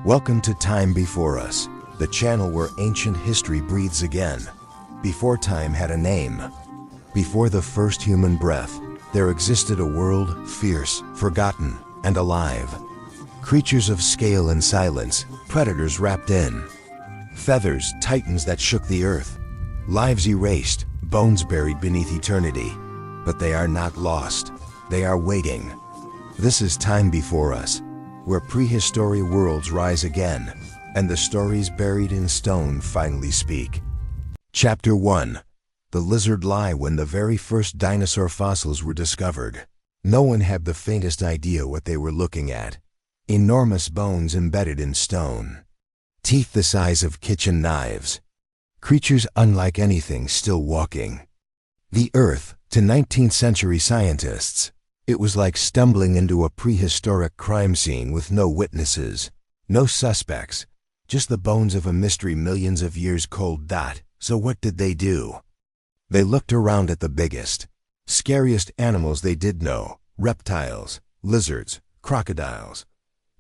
Welcome to Time Before Us, the channel where ancient history breathes again. Before time had a name, before the first human breath, there existed a world fierce, forgotten, and alive. Creatures of scale and silence, predators wrapped in feathers, titans that shook the earth, lives erased, bones buried beneath eternity. But they are not lost, they are waiting. This is Time Before Us, where prehistory worlds rise again, and the stories buried in stone finally speak. Chapter 1. The lizard lie. When the very first dinosaur fossils were discovered, no one had the faintest idea what they were looking at. Enormous bones embedded in stone. Teeth the size of kitchen knives. Creatures unlike anything still walking. The Earth, to 19th century scientists, it was like stumbling into a prehistoric crime scene with no witnesses, no suspects, just the bones of a mystery millions of years cold. So what did they do? They looked around at the biggest, scariest animals they did know: reptiles, lizards, crocodiles.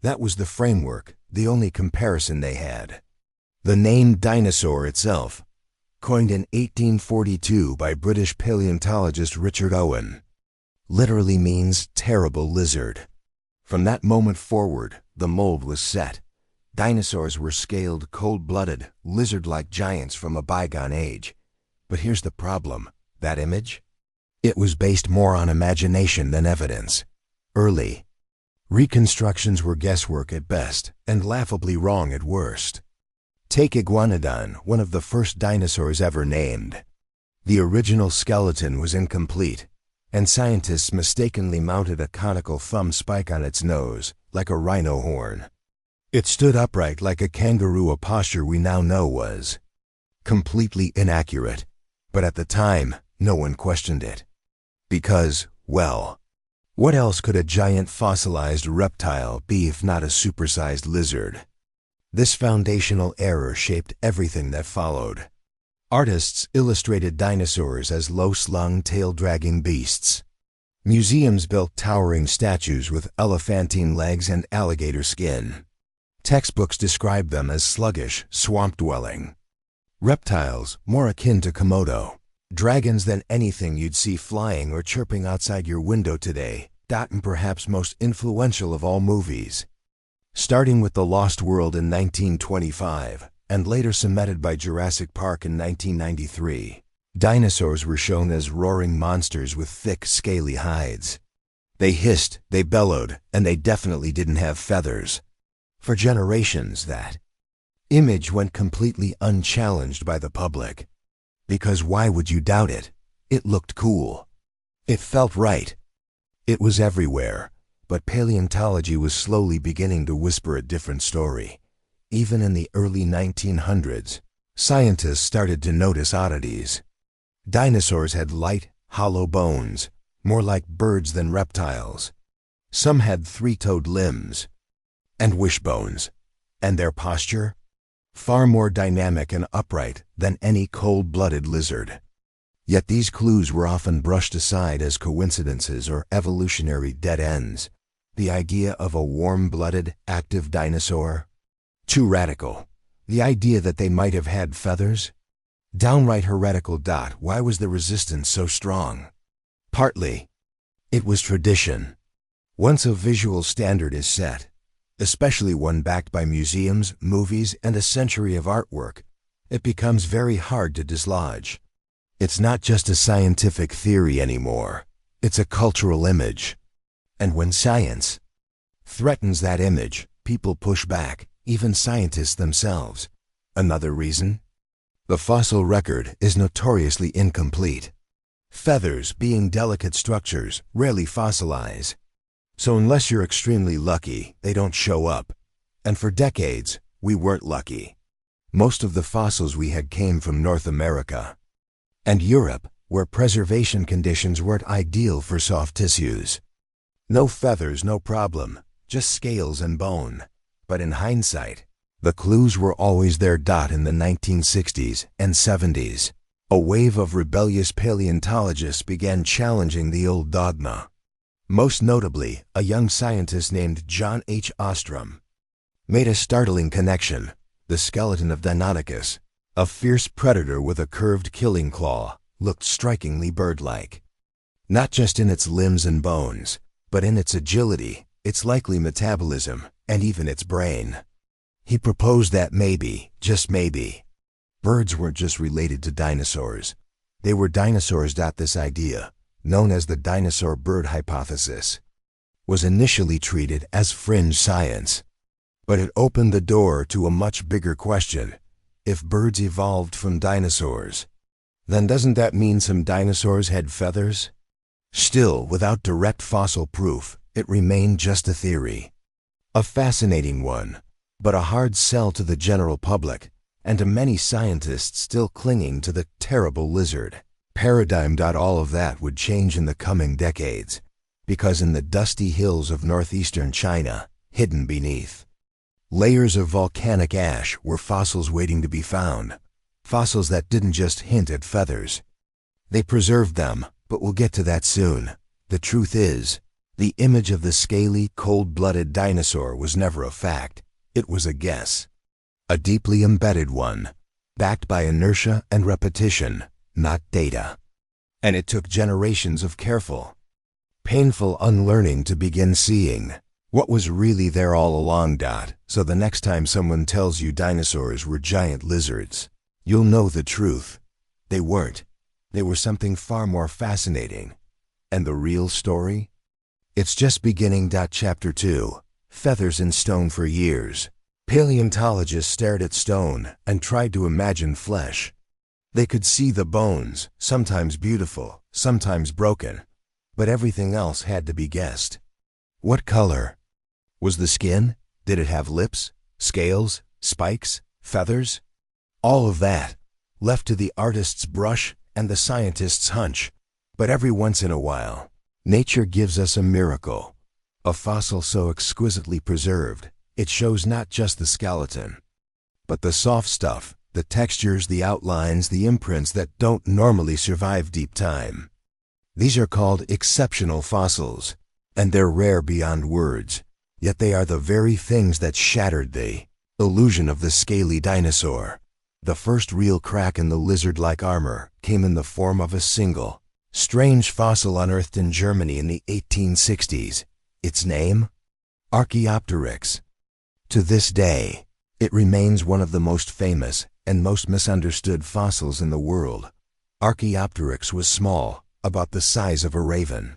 That was the framework, the only comparison they had. The name dinosaur itself, coined in 1842 by British paleontologist Richard Owen, literally means terrible lizard. From that moment forward, the mold was set. Dinosaurs were scaled, cold-blooded, lizard-like giants from a bygone age. But here's the problem: that image? It was based more on imagination than evidence. Early reconstructions were guesswork at best, and laughably wrong at worst. Take Iguanodon, one of the first dinosaurs ever named. The original skeleton was incomplete, and scientists mistakenly mounted a conical thumb spike on its nose, like a rhino horn. It stood upright like a kangaroo, a posture we now know was completely inaccurate. But at the time, no one questioned it. Because, well, what else could a giant fossilized reptile be if not a supersized lizard? This foundational error shaped everything that followed. Artists illustrated dinosaurs as low-slung, tail-dragging beasts. Museums built towering statues with elephantine legs and alligator skin. Textbooks described them as sluggish, swamp-dwelling reptiles, more akin to Komodo dragons than anything you'd see flying or chirping outside your window today. And perhaps most influential of all movies, starting with The Lost World in 1925, and later cemented by Jurassic Park in 1993, dinosaurs were shown as roaring monsters with thick, scaly hides. They hissed, they bellowed, and they definitely didn't have feathers. For generations, that image went completely unchallenged by the public. Because why would you doubt it? It looked cool. It felt right. It was everywhere. But paleontology was slowly beginning to whisper a different story. Even in the early 1900s, scientists started to notice oddities. Dinosaurs had light, hollow bones, more like birds than reptiles. Some had three-toed limbs and wishbones, and their posture? Far more dynamic and upright than any cold-blooded lizard. Yet these clues were often brushed aside as coincidences or evolutionary dead ends. The idea of a warm-blooded, active dinosaur? Too radical. The idea that they might have had feathers? Downright heretical. Why was the resistance so strong? Partly, it was tradition. Once a visual standard is set, especially one backed by museums, movies, and a century of artwork, it becomes very hard to dislodge. It's not just a scientific theory anymore. It's a cultural image. And when science threatens that image, people push back, even scientists themselves. Another reason? The fossil record is notoriously incomplete. Feathers, being delicate structures, rarely fossilize. So unless you're extremely lucky, they don't show up. And for decades, we weren't lucky. Most of the fossils we had came from North America and Europe, where preservation conditions weren't ideal for soft tissues. No feathers, no problem, just scales and bone. But in hindsight, the clues were always there. In the 1960s and 70s, a wave of rebellious paleontologists began challenging the old dogma. Most notably, a young scientist named John H. Ostrom. made a startling connection. The skeleton of Deinonychus, a fierce predator with a curved killing claw, looked strikingly bird-like. Not just in its limbs and bones, but in its agility, its likely metabolism, and even its brain. He proposed that maybe, just maybe, birds weren't just related to dinosaurs. They were dinosaurs. This idea, known as the dinosaur-bird hypothesis, was initially treated as fringe science. But it opened the door to a much bigger question. If birds evolved from dinosaurs, then doesn't that mean some dinosaurs had feathers? Still, without direct fossil proof, it remained just a theory. A fascinating one, but a hard sell to the general public, and to many scientists still clinging to the terrible lizard paradigm. All of that would change in the coming decades, because in the dusty hills of northeastern China, hidden beneath layers of volcanic ash, were fossils waiting to be found. Fossils that didn't just hint at feathers. They preserved them, but we'll get to that soon. The truth is, the image of the scaly, cold-blooded dinosaur was never a fact. It was a guess. A deeply embedded one, backed by inertia and repetition, not data. And it took generations of careful, painful unlearning to begin seeing what was really there all along. So the next time someone tells you dinosaurs were giant lizards, you'll know the truth. They weren't. They were something far more fascinating. And the real story? It's just beginning. Chapter 2. Feathers in stone. For years, paleontologists stared at stone and tried to imagine flesh. They could see the bones, sometimes beautiful, sometimes broken, but everything else had to be guessed. What color was the skin? Did it have lips, scales, spikes, feathers? All of that, left to the artist's brush and the scientist's hunch. But every once in a while, nature gives us a miracle. A fossil so exquisitely preserved, it shows not just the skeleton, but the soft stuff, the textures, the outlines, the imprints that don't normally survive deep time. These are called exceptional fossils, and they're rare beyond words. Yet they are the very things that shattered the illusion of the scaly dinosaur. The first real crack in the lizard-like armor came in the form of a single, strange fossil unearthed in Germany in the 1860s. Its name? Archaeopteryx. To this day, it remains one of the most famous and most misunderstood fossils in the world. Archaeopteryx was small, about the size of a raven.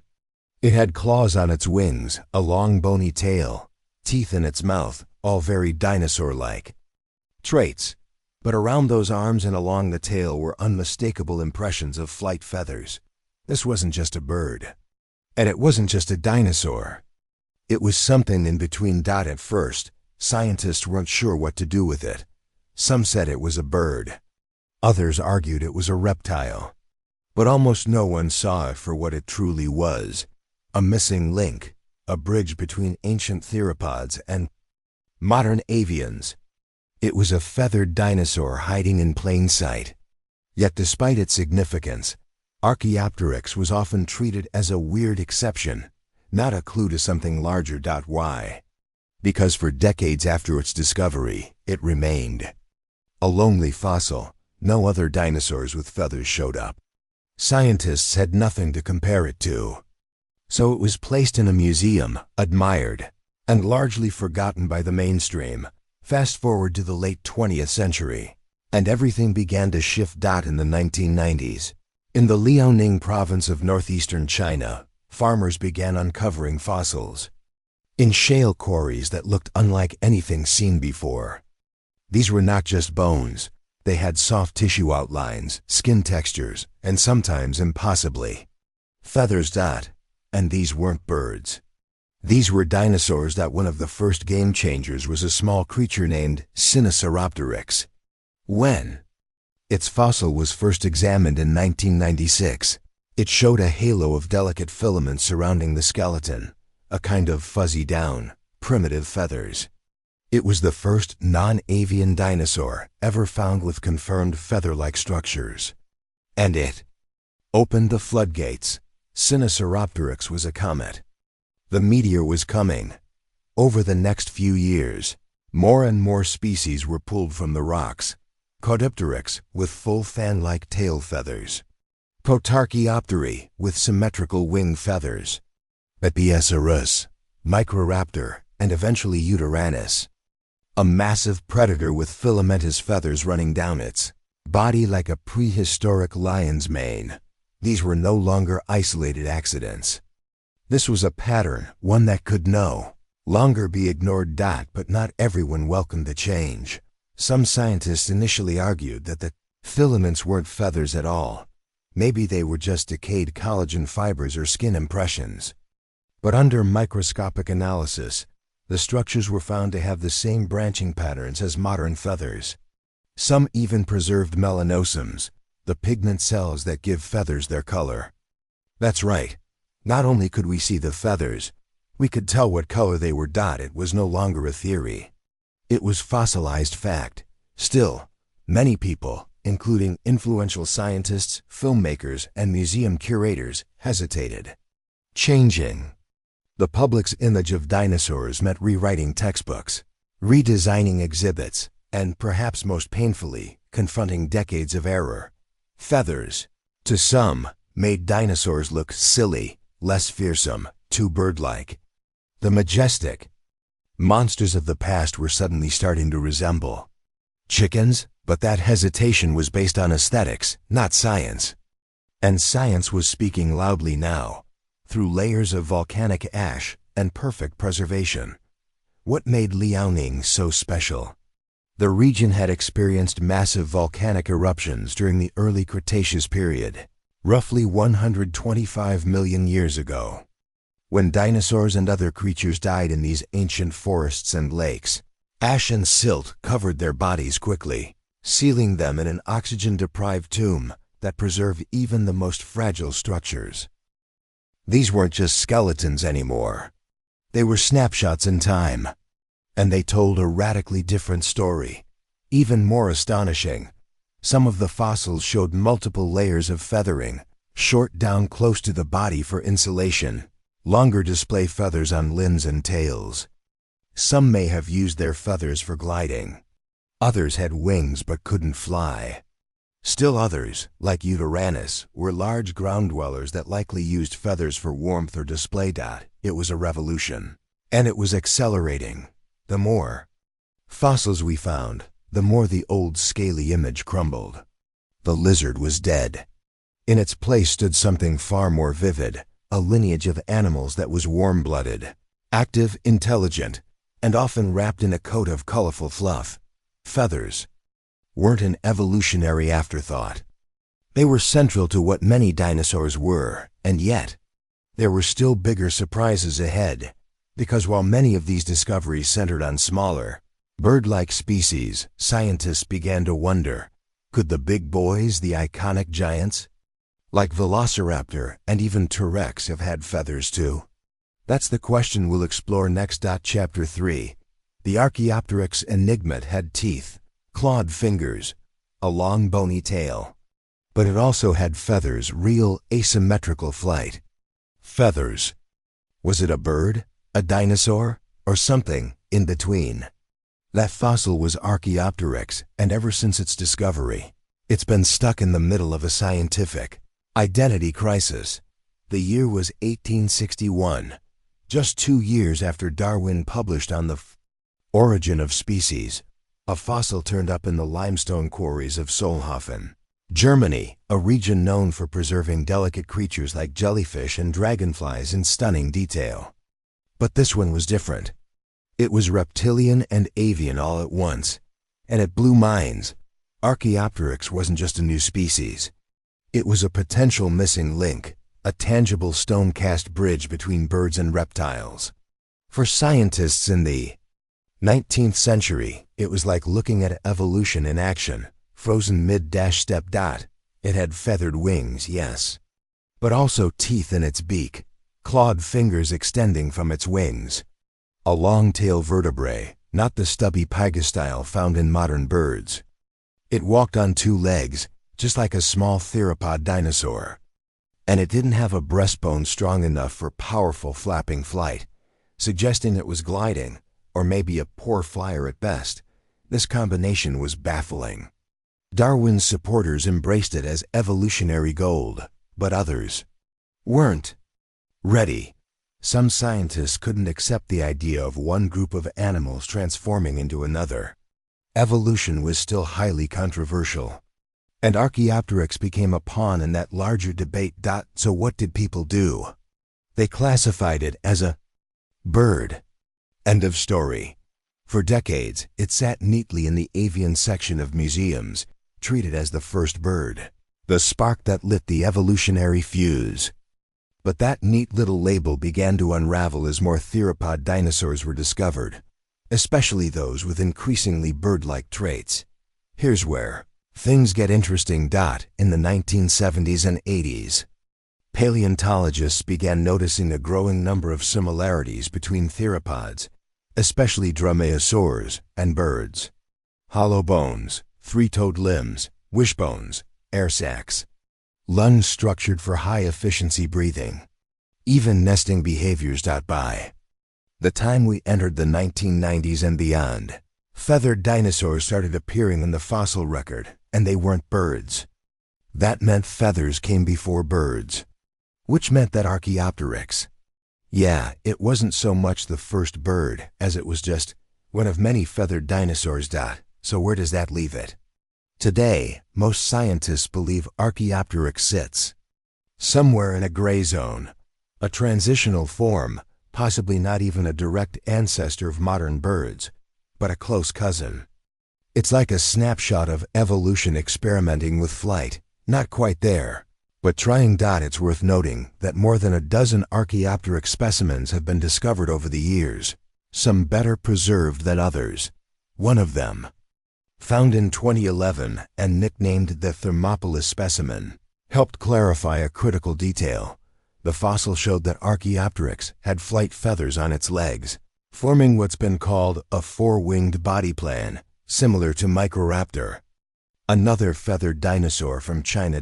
It had claws on its wings, a long bony tail, teeth in its mouth, all very dinosaur-like traits. But around those arms and along the tail were unmistakable impressions of flight feathers. This wasn't just a bird. And it wasn't just a dinosaur. It was something in between. At first, scientists weren't sure what to do with it. Some said it was a bird. Others argued it was a reptile. But almost no one saw it for what it truly was. A missing link, a bridge between ancient theropods and modern avians. It was a feathered dinosaur hiding in plain sight. Yet despite its significance, Archaeopteryx was often treated as a weird exception, not a clue to something larger. Why? Because for decades after its discovery, it remained a lonely fossil. No other dinosaurs with feathers showed up. Scientists had nothing to compare it to. So it was placed in a museum, admired, and largely forgotten by the mainstream. Fast forward to the late 20th century, and everything began to shift. In the 1990s, in the Liaoning province of northeastern China, farmers began uncovering fossils in shale quarries that looked unlike anything seen before. These were not just bones. They had soft tissue outlines, skin textures, and sometimes, impossibly, feathers. And these weren't birds. These were dinosaurs. One of the first game changers was a small creature named Sinosauropteryx. When its fossil was first examined in 1996, it showed a halo of delicate filaments surrounding the skeleton, a kind of fuzzy down, primitive feathers. It was the first non-avian dinosaur ever found with confirmed feather-like structures. And it opened the floodgates. Sinosauropteryx was a comet. The meteor was coming. Over the next few years, More and more species were pulled from the rocks. Caudipteryx with full fan-like tail feathers. Protarchaeoptery with symmetrical wing feathers. Epiasaurus, Microraptor, and eventually Utaranus. A massive predator with filamentous feathers running down its body like a prehistoric lion's mane. These were no longer isolated accidents. This was a pattern, one that could no longer be ignored. But not everyone welcomed the change. Some scientists initially argued that the filaments weren't feathers at all. Maybe they were just decayed collagen fibers or skin impressions. But under microscopic analysis, the structures were found to have the same branching patterns as modern feathers. Some even preserved melanosomes, the pigment cells that give feathers their color. That's right. Not only could we see the feathers, we could tell what color they were. It was no longer a theory. It was fossilized fact. Still, many people, including influential scientists, filmmakers, and museum curators, hesitated. Changing the public's image of dinosaurs meant rewriting textbooks, redesigning exhibits, and perhaps most painfully, confronting decades of error. Feathers, to some, made dinosaurs look silly, less fearsome, too bird-like. The majestic monsters of the past were suddenly starting to resemble chickens, but that hesitation was based on aesthetics, not science. And science was speaking loudly now, through layers of volcanic ash and perfect preservation. What made Liaoning so special? The region had experienced massive volcanic eruptions during the early Cretaceous period, roughly 125 million years ago. When dinosaurs and other creatures died in these ancient forests and lakes, ash and silt covered their bodies quickly, sealing them in an oxygen-deprived tomb that preserved even the most fragile structures. These weren't just skeletons anymore. They were snapshots in time, and they told a radically different story. Even more astonishing, some of the fossils showed multiple layers of feathering, short down close to the body for insulation, longer display feathers on limbs and tails. Some may have used their feathers for gliding. Others had wings but couldn't fly. Still others, like Utaranus, were large ground dwellers that likely used feathers for warmth or display. It was a revolution. And it was accelerating. The more fossils we found, the more the old scaly image crumbled. The lizard was dead. In its place stood something far more vivid, a lineage of animals that was warm-blooded, active, intelligent, and often wrapped in a coat of colorful fluff. Feathers weren't an evolutionary afterthought. They were central to what many dinosaurs were, and yet, there were still bigger surprises ahead, because while many of these discoveries centered on smaller, bird-like species, scientists began to wonder, could the big boys, the iconic giants, like Velociraptor and even T-Rex, have had feathers too? That's the question we'll explore next. Chapter 3. The Archaeopteryx enigma had teeth, clawed fingers, a long bony tail. But it also had feathers, real asymmetrical flight. Feathers. Was it a bird, a dinosaur, or something in between? That fossil was Archaeopteryx, and ever since its discovery, it's been stuck in the middle of a scientific identity crisis. The year was 1861, just 2 years after Darwin published on the origin of species. A fossil turned up in the limestone quarries of Solnhofen, Germany, a region known for preserving delicate creatures like jellyfish and dragonflies in stunning detail. But this one was different. It was reptilian and avian all at once, and it blew minds. Archaeopteryx wasn't just a new species. It was a potential missing link, a tangible stone-cast bridge between birds and reptiles. For scientists in the 19th century, it was like looking at evolution in action, frozen mid-step. It had feathered wings, yes, but also teeth in its beak, clawed fingers extending from its wings. A long-tail vertebrae, not the stubby pygostyle found in modern birds. It walked on 2 legs, just like a small theropod dinosaur. And it didn't have a breastbone strong enough for powerful flapping flight, suggesting it was gliding, or maybe a poor flyer at best. This combination was baffling. Darwin's supporters embraced it as evolutionary gold, but others weren't ready. Some scientists couldn't accept the idea of one group of animals transforming into another. Evolution was still highly controversial, and Archaeopteryx became a pawn in that larger debate. So what did people do? They classified it as a bird. End of story. For decades, it sat neatly in the avian section of museums, treated as the first bird, the spark that lit the evolutionary fuse. But that neat little label began to unravel as more theropod dinosaurs were discovered, especially those with increasingly bird-like traits. Here's where things get interesting. In the 1970s and 80s, paleontologists began noticing a growing number of similarities between theropods, especially dromaeosaurs, and birds. Hollow bones, three-toed limbs, wishbones, air sacs, lungs structured for high-efficiency breathing, even nesting behaviors. By the time we entered the 1990s and beyond, feathered dinosaurs started appearing in the fossil record, and they weren't birds. That meant feathers came before birds, which meant that Archaeopteryx, yeah, it wasn't so much the first bird as it was just one of many feathered dinosaurs. So where does that leave it? Today, most scientists believe Archaeopteryx sits somewhere in a gray zone, a transitional form, possibly not even a direct ancestor of modern birds, but a close cousin. It's like a snapshot of evolution experimenting with flight, not quite there, but trying. It's worth noting that more than a dozen Archaeopteryx specimens have been discovered over the years, some better preserved than others. One of them, found in 2011 and nicknamed the Thermopolis specimen, helped clarify a critical detail. The fossil showed that Archaeopteryx had flight feathers on its legs, forming what's been called a four-winged body plan, similar to Microraptor, another feathered dinosaur from China.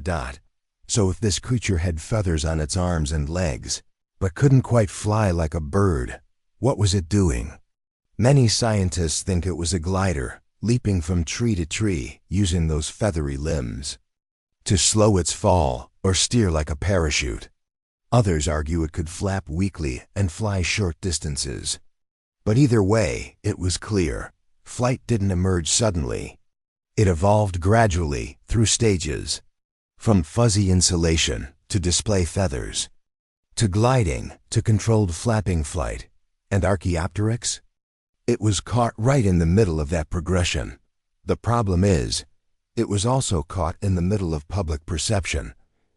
So if this creature had feathers on its arms and legs, but couldn't quite fly like a bird, what was it doing? Many scientists think it was a glider, leaping from tree to tree using those feathery limbs to slow its fall or steer like a parachute. Others argue it could flap weakly and fly short distances. But either way, it was clear. Flight didn't emerge suddenly. It evolved gradually through stages, from fuzzy insulation to display feathers, to gliding to controlled flapping flight. And Archaeopteryx? It was caught right in the middle of that progression. The problem is, it was also caught in the middle of public perception,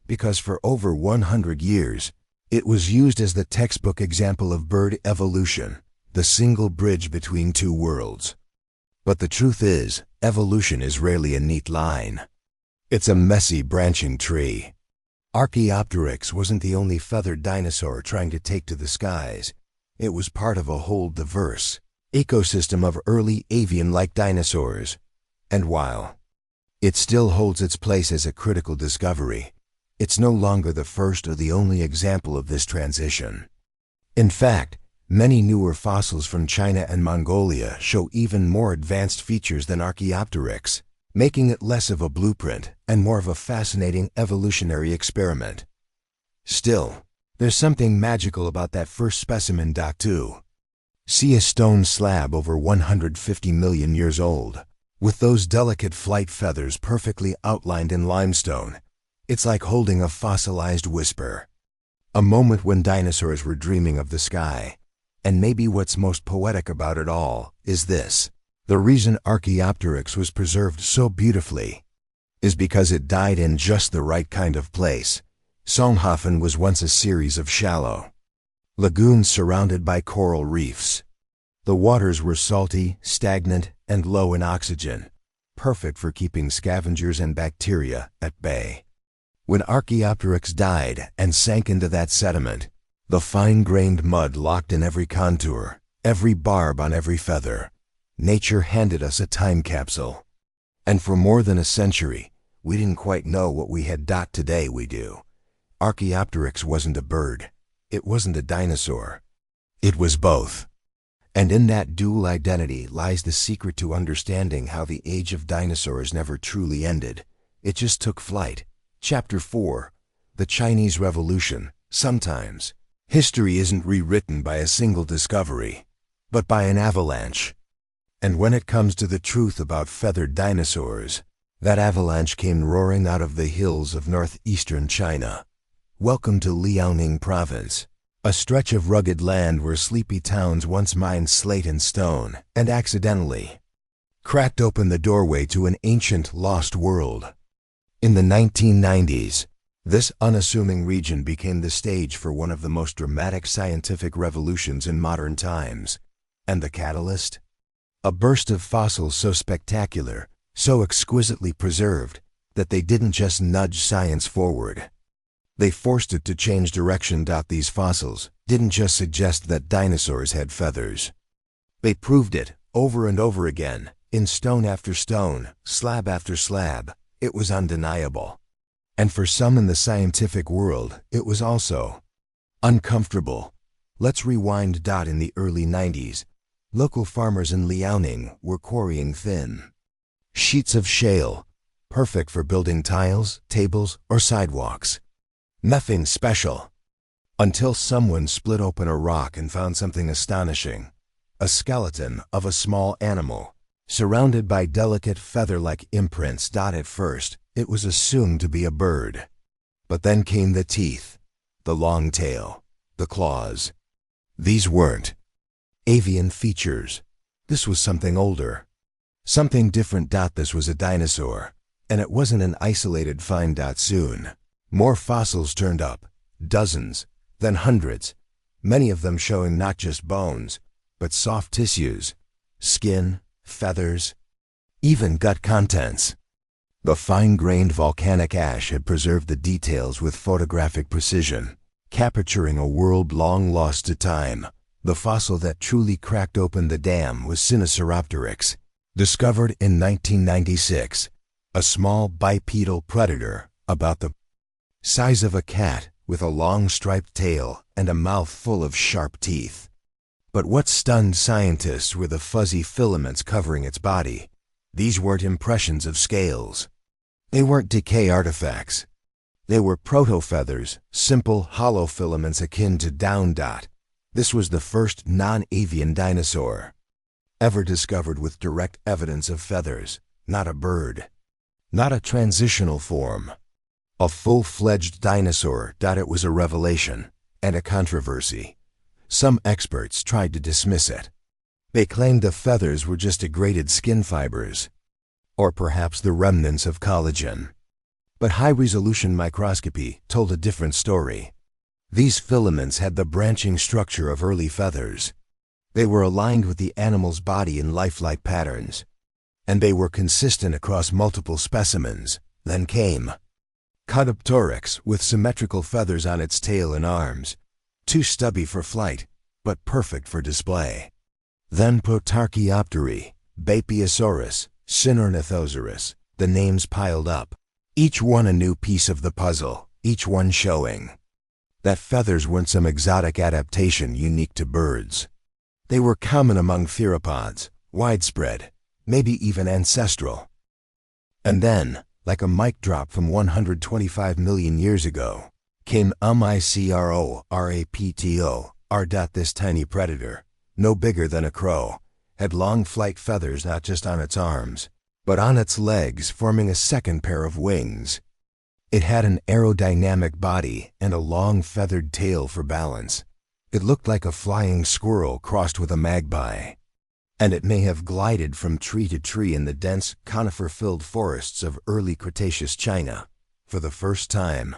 because for over 100 years, it was used as the textbook example of bird evolution, the single bridge between two worlds. But the truth is, evolution is rarely a neat line. It's a messy branching tree. Archaeopteryx wasn't the only feathered dinosaur trying to take to the skies. It was part of a whole diverse ecosystem of early avian-like dinosaurs. And while it still holds its place as a critical discovery, it's no longer the first or the only example of this transition. In fact, many newer fossils from China and Mongolia show even more advanced features than Archaeopteryx, making it less of a blueprint and more of a fascinating evolutionary experiment. Still, there's something magical about that first specimen. Too. See a stone slab over 150 million years old, with those delicate flight feathers perfectly outlined in limestone. It's like holding a fossilized whisper. A moment when dinosaurs were dreaming of the sky. And maybe what's most poetic about it all is this. The reason Archaeopteryx was preserved so beautifully is because it died in just the right kind of place. Solnhofen was once a series of shallow lagoons surrounded by coral reefs. The waters were salty, stagnant, and low in oxygen, perfect for keeping scavengers and bacteria at bay. When Archaeopteryx died and sank into that sediment, the fine-grained mud locked in every contour, every barb on every feather. Nature handed us a time capsule. And for more than a century, we didn't quite know what we had. Today we do. Archaeopteryx wasn't a bird. It wasn't a dinosaur. It was both. And in that dual identity lies the secret to understanding how the age of dinosaurs never truly ended. It just took flight. Chapter 4. The Chinese Revolution. Sometimes, history isn't rewritten by a single discovery, but by an avalanche. And when it comes to the truth about feathered dinosaurs, that avalanche came roaring out of the hills of northeastern China. Welcome to Liaoning Province, a stretch of rugged land where sleepy towns once mined slate and stone and accidentally cracked open the doorway to an ancient lost world. In the 1990s, this unassuming region became the stage for one of the most dramatic scientific revolutions in modern times. And the catalyst? A burst of fossils so spectacular, so exquisitely preserved, that they didn't just nudge science forward. They forced it to change direction. These fossils didn't just suggest that dinosaurs had feathers. They proved it over and over again, in stone after stone, slab after slab. It was undeniable. And for some in the scientific world, it was also uncomfortable. Let's rewind. In the early 90s, local farmers in Liaoning were quarrying thin sheets of shale, perfect for building tiles, tables, or sidewalks. Nothing special. Until someone split open a rock and found something astonishing. A skeleton of a small animal, surrounded by delicate feather-like imprints. At first, it was assumed to be a bird. But then came the teeth, the long tail, the claws. These weren't avian features. This was something older. Something different. This was a dinosaur. And it wasn't an isolated find. Soon, more fossils turned up, dozens, then hundreds, many of them showing not just bones, but soft tissues, skin, feathers, even gut contents. The fine-grained volcanic ash had preserved the details with photographic precision, capturing a world long lost to time. The fossil that truly cracked open the dam was Sinosauropteryx, discovered in 1996, a small bipedal predator about the size of a cat with a long striped tail and a mouth full of sharp teeth. But what stunned scientists were the fuzzy filaments covering its body. These weren't impressions of scales. They weren't decay artifacts. They were proto-feathers, simple hollow filaments akin to down. This was the first non-avian dinosaur ever discovered with direct evidence of feathers, not a bird, not a transitional form. A full-fledged dinosaur. It was a revelation and a controversy. Some experts tried to dismiss it. They claimed the feathers were just degraded skin fibers, or perhaps the remnants of collagen. But high-resolution microscopy told a different story. These filaments had the branching structure of early feathers. They were aligned with the animal's body in lifelike patterns, and they were consistent across multiple specimens. Then came Caudipteryx, with symmetrical feathers on its tail and arms, too stubby for flight, but perfect for display. Then Protarchaeoptery, Bapiosaurus, Sinornithosaurus. The names piled up, each one a new piece of the puzzle, each one showing that feathers weren't some exotic adaptation unique to birds. They were common among theropods, widespread, maybe even ancestral. And then, like a mic drop from 125 million years ago, came Microraptor. This tiny predator, no bigger than a crow, had long flight feathers not just on its arms, but on its legs, forming a second pair of wings. It had an aerodynamic body and a long feathered tail for balance. It looked like a flying squirrel crossed with a magpie. And it may have glided from tree to tree in the dense, conifer-filled forests of early Cretaceous China. For the first time,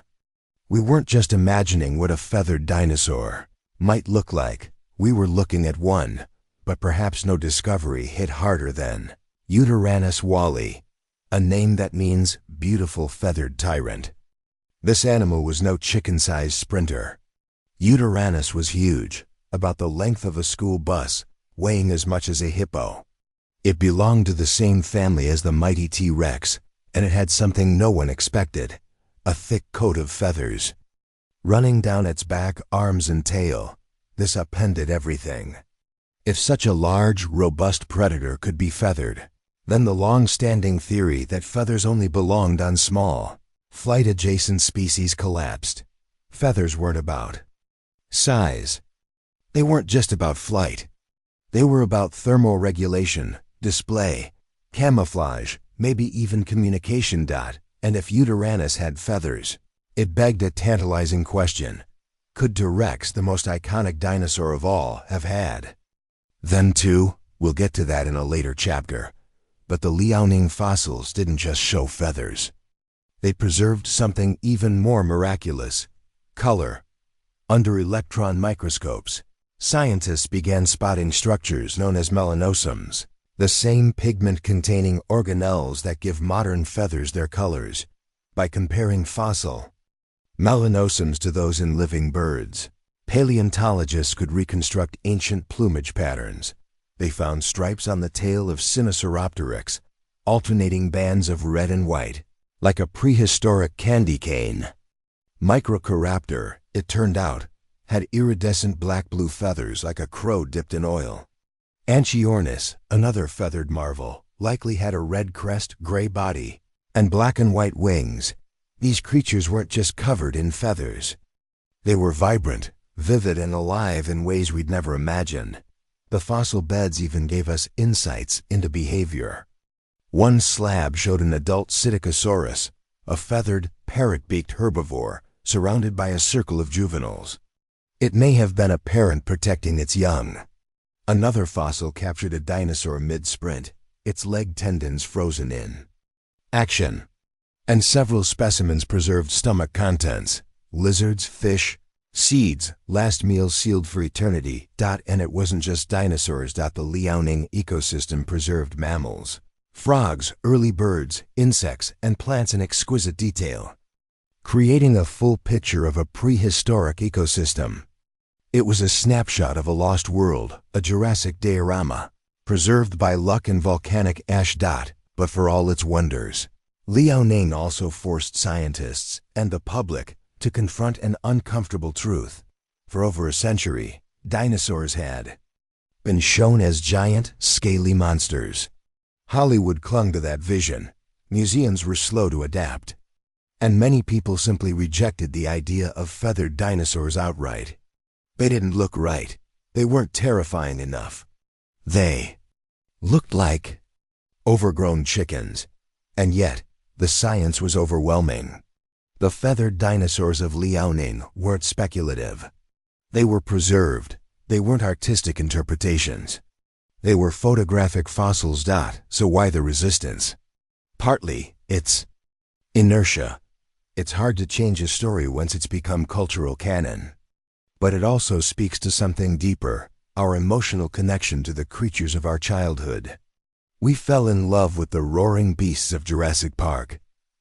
we weren't just imagining what a feathered dinosaur might look like. We were looking at one, but perhaps no discovery hit harder than Yutyrannus walli, a name that means beautiful feathered tyrant. This animal was no chicken-sized sprinter. Yutyrannus was huge, about the length of a school bus, weighing as much as a hippo. It belonged to the same family as the mighty T-Rex, and it had something no one expected: a thick coat of feathers. Running down its back, arms, and tail, this upended everything. If such a large, robust predator could be feathered, then the long-standing theory that feathers only belonged on small, flight-adjacent species collapsed. Feathers weren't about size. They weren't just about flight. They were about thermoregulation, display, camouflage, maybe even communication. And if Uranus had feathers, it begged a tantalizing question. Could T-Rex, the most iconic dinosaur of all, have had? Then too, we'll get to that in a later chapter. But the Liaoning fossils didn't just show feathers. They preserved something even more miraculous: color. Under electron microscopes, scientists began spotting structures known as melanosums, the same pigment-containing organelles that give modern feathers their colors. By comparing fossil melanosums to those in living birds, paleontologists could reconstruct ancient plumage patterns. They found stripes on the tail of Sinosauropteryx, alternating bands of red and white, like a prehistoric candy cane. Microraptor, it turned out, had iridescent black-blue feathers like a crow dipped in oil. Anchiornis, another feathered marvel, likely had a red crest, gray body, and black and white wings. These creatures weren't just covered in feathers. They were vibrant, vivid, and alive in ways we'd never imagined. The fossil beds even gave us insights into behavior. One slab showed an adult Psittacosaurus, a feathered, parrot-beaked herbivore, surrounded by a circle of juveniles. It may have been a parent protecting its young. Another fossil captured a dinosaur mid-sprint, its leg tendons frozen in action. And several specimens preserved stomach contents: lizards, fish, seeds, last meals sealed for eternity. And it wasn't just dinosaurs. The Liaoning ecosystem preserved mammals, frogs, early birds, insects, and plants in exquisite detail, creating a full picture of a prehistoric ecosystem. It was a snapshot of a lost world, a Jurassic diorama, preserved by luck and volcanic ash. But for all its wonders, Liaoning also forced scientists and the public to confront an uncomfortable truth. For over a century, dinosaurs had been shown as giant, scaly monsters. Hollywood clung to that vision. Museums were slow to adapt. And many people simply rejected the idea of feathered dinosaurs outright. They didn't look right. They weren't terrifying enough. They looked like overgrown chickens. And yet, the science was overwhelming. The feathered dinosaurs of Liaoning weren't speculative. They were preserved. They weren't artistic interpretations. They were photographic fossils. So why the resistance? Partly, it's inertia. It's hard to change a story once it's become cultural canon. But it also speaks to something deeper, our emotional connection to the creatures of our childhood. We fell in love with the roaring beasts of Jurassic Park,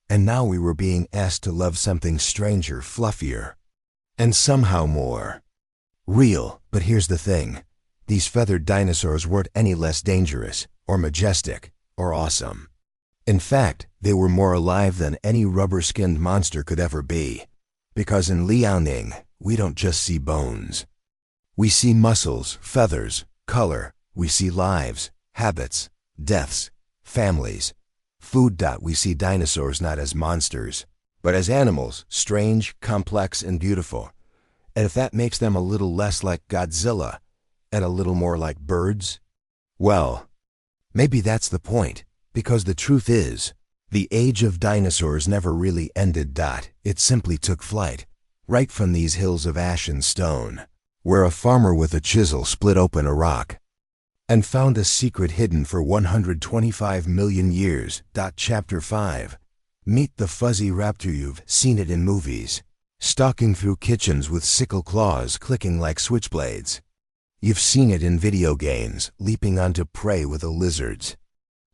and now we were being asked to love something stranger, fluffier, and somehow more real. But here's the thing. These feathered dinosaurs weren't any less dangerous, or majestic, or awesome. In fact, they were more alive than any rubber-skinned monster could ever be. Because in Liaoning, we don't just see bones. We see muscles, feathers, color. We see lives, habits, deaths, families, food. We see dinosaurs not as monsters, but as animals, strange, complex, and beautiful. And if that makes them a little less like Godzilla, and a little more like birds, well, maybe that's the point, because the truth is, the age of dinosaurs never really ended. It simply took flight, right from these hills of ash and stone, where a farmer with a chisel split open a rock and found a secret hidden for 125 million years. Chapter 5. Meet the fuzzy raptor. You've seen it in movies, stalking through kitchens with sickle claws clicking like switchblades. You've seen it in video games, leaping onto prey with a lizard's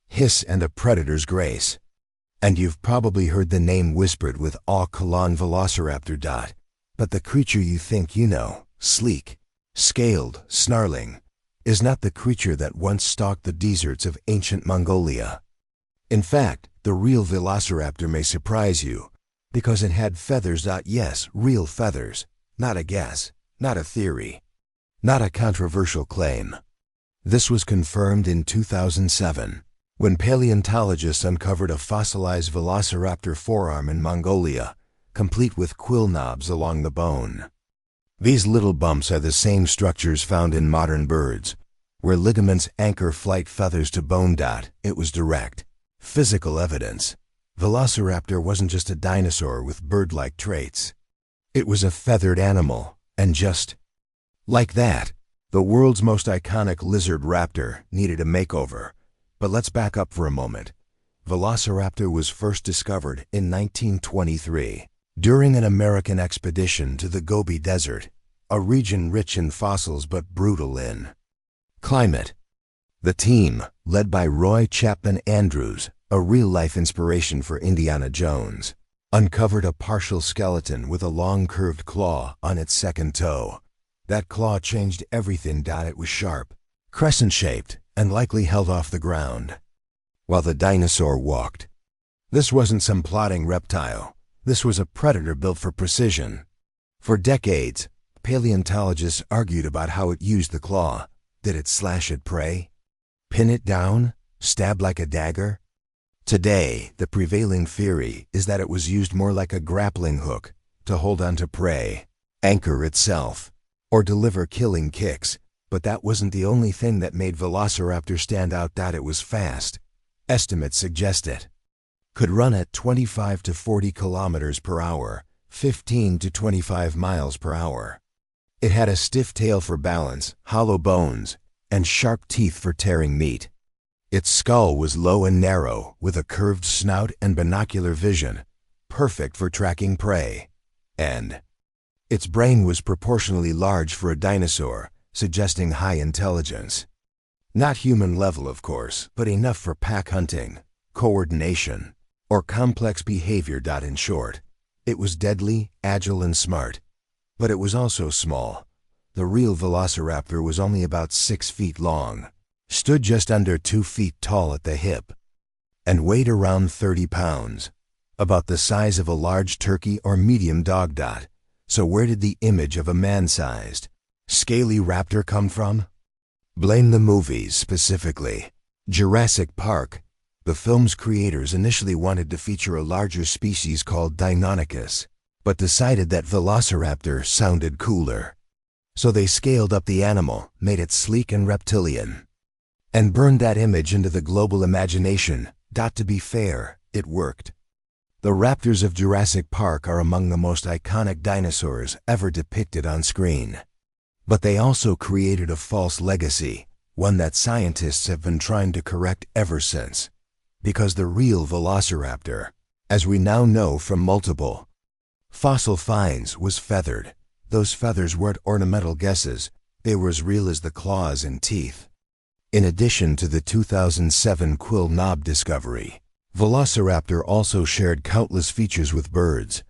hiss and a predator's grace. And you've probably heard the name whispered with awe: Kalon Velociraptor. But the creature you think you know, sleek, scaled, snarling, is not the creature that once stalked the deserts of ancient Mongolia. In fact, the real Velociraptor may surprise you, because it had feathers. Yes, real feathers, not a guess, not a theory, not a controversial claim. This was confirmed in 2007, when paleontologists uncovered a fossilized velociraptor forearm in Mongolia, complete with quill knobs along the bone. These little bumps are the same structures found in modern birds, where ligaments anchor flight feathers to bone. It was direct, physical evidence. Velociraptor wasn't just a dinosaur with bird-like traits. It was a feathered animal, and just like that, the world's most iconic lizard raptor needed a makeover. But let's back up for a moment. Velociraptor was first discovered in 1923 during an American expedition to the Gobi Desert, a region rich in fossils but brutal in climate. The team, led by Roy Chapman Andrews, a real-life inspiration for Indiana Jones, uncovered a partial skeleton with a long curved claw on its second toe. That claw changed everything. It was sharp, crescent-shaped, and likely held off the ground while the dinosaur walked. This wasn't some plodding reptile. This was a predator built for precision. For decades, paleontologists argued about how it used the claw. Did it slash at prey? Pin it down? Stab like a dagger? Today, the prevailing theory is that it was used more like a grappling hook to hold onto prey, anchor itself, or deliver killing kicks. But that wasn't the only thing that made Velociraptor stand out. It was fast. Estimates suggest it could run at 25 to 40 kilometers per hour, 15 to 25 miles per hour. It had a stiff tail for balance, hollow bones, and sharp teeth for tearing meat. Its skull was low and narrow, with a curved snout and binocular vision, perfect for tracking prey. And its brain was proportionally large for a dinosaur, suggesting high intelligence. Not human level, of course, but enough for pack hunting, coordination, or complex behavior. In short, it was deadly, agile, and smart. But it was also small. The real Velociraptor was only about 6 feet long, stood just under 2 feet tall at the hip, and weighed around 30 pounds, about the size of a large turkey or medium dog. So where did the image of a man-sized, scaly raptor come from? Blame the movies, specifically Jurassic Park. The film's creators initially wanted to feature a larger species called Deinonychus, but decided that Velociraptor sounded cooler. So they scaled up the animal, made it sleek and reptilian, and burned that image into the global imagination. To be fair, it worked. The raptors of Jurassic Park are among the most iconic dinosaurs ever depicted on screen. But they also created a false legacy, one that scientists have been trying to correct ever since. Because the real Velociraptor, as we now know from multiple fossil finds, was feathered. Those feathers weren't ornamental guesses. They were as real as the claws and teeth. In addition to the 2007 quill knob discovery, Velociraptor also shared countless features with birds: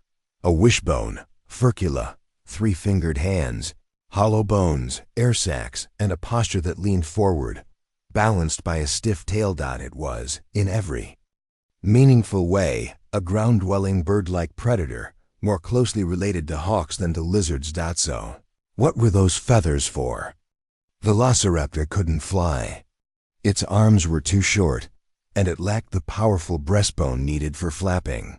a wishbone, furcula, 3-fingered hands, hollow bones, air sacs, and a posture that leaned forward, balanced by a stiff tail. It was, in every meaningful way, a ground-dwelling bird-like predator, more closely related to hawks than to lizards. So, what were those feathers for? Velociraptor couldn't fly. Its arms were too short, and it lacked the powerful breastbone needed for flapping.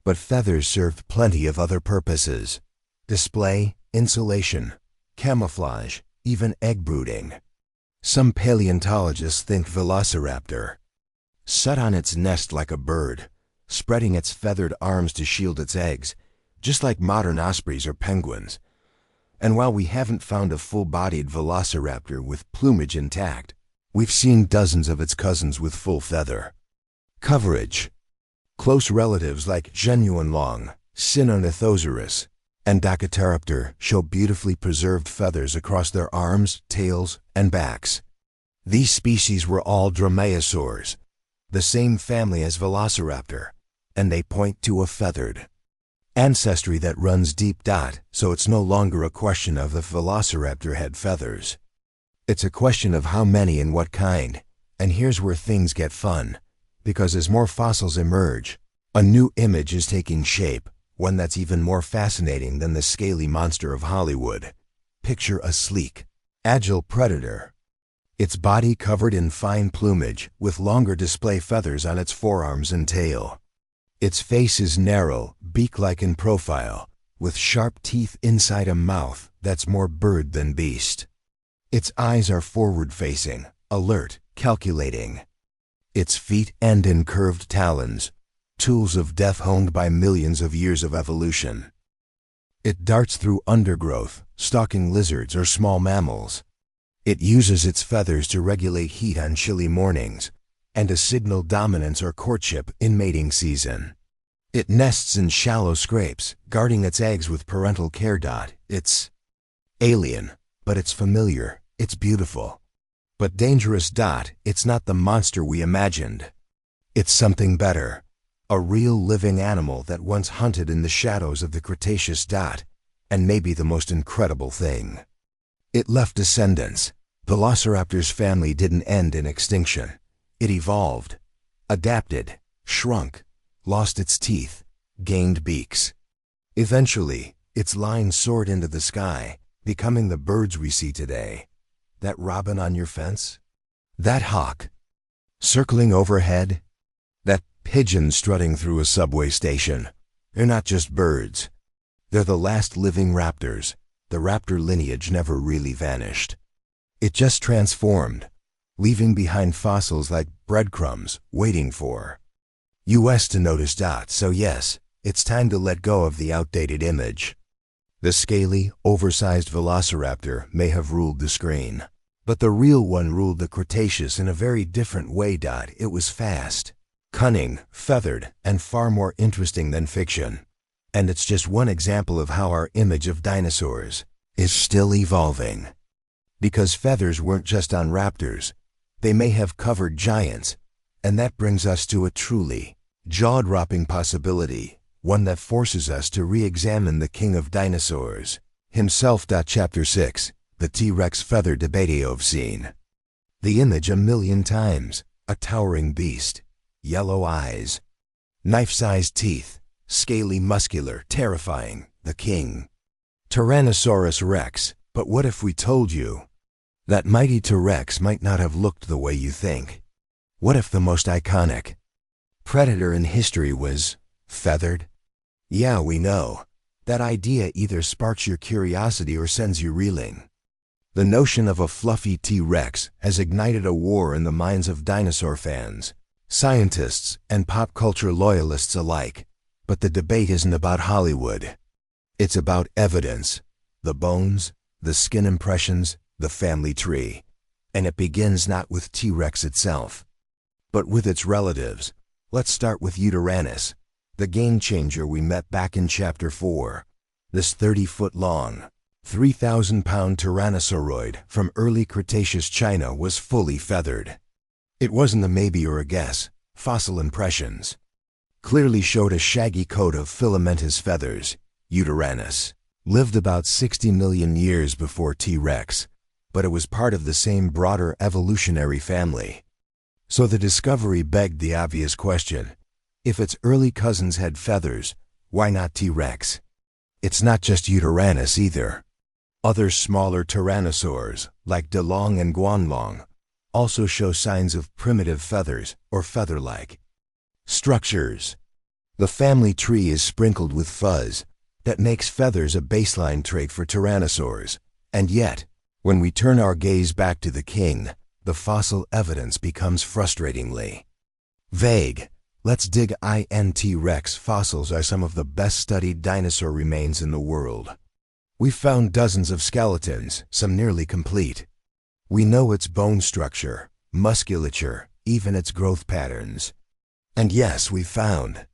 But feathers served plenty of other purposes: display, insulation, camouflage, even egg brooding. Some paleontologists think Velociraptor sat on its nest like a bird, spreading its feathered arms to shield its eggs, just like modern ospreys or penguins. And while we haven't found a full-bodied Velociraptor with plumage intact, we've seen dozens of its cousins with full feather coverage. Close relatives like genuine long, Sinornithosaurus, and Daguerreotarctor show beautifully preserved feathers across their arms, tails, and backs. These species were all dromaeosaurs, the same family as Velociraptor, and they point to a feathered ancestry that runs deep. So it's no longer a question of if Velociraptor had feathers. It's a question of how many and what kind. And here's where things get fun, because as more fossils emerge, a new image is taking shape, one that's even more fascinating than the scaly monster of Hollywood. Picture a sleek, agile predator. Its body covered in fine plumage with longer display feathers on its forearms and tail. Its face is narrow, beak-like in profile, with sharp teeth inside a mouth that's more bird than beast. Its eyes are forward-facing, alert, calculating. Its feet end in curved talons, tools of death honed by millions of years of evolution. It darts through undergrowth, stalking lizards or small mammals. It uses its feathers to regulate heat on chilly mornings and to signal dominance or courtship in mating season. It nests in shallow scrapes, guarding its eggs with parental care. It's alien, but it's familiar, it's beautiful. But dangerous. It's not the monster we imagined. It's something better. A real living animal that once hunted in the shadows of the Cretaceous. And maybe the most incredible thing. It left descendants. Velociraptor's family didn't end in extinction. It evolved, adapted, shrunk, lost its teeth, gained beaks. Eventually, its line soared into the sky, becoming the birds we see today. That robin on your fence? That hawk circling overhead? That pigeon strutting through a subway station? They're not just birds. They're the last living raptors. The raptor lineage never really vanished. It just transformed, leaving behind fossils like breadcrumbs waiting for us to notice. So yes, it's time to let go of the outdated image. The scaly, oversized velociraptor may have ruled the screen, but the real one ruled the Cretaceous in a very different way. It was fast, cunning, feathered, and far more interesting than fiction. And it's just one example of how our image of dinosaurs is still evolving. Because feathers weren't just on raptors, they may have covered giants, and that brings us to a truly jaw-dropping possibility, one that forces us to re-examine the king of dinosaurs himself. Chapter 6, the T-Rex feather debate. I've seen the image a million times, a towering beast, yellow eyes, knife-sized teeth, scaly, muscular, terrifying, the king. Tyrannosaurus Rex. But what if we told you that mighty T-Rex might not have looked the way you think? What if the most iconic predator in history was feathered? Yeah, we know. That idea either sparks your curiosity or sends you reeling. The notion of a fluffy T-Rex has ignited a war in the minds of dinosaur fans, scientists, and pop culture loyalists alike. But the debate isn't about Hollywood. It's about evidence, the bones, the skin impressions, the family tree. And it begins not with T-Rex itself, but with its relatives. Let's start with Yutyrannus, the game-changer we met back in Chapter 4. This 30-foot-long, 3,000-pound tyrannosauroid from early Cretaceous China was fully feathered. It wasn't a maybe or a guess. Fossil impressions clearly showed a shaggy coat of filamentous feathers. Yutyrannus lived about 60 million years before T-Rex, but it was part of the same broader evolutionary family. So the discovery begged the obvious question: if its early cousins had feathers, why not T-Rex? It's not just Yutyrannus either. Other smaller tyrannosaurs, like Delong and Guanlong, also show signs of primitive feathers or feather-like structures. The family tree is sprinkled with fuzz that makes feathers a baseline trait for tyrannosaurs. And yet, when we turn our gaze back to the king, the fossil evidence becomes frustratingly vague. Let's dig in. T-Rex fossils are some of the best-studied dinosaur remains in the world. We've found dozens of skeletons, some nearly complete. We know its bone structure, musculature, even its growth patterns. And yes, we found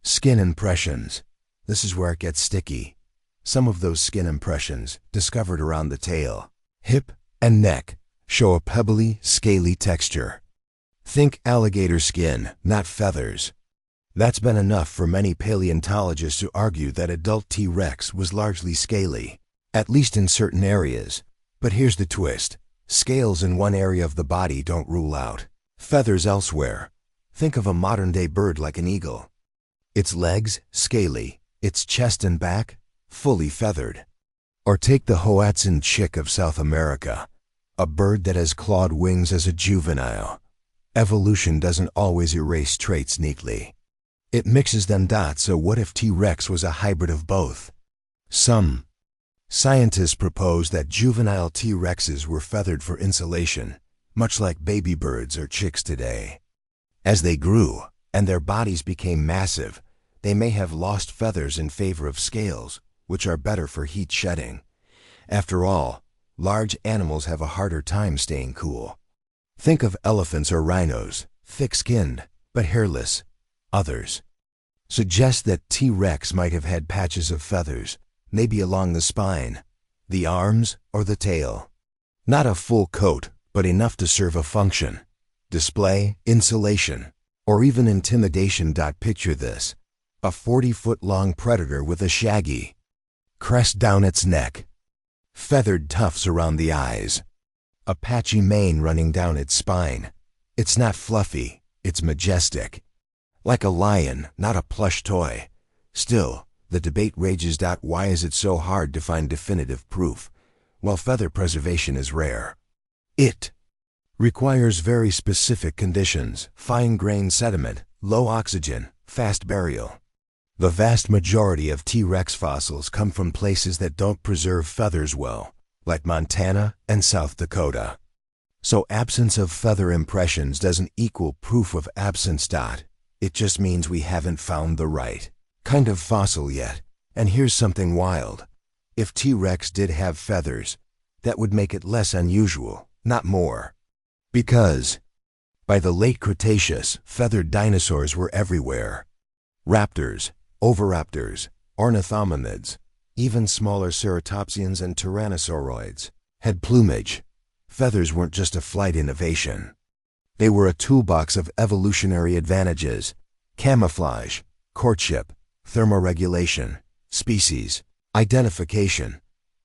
skin impressions. This is where it gets sticky. Some of those skin impressions, discovered around the tail, hip, and neck, show a pebbly, scaly texture. Think alligator skin, not feathers. That's been enough for many paleontologists to argue that adult T-Rex was largely scaly, at least in certain areas. But here's the twist. Scales in one area of the body don't rule out feathers elsewhere. Think of a modern-day bird like an eagle. Its legs, scaly. Its chest and back, fully feathered. Or take the Hoatzin chick of South America, a bird that has clawed wings as a juvenile. Evolution doesn't always erase traits neatly. It mixes them. So what if T-Rex was a hybrid of both? Some scientists propose that juvenile T-Rexes were feathered for insulation, much like baby birds or chicks today. As they grew, and their bodies became massive, they may have lost feathers in favor of scales, which are better for heat shedding. After all, large animals have a harder time staying cool. Think of elephants or rhinos, thick-skinned, but hairless. Others suggest that T-Rex might have had patches of feathers, maybe along the spine, the arms, or the tail. Not a full coat, but enough to serve a function: display, insulation, or even intimidation. Picture this: a 40-foot-long predator with a shaggy crest down its neck, feathered tufts around the eyes, a patchy mane running down its spine. It's not fluffy, it's majestic. Like a lion, not a plush toy. Still, the debate rages. Why is it so hard to find definitive proof? Well, feather preservation is rare. It requires very specific conditions: fine-grained sediment, low oxygen, fast burial. The vast majority of T-Rex fossils come from places that don't preserve feathers well, like Montana and South Dakota. So absence of feather impressions doesn't equal proof of absence. It just means we haven't found the right kind of fossil yet. And here's something wild. If T-Rex did have feathers, that would make it less unusual, not more. Because by the late Cretaceous, feathered dinosaurs were everywhere. Raptors, oviraptors, ornithomimids, even smaller ceratopsians and tyrannosauroids had plumage. Feathers weren't just a flight innovation. They were a toolbox of evolutionary advantages: camouflage, courtship, thermoregulation, species identification,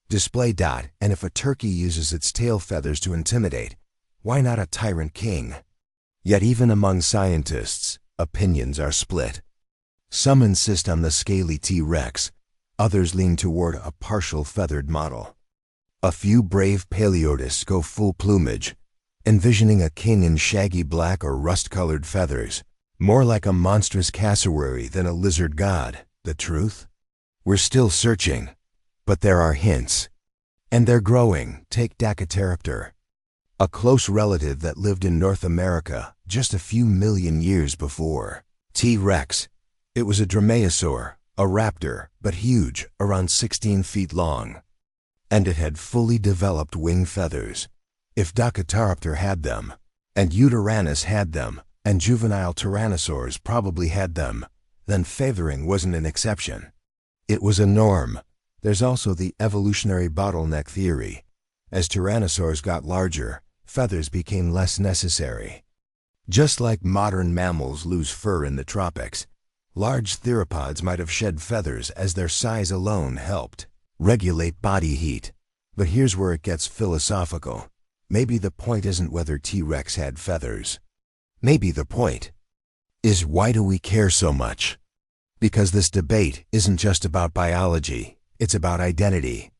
display. And if a turkey uses its tail feathers to intimidate, why not a tyrant king? Yet even among scientists, opinions are split. Some insist on the scaly T-Rex, others lean toward a partial feathered model. A few brave paleotists go full plumage, envisioning a king in shaggy black or rust-colored feathers, more like a monstrous cassowary than a lizard god. The truth? We're still searching, but there are hints. And they're growing. Take Daguerreotypter, a close relative that lived in North America just a few million years before T-Rex. It was a dromaeosaur, a raptor, but huge, around 16 feet long. And it had fully developed wing feathers. If Daguerreotypter had them, and Yutyrannus had them, and juvenile tyrannosaurs probably had them, then feathering wasn't an exception. It was a norm. There's also the evolutionary bottleneck theory. As tyrannosaurs got larger, feathers became less necessary. Just like modern mammals lose fur in the tropics, large theropods might have shed feathers as their size alone helped regulate body heat. But here's where it gets philosophical. Maybe the point isn't whether T-Rex had feathers. Maybe the point is, why do we care so much? Because this debate isn't just about biology, it's about identity.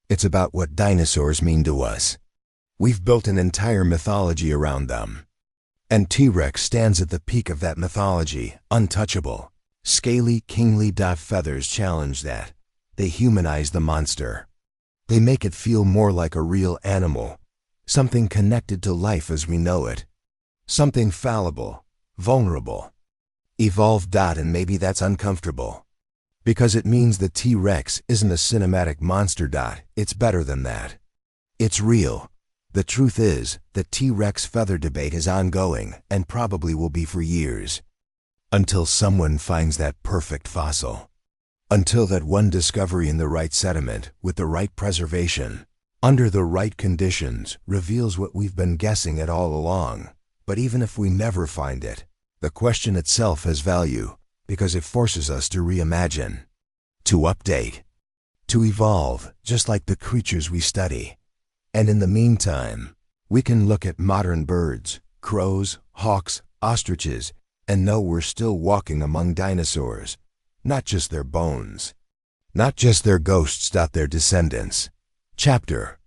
It's about what dinosaurs mean to us. We've built an entire mythology around them. And T-Rex stands at the peak of that mythology, untouchable. Scaly, kingly feathers challenge that. They humanize the monster. They make it feel more like a real animal, something connected to life as we know it. Something fallible, vulnerable, evolved. And maybe that's uncomfortable, because it means the T-Rex isn't a cinematic monster. It's better than that. It's real. The truth is, the T-Rex feather debate is ongoing and probably will be for years. Until someone finds that perfect fossil. Until that one discovery in the right sediment, with the right preservation, under the right conditions, reveals what we've been guessing at all along. But even if we never find it, the question itself has value, because it forces us to reimagine, to update, to evolve, just like the creatures we study. And in the meantime, we can look at modern birds, crows, hawks, ostriches, and know we're still walking among dinosaurs. Not just their bones. Not just their ghosts. Their descendants. Chapter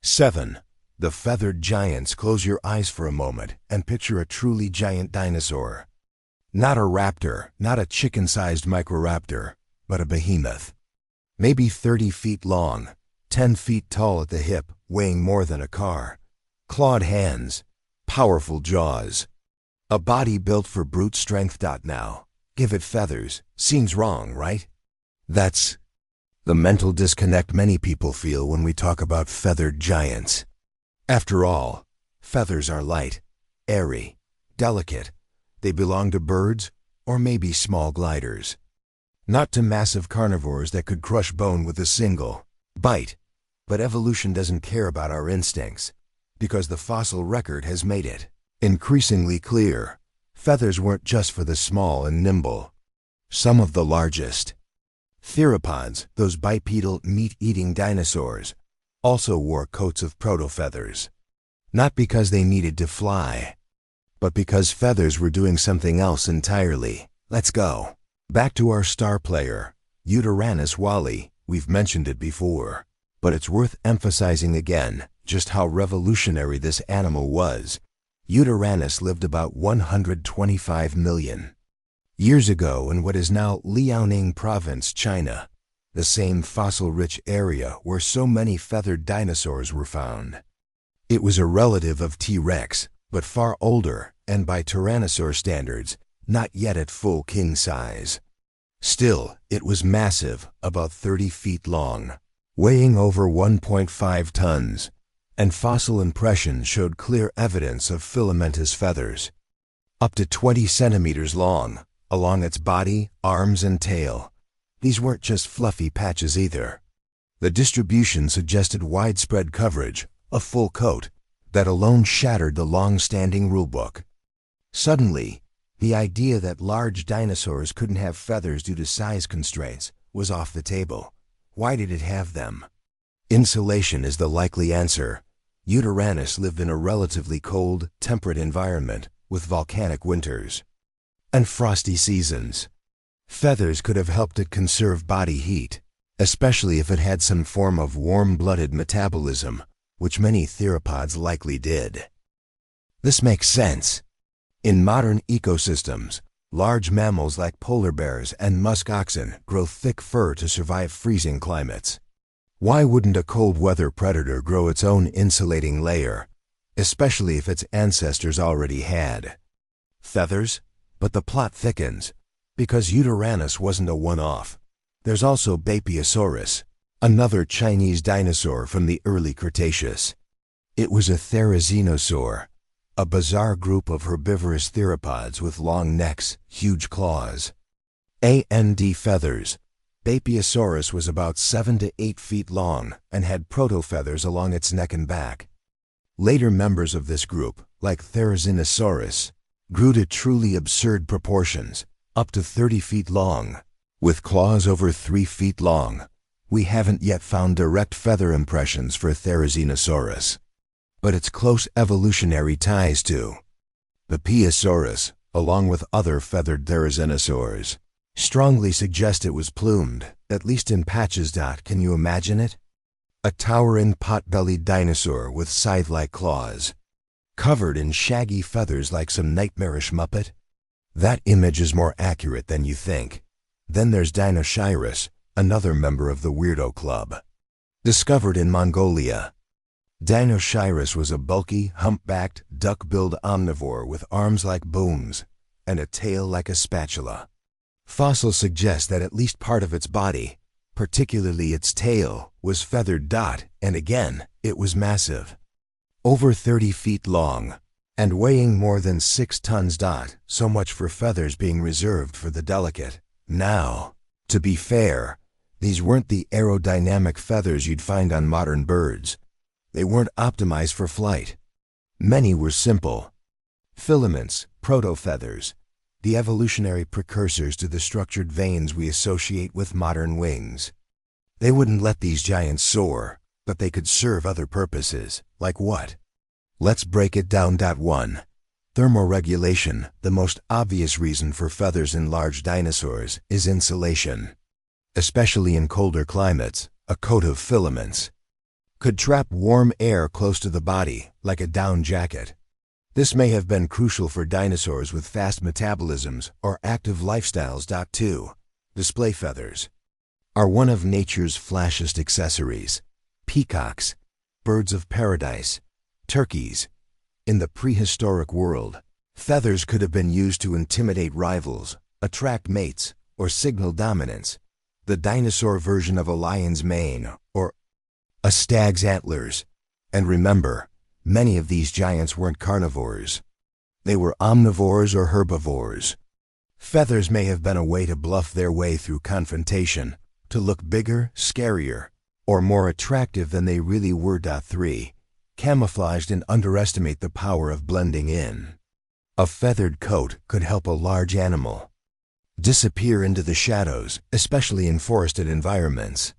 7. The feathered giants. Close your eyes for a moment and picture a truly giant dinosaur. Not a raptor, not a chicken-sized microraptor, but a behemoth. Maybe 30 feet long, 10 feet tall at the hip, weighing more than a car. Clawed hands, powerful jaws. A body built for brute strength. Now, give it feathers. Seems wrong, right? That's the mental disconnect many people feel when we talk about feathered giants. After all, feathers are light, airy, delicate. They belong to birds or maybe small gliders. Not to massive carnivores that could crush bone with a single bite. But evolution doesn't care about our instincts, because the fossil record has made it increasingly clear. Feathers weren't just for the small and nimble. Some of the largest theropods, those bipedal meat-eating dinosaurs, also wore coats of protofeathers. Not because they needed to fly, but because feathers were doing something else entirely. Let's go back to our star player, Yutyrannus wally. We've mentioned it before, but it's worth emphasizing again just how revolutionary this animal was. Yutyrannus lived about 125 million years ago in what is now Liaoning Province, China, the same fossil-rich area where so many feathered dinosaurs were found. It was a relative of T-Rex, but far older, and by Tyrannosaur standards, not yet at full king size. Still, it was massive, about 30 feet long, weighing over 1.5 tons, and fossil impressions showed clear evidence of filamentous feathers, up to 20 centimeters long, along its body, arms, and tail. These weren't just fluffy patches either. The distribution suggested widespread coverage, a full coat, that alone shattered the long-standing rulebook. Suddenly, the idea that large dinosaurs couldn't have feathers due to size constraints was off the table. Why did it have them? Insulation is the likely answer. Yutyrannus lived in a relatively cold, temperate environment with volcanic winters and frosty seasons. Feathers could have helped it conserve body heat, especially if it had some form of warm-blooded metabolism, which many theropods likely did. This makes sense. In modern ecosystems, large mammals like polar bears and musk oxen grow thick fur to survive freezing climates. Why wouldn't a cold-weather predator grow its own insulating layer, especially if its ancestors already had feathers? But the plot thickens, because Yutyrannus wasn't a one-off. There's also Bapiosaurus, another Chinese dinosaur from the early Cretaceous. It was a therizinosaur, a bizarre group of herbivorous theropods with long necks, huge claws, and feathers. Bapiosaurus was about 7 to 8 feet long and had protofeathers along its neck and back. Later members of this group, like Therizinosaurus, grew to truly absurd proportions, up to 30 feet long, with claws over 3 feet long. We haven't yet found direct feather impressions for Therizinosaurus, but its close evolutionary ties to Bapiosaurus, along with other feathered therizinosaurs, strongly suggest it was plumed, at least in patches. Can you imagine it? A towering pot-bellied dinosaur with scythe-like claws, covered in shaggy feathers like some nightmarish muppet? That image is more accurate than you think. Then there's Dinosaurs, another member of the Weirdo Club. Discovered in Mongolia, Dinosaurs was a bulky, humpbacked, duck-billed omnivore with arms like booms and a tail like a spatula. Fossils suggest that at least part of its body, particularly its tail, was feathered. And again, it was massive. Over 30 feet long, and weighing more than 6 tons. So much for feathers being reserved for the delicate. Now, to be fair, these weren't the aerodynamic feathers you'd find on modern birds. They weren't optimized for flight. Many were simple filaments, protofeathers, the evolutionary precursors to the structured veins we associate with modern wings. They wouldn't let these giants soar, but they could serve other purposes. Like what? Let's break it down. 1. Thermoregulation. The most obvious reason for feathers in large dinosaurs is insulation. Especially in colder climates, a coat of filaments could trap warm air close to the body, like a down jacket. This may have been crucial for dinosaurs with fast metabolisms or active lifestyles. 2. Display feathers are one of nature's flashiest accessories. Peacocks, birds of paradise, turkeys. In the prehistoric world, feathers could have been used to intimidate rivals, attract mates, or signal dominance. The dinosaur version of a lion's mane or a stag's antlers. And remember, many of these giants weren't carnivores. They were omnivores or herbivores. Feathers may have been a way to bluff their way through confrontation, to look bigger, scarier, or more attractive than they really were. 3. Camouflaged and underestimate the power of blending in. A feathered coat could help a large animal disappear into the shadows, especially in forested environments.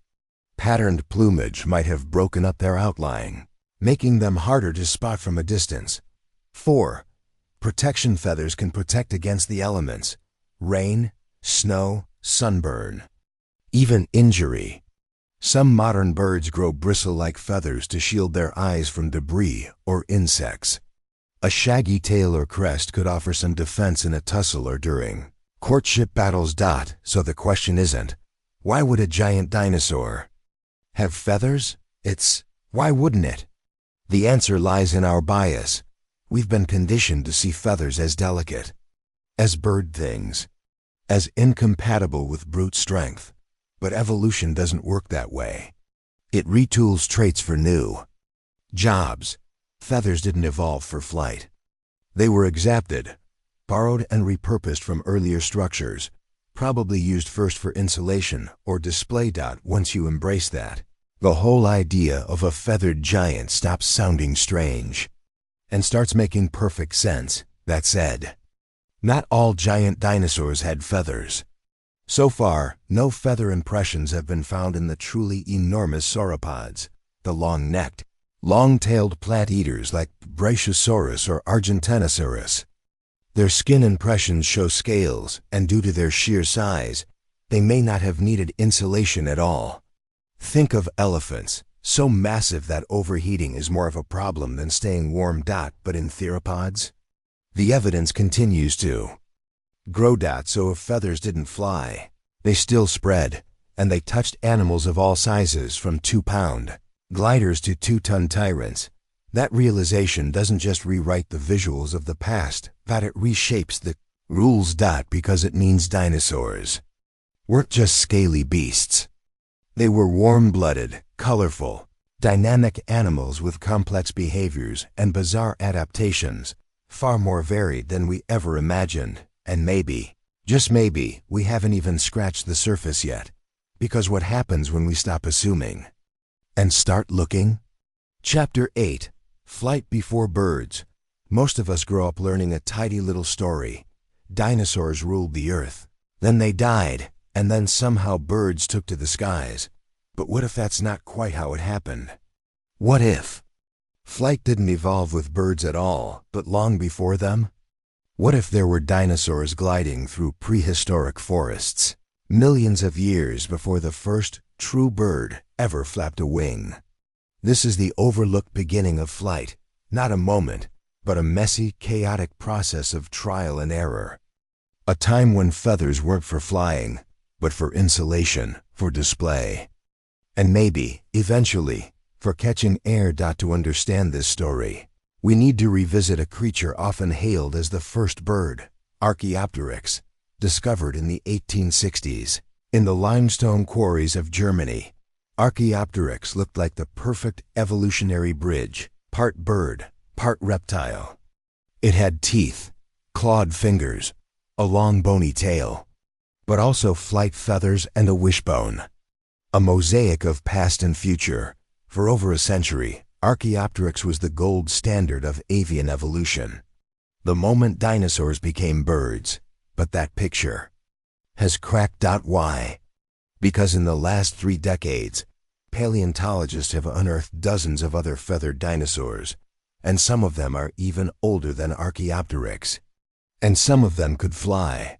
Patterned plumage might have broken up their outline, making them harder to spot from a distance. 4. Protection feathers can protect against the elements: rain, snow, sunburn, even injury. Some modern birds grow bristle-like feathers to shield their eyes from debris or insects. A shaggy tail or crest could offer some defense in a tussle or during courtship battles. So the question isn't, why would a giant dinosaur have feathers? It's, why wouldn't it? The answer lies in our bias. We've been conditioned to see feathers as delicate, as bird things, as incompatible with brute strength. But evolution doesn't work that way. It retools traits for new jobs. Feathers didn't evolve for flight. They were exapted, borrowed and repurposed from earlier structures, probably used first for insulation or display. Once you embrace that, the whole idea of a feathered giant stops sounding strange and starts making perfect sense. That said, not all giant dinosaurs had feathers. So far, no feather impressions have been found in the truly enormous sauropods, the long-necked, long-tailed plant eaters like Brachiosaurus or Argentinosaurus. Their skin impressions show scales, and due to their sheer size, they may not have needed insulation at all. Think of elephants, so massive that overheating is more of a problem than staying warm. But in theropods, the evidence continues to grow. So if feathers didn't fly, they still spread, and they touched animals of all sizes from 2-pound gliders to 2-ton tyrants. That realization doesn't just rewrite the visuals of the past, but it reshapes the rules. Because it means dinosaurs weren't just scaly beasts. They were warm-blooded, colorful, dynamic animals with complex behaviors and bizarre adaptations, far more varied than we ever imagined. And maybe, just maybe, we haven't even scratched the surface yet. Because what happens when we stop assuming and start looking? Chapter 8. Flight before birds. Most of us grow up learning a tidy little story. Dinosaurs ruled the earth. Then they died, and then somehow birds took to the skies. But what if that's not quite how it happened? What if flight didn't evolve with birds at all, but long before them? What if there were dinosaurs gliding through prehistoric forests, millions of years before the first true bird ever flapped a wing? This is the overlooked beginning of flight, not a moment, but a messy, chaotic process of trial and error. A time when feathers weren't for flying, but for insulation, for display. And maybe, eventually, for catching air. To understand this story, we need to revisit a creature often hailed as the first bird, Archaeopteryx, discovered in the 1860s. In the limestone quarries of Germany, Archaeopteryx looked like the perfect evolutionary bridge, part bird, part reptile. It had teeth, clawed fingers, a long bony tail, but also flight feathers and a wishbone. A mosaic of past and future. For over a century, Archaeopteryx was the gold standard of avian evolution. The moment dinosaurs became birds, but that picture has cracked. Why? Because in the last 3 decades, paleontologists have unearthed dozens of other feathered dinosaurs, and some of them are even older than Archaeopteryx. And some of them could fly,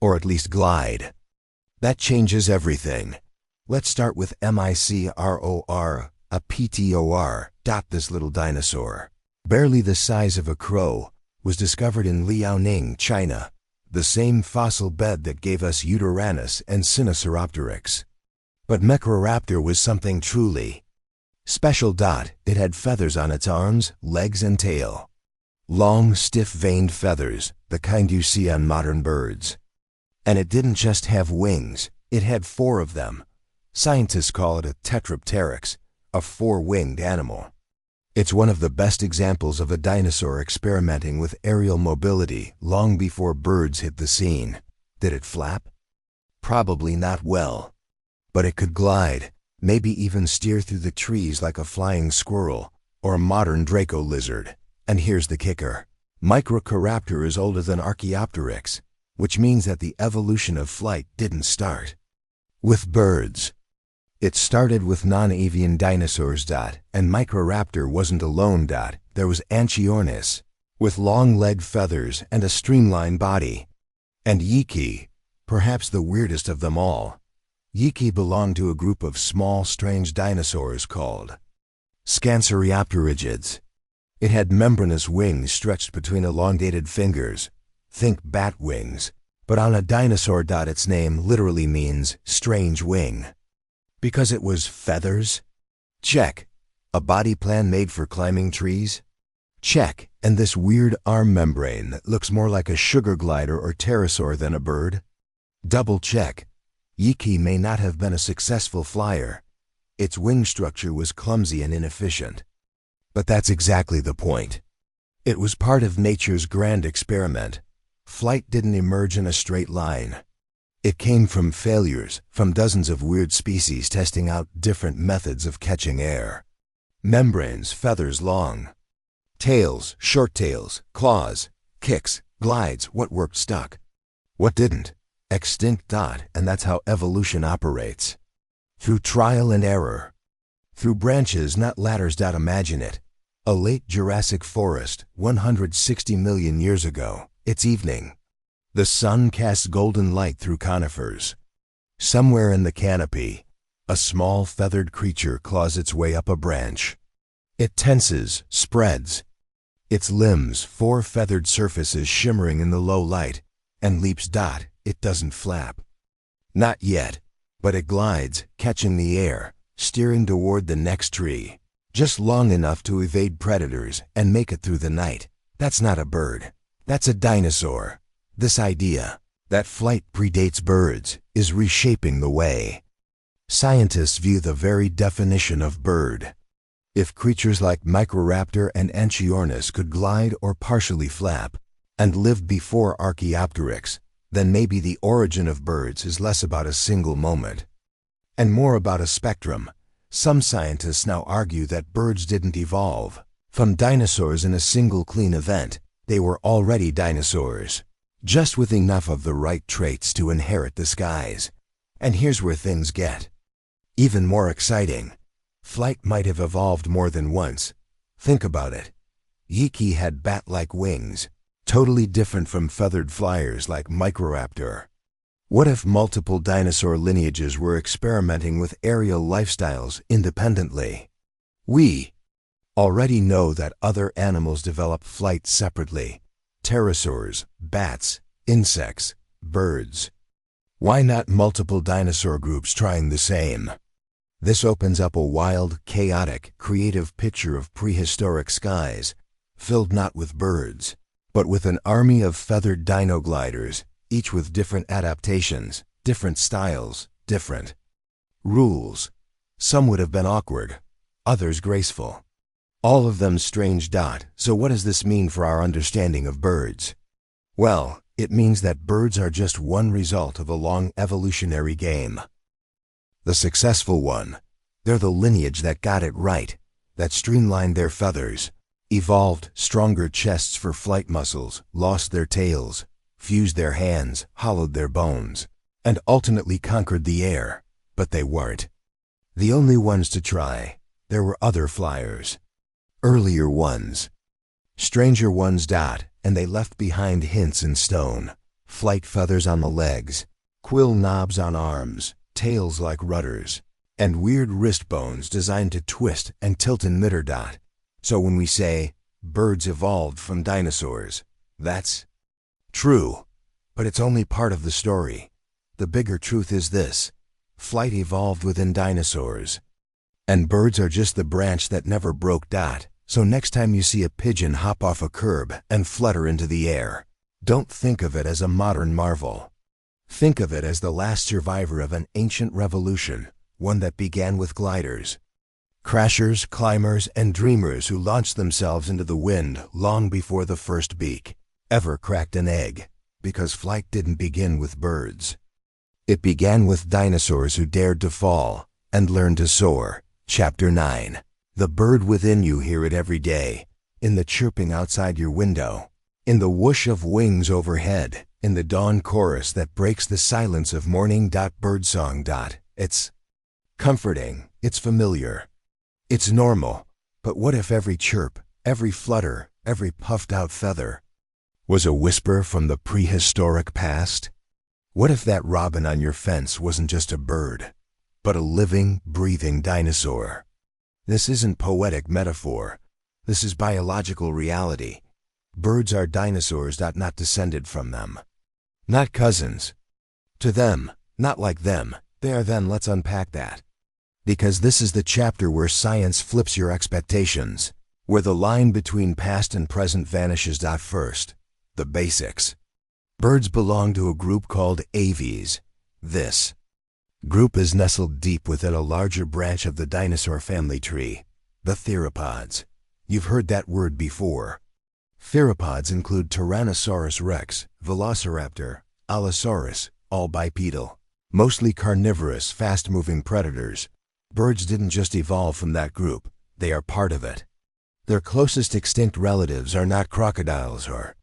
or at least glide. That changes everything. Let's start with Micror, A PTOR. This little dinosaur, barely the size of a crow, was discovered in Liaoning, China, the same fossil bed that gave us Utaranus and Sinosauropteryx. But Microraptor was something truly special. It had feathers on its arms, legs, and tail. Long, stiff-veined feathers, the kind you see on modern birds. And it didn't just have wings, it had 4 of them. Scientists call it a tetrapteryx, a 4-winged animal. It's one of the best examples of a dinosaur experimenting with aerial mobility long before birds hit the scene. Did it flap? Probably not well. But it could glide, maybe even steer through the trees like a flying squirrel or a modern Draco lizard. And here's the kicker. Microraptor is older than Archaeopteryx, which means that the evolution of flight didn't start with birds. It started with non-avian dinosaurs. And Microraptor wasn't alone. There was Anchiornis, with long leg feathers and a streamlined body. And Yiki, perhaps the weirdest of them all. Yiki belonged to a group of small, strange dinosaurs called Scansoriopterigids. It had membranous wings stretched between elongated fingers. Think bat wings. But on a dinosaur. Its name literally means strange wing. Because it was feathers? Check. A body plan made for climbing trees? Check. And this weird arm membrane that looks more like a sugar glider or pterosaur than a bird? Double check. Yiki may not have been a successful flyer. Its wing structure was clumsy and inefficient. But that's exactly the point. It was part of nature's grand experiment. Flight didn't emerge in a straight line. It came from failures, from dozens of weird species testing out different methods of catching air. Membranes, feathers long. Tails, short tails, claws, kicks, glides. What worked stuck. What didn't? Extinct. And that's how evolution operates. Through trial and error. Through branches, not ladders. Imagine it. A late Jurassic forest, 160 million years ago. It's evening. The sun casts golden light through conifers. Somewhere in the canopy, a small feathered creature claws its way up a branch. It tenses, spreads. Its limbs, 4 feathered surfaces shimmering in the low light, and leaps. It doesn't flap. Not yet, but it glides, catching the air, steering toward the next tree, just long enough to evade predators and make it through the night. That's not a bird. That's a dinosaur. This idea that flight predates birds is reshaping the way scientists view the very definition of bird. If creatures like Microraptor and Anchiornis could glide or partially flap and lived before Archaeopteryx, then maybe the origin of birds is less about a single moment and more about a spectrum. Some scientists now argue that birds didn't evolve from dinosaurs in a single clean event. They were already dinosaurs, just with enough of the right traits to inherit the skies. And here's where things get even more exciting. Flight might have evolved more than once. Think about it. Yiki had bat-like wings, totally different from feathered flyers like Microraptor. What if multiple dinosaur lineages were experimenting with aerial lifestyles independently? We already know that other animals develop flight separately. Pterosaurs, bats, insects, birds. Why not multiple dinosaur groups trying the same? This opens up a wild, chaotic, creative picture of prehistoric skies, filled not with birds, but with an army of feathered dino gliders, each with different adaptations, different styles, different rules. Some would have been awkward, others graceful. All of them strange. So what does this mean for our understanding of birds? Well, it means that birds are just one result of a long evolutionary game. The successful one. They're the lineage that got it right, that streamlined their feathers, evolved stronger chests for flight muscles, lost their tails, fused their hands, hollowed their bones, and ultimately conquered the air. But they weren't the only ones to try. There were other flyers. Earlier ones. Stranger ones. And they left behind hints in stone. Flight feathers on the legs, quill knobs on arms, tails like rudders. and weird wrist bones designed to twist and tilt in midair. So when we say, birds evolved from dinosaurs, that's true, but it's only part of the story. The bigger truth is this: flight evolved within dinosaurs. And birds are just the branch that never broke. So next time you see a pigeon hop off a curb and flutter into the air, don't think of it as a modern marvel. Think of it as the last survivor of an ancient revolution, one that began with gliders, crashers, climbers, and dreamers who launched themselves into the wind long before the first beak ever cracked an egg, because flight didn't begin with birds. It began with dinosaurs who dared to fall and learn to soar. Chapter 9. The bird within you. Hear it every day, in the chirping outside your window, in the whoosh of wings overhead, in the dawn chorus that breaks the silence of morning. Birdsong. It's comforting, it's familiar, it's normal. But what if every chirp, every flutter, every puffed out feather was a whisper from the prehistoric past? What if that robin on your fence wasn't just a bird, but a living, breathing dinosaur? This isn't poetic metaphor. This is biological reality. Birds are dinosaurs, not descended from them, not cousins to them, not like them. They are. Then let's unpack that. Because this is the chapter where science flips your expectations, where the line between past and present vanishes. First, the basics. Birds belong to a group called aves. This group is nestled deep within a larger branch of the dinosaur family tree, the theropods. You've heard that word before. Theropods include Tyrannosaurus rex, Velociraptor, Allosaurus, all bipedal, mostly carnivorous, fast-moving predators. Birds didn't just evolve from that group, they are part of it. Their closest extinct relatives are not crocodiles or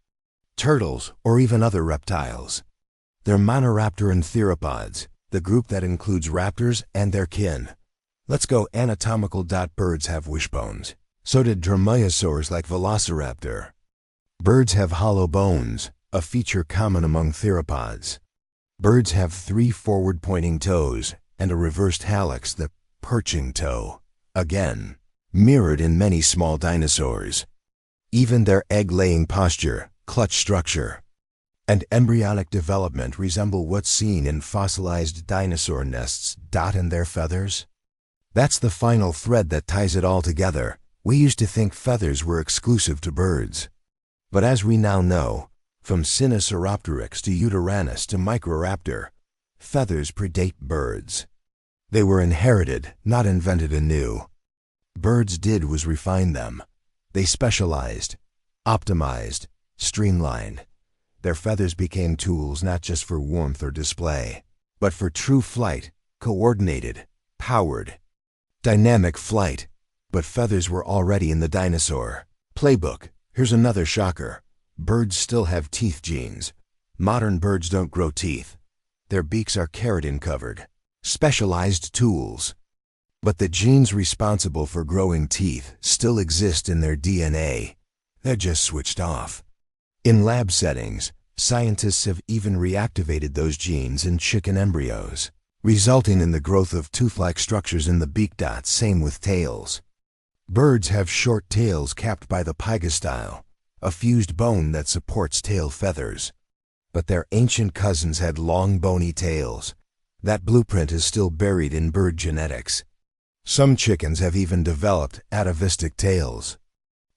turtles or even other reptiles. They're Monoraptor theropods, the group that includes raptors and their kin. Let's go anatomical. Birds have wishbones. So did dromaeosaurs like Velociraptor. Birds have hollow bones, a feature common among theropods. Birds have 3 forward-pointing toes and a reversed hallux, the perching toe, again, mirrored in many small dinosaurs. Even their egg-laying posture, clutch structure, and embryonic development resemble what's seen in fossilized dinosaur nests. And their feathers? That's the final thread that ties it all together. We used to think feathers were exclusive to birds. But as we now know, from Sinosauropteryx to Utaranus to Microraptor, feathers predate birds. They were inherited, not invented anew. Birds did was refine them. They specialized, optimized, streamlined. Their feathers became tools not just for warmth or display, but for true flight, coordinated, powered, dynamic flight. But feathers were already in the dinosaur playbook. Here's another shocker. Birds still have teeth genes. Modern birds don't grow teeth. Their beaks are keratin covered, specialized tools. But the genes responsible for growing teeth still exist in their DNA. They're just switched off. In lab settings, scientists have even reactivated those genes in chicken embryos, resulting in the growth of tooth-like structures in the beak. Same with tails. Birds have short tails capped by the pygostyle, a fused bone that supports tail feathers. But their ancient cousins had long, bony tails. That blueprint is still buried in bird genetics. Some chickens have even developed atavistic tails,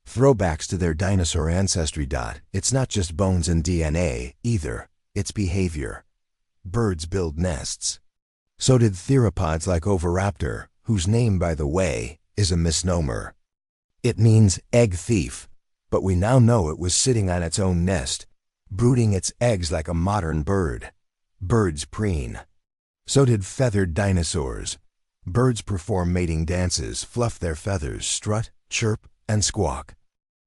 throwbacks to their dinosaur ancestry. It's not just bones and DNA, either. It's behavior. Birds build nests. So did theropods like Oviraptor, whose name, by the way, is a misnomer. It means egg thief, but we now know it was sitting on its own nest, brooding its eggs like a modern bird. Birds preen. So did feathered dinosaurs. Birds perform mating dances, fluff their feathers, strut, chirp, and squawk.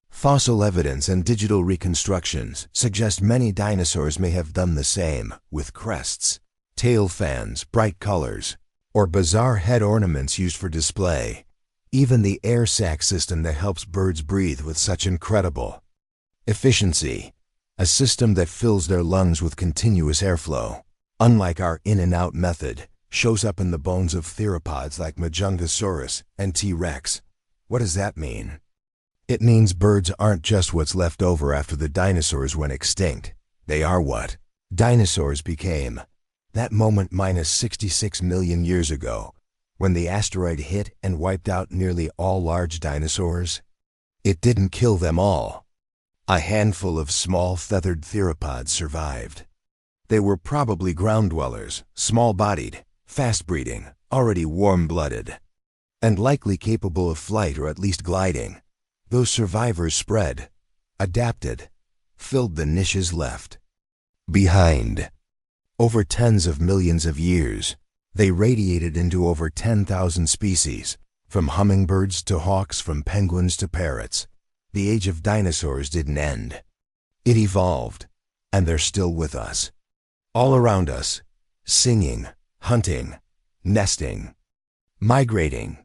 Fossil evidence and digital reconstructions suggest many dinosaurs may have done the same, with crests, tail fans, bright colors, or bizarre head ornaments used for display. Even the air sac system that helps birds breathe with such incredible efficiency, a system that fills their lungs with continuous airflow, unlike our in and out method, shows up in the bones of theropods like Majungasaurus and T-Rex. What does that mean? It means birds aren't just what's left over after the dinosaurs went extinct. They are what dinosaurs became. That moment minus 66 million years ago, when the asteroid hit and wiped out nearly all large dinosaurs. It didn't kill them all. A handful of small feathered theropods survived. They were probably ground dwellers, small-bodied, fast-breeding, already warm-blooded, and likely capable of flight or at least gliding. Those survivors spread, adapted, filled the niches left behind. Over tens of millions of years, they radiated into over 10,000 species, from hummingbirds to hawks, from penguins to parrots. The age of dinosaurs didn't end. It evolved, and they're still with us. All around us, singing, hunting, nesting, migrating.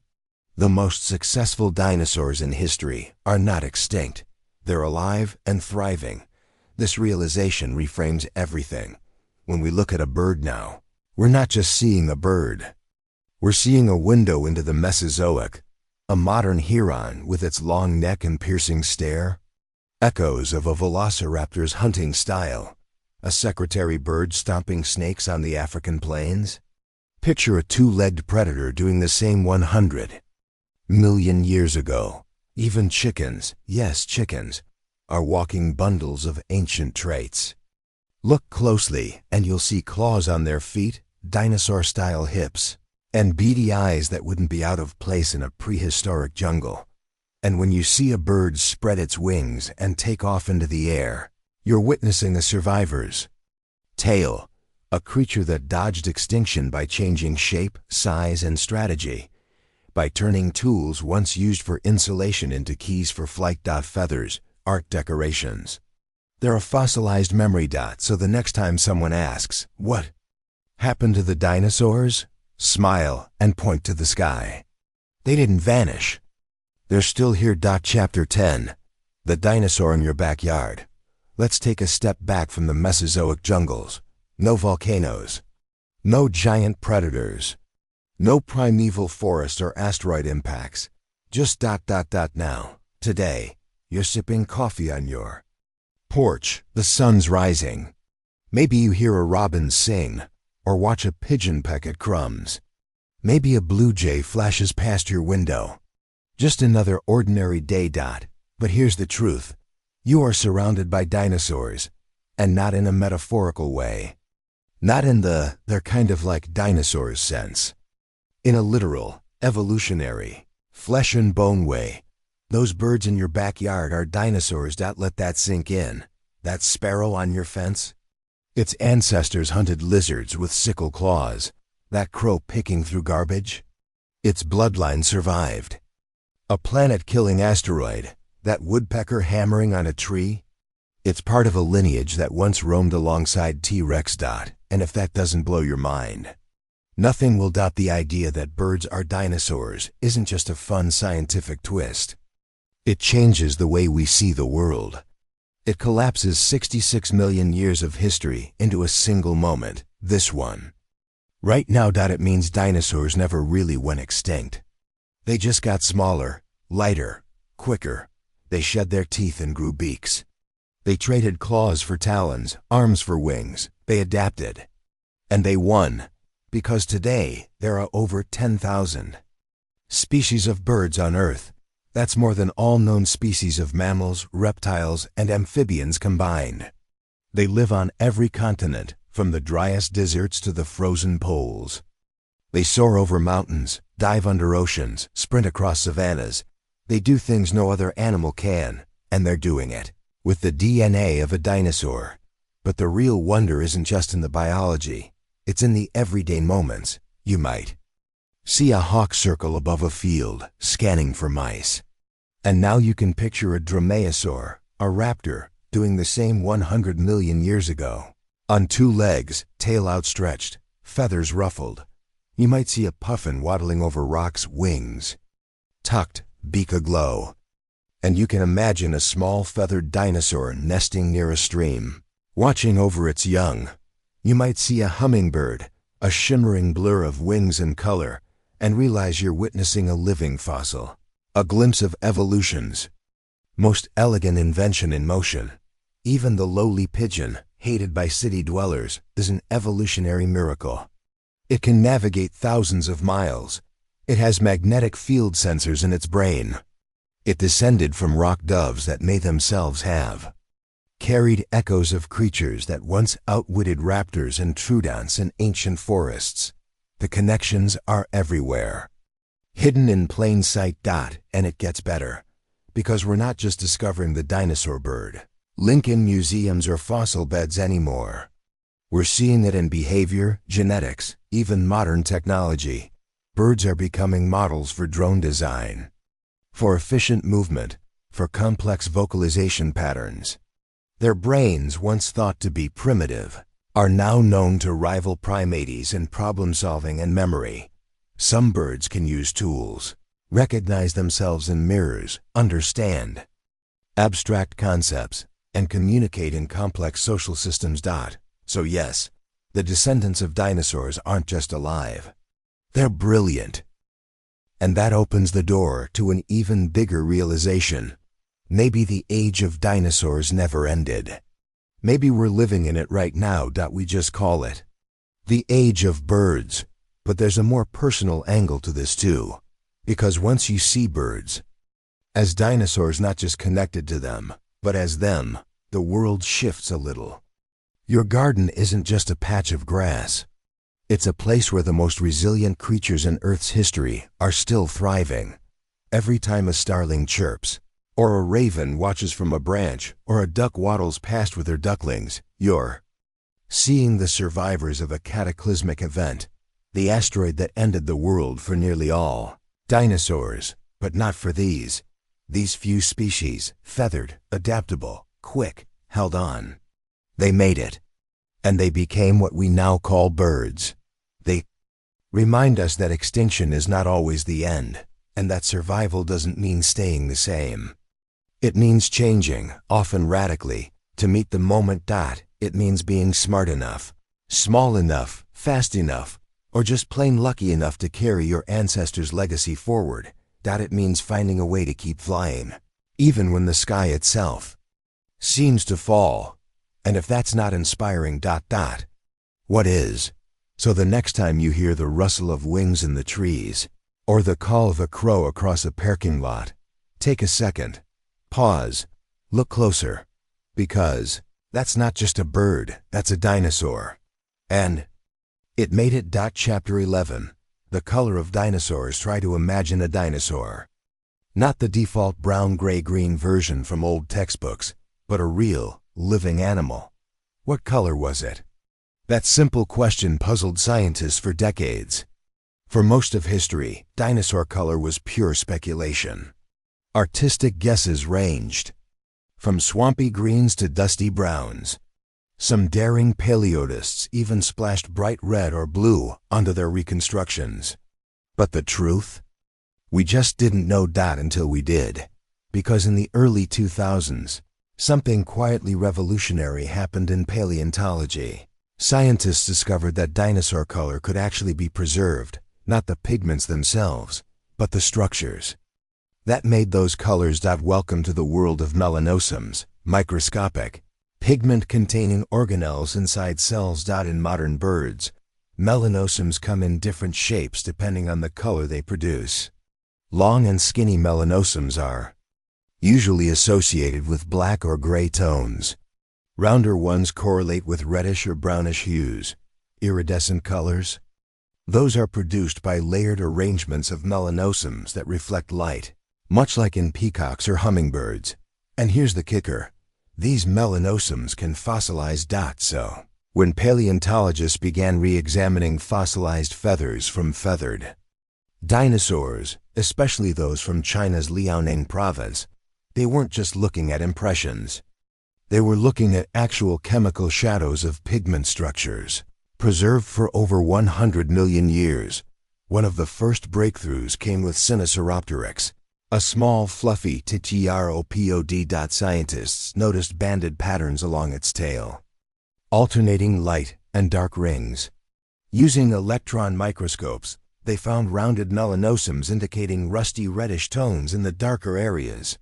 The most successful dinosaurs in history are not extinct. They're alive and thriving. This realization reframes everything. When we look at a bird now, we're not just seeing a bird. We're seeing a window into the Mesozoic, a modern heron with its long neck and piercing stare, echoes of a velociraptor's hunting style, a secretary bird stomping snakes on the African plains. Picture a two-legged predator doing the same 100 million years ago. Even chickens, yes, chickens, are walking bundles of ancient traits. Look closely and you'll see claws on their feet, dinosaur-style hips, and beady eyes that wouldn't be out of place in a prehistoric jungle. And when you see a bird spread its wings and take off into the air, you're witnessing a survivor's tale, a creature that dodged extinction by changing shape, size, and strategy, by turning tools once used for insulation into keys for flight. Feathers, art decorations. They're a fossilized memory dot, so the next time someone asks, "What happened to the dinosaurs?" smile and point to the sky. They didn't vanish. They're still here. Chapter 10. The dinosaur in your backyard. Let's take a step back from the Mesozoic jungles. No volcanoes. No giant predators. No primeval forest or asteroid impacts. Just now. Today, you're sipping coffee on your porch. The sun's rising. Maybe you hear a robin sing, or watch a pigeon peck at crumbs. Maybe a blue jay flashes past your window. Just another ordinary day. But here's the truth. You are surrounded by dinosaurs, and not in a metaphorical way. Not in the "they're kind of like dinosaurs" sense. In a literal, evolutionary, flesh and bone way. Those birds in your backyard are dinosaurs. Let that sink in. That sparrow on your fence? Its ancestors hunted lizards with sickle claws. That crow picking through garbage? Its bloodline survived. A planet-killing asteroid? That woodpecker hammering on a tree? It's part of a lineage that once roamed alongside T-Rex. And if that doesn't blow your mind, nothing will. The idea that birds are dinosaurs isn't just a fun scientific twist. It changes the way we see the world. It collapses 66 million years of history into a single moment, this one. Right now. It means dinosaurs never really went extinct. They just got smaller, lighter, quicker. They shed their teeth and grew beaks. They traded claws for talons, arms for wings. They adapted. And they won. Because today, there are over 10,000 species of birds on Earth. That's more than all known species of mammals, reptiles, and amphibians combined. They live on every continent, from the driest deserts to the frozen poles. They soar over mountains, dive under oceans, sprint across savannas. They do things no other animal can, and they're doing it with the DNA of a dinosaur. But the real wonder isn't just in the biology. It's in the everyday moments. You might see a hawk circle above a field, scanning for mice. And now you can picture a dromaeosaur, a raptor, doing the same 100 million years ago. On two legs, tail outstretched, feathers ruffled. You might see a puffin waddling over rocks, wings tucked, beak aglow. And you can imagine a small feathered dinosaur nesting near a stream, watching over its young. You might see a hummingbird, a shimmering blur of wings and color, and realize you're witnessing a living fossil, a glimpse of evolution's most elegant invention in motion. Even the lowly pigeon, hated by city dwellers, is an evolutionary miracle. It can navigate thousands of miles. It has magnetic field sensors in its brain. It descended from rock doves that may themselves have carried echoes of creatures that once outwitted raptors and troodonts in ancient forests. The connections are everywhere, hidden in plain sight. And it gets better, because we're not just discovering the dinosaur bird link in museums or fossil beds anymore. We're seeing it in behavior, genetics, even modern technology. Birds are becoming models for drone design, for efficient movement, for complex vocalization patterns. Their brains, once thought to be primitive, are now known to rival primates in problem-solving and memory. Some birds can use tools, recognize themselves in mirrors, understand abstract concepts, and communicate in complex social systems. So yes, the descendants of dinosaurs aren't just alive. They're brilliant. And that opens the door to an even bigger realization. Maybe the age of dinosaurs never ended. Maybe we're living in it right now. We just call it the age of birds. But there's a more personal angle to this too. Because once you see birds as dinosaurs, not just connected to them, but as them, the world shifts a little. Your garden isn't just a patch of grass. It's a place where the most resilient creatures in Earth's history are still thriving. Every time a starling chirps, or a raven watches from a branch, or a duck waddles past with her ducklings, you're seeing the survivors of a cataclysmic event, the asteroid that ended the world for nearly all dinosaurs, but not for these few species, feathered, adaptable, quick, held on. They made it, and they became what we now call birds. They remind us that extinction is not always the end, and that survival doesn't mean staying the same. It means changing, often radically, to meet the moment. It means being smart enough, small enough, fast enough, or just plain lucky enough to carry your ancestors' legacy forward. It means finding a way to keep flying, even when the sky itself seems to fall. And if that's not inspiring, what is? So the next time you hear the rustle of wings in the trees, or the call of a crow across a parking lot, take a second, pause, look closer, because that's not just a bird, that's a dinosaur. And it made it. Chapter 11. The color of dinosaurs. Try to imagine a dinosaur. Not the default brown, gray, green version from old textbooks, but a real, living animal. What color was it? That simple question puzzled scientists for decades. For most of history, dinosaur color was pure speculation. Artistic guesses ranged from swampy greens to dusty browns. Some daring paleotists even splashed bright red or blue onto their reconstructions. But the truth? We just didn't know until we did. Because in the early 2000s, something quietly revolutionary happened in paleontology. Scientists discovered that dinosaur color could actually be preserved, not the pigments themselves, but the structures. That made those colors. Welcome to the world of melanosums, microscopic, pigment-containing organelles inside cells. In modern birds, melanosums come in different shapes depending on the color they produce. Long and skinny melanosums are usually associated with black or gray tones. Rounder ones correlate with reddish or brownish hues. Iridescent colors? Those are produced by layered arrangements of melanosums that reflect light, much like in peacocks or hummingbirds. And here's the kicker. These melanosums can fossilize. So, when paleontologists began re-examining fossilized feathers from feathered dinosaurs, especially those from China's Liaoning province, they weren't just looking at impressions. They were looking at actual chemical shadows of pigment structures, preserved for over 100 million years. One of the first breakthroughs came with Sinosauropteryx, a small, fluffy teropod. Scientists noticed banded patterns along its tail, alternating light and dark rings. Using electron microscopes, they found rounded melanosums indicating rusty reddish tones in the darker areas.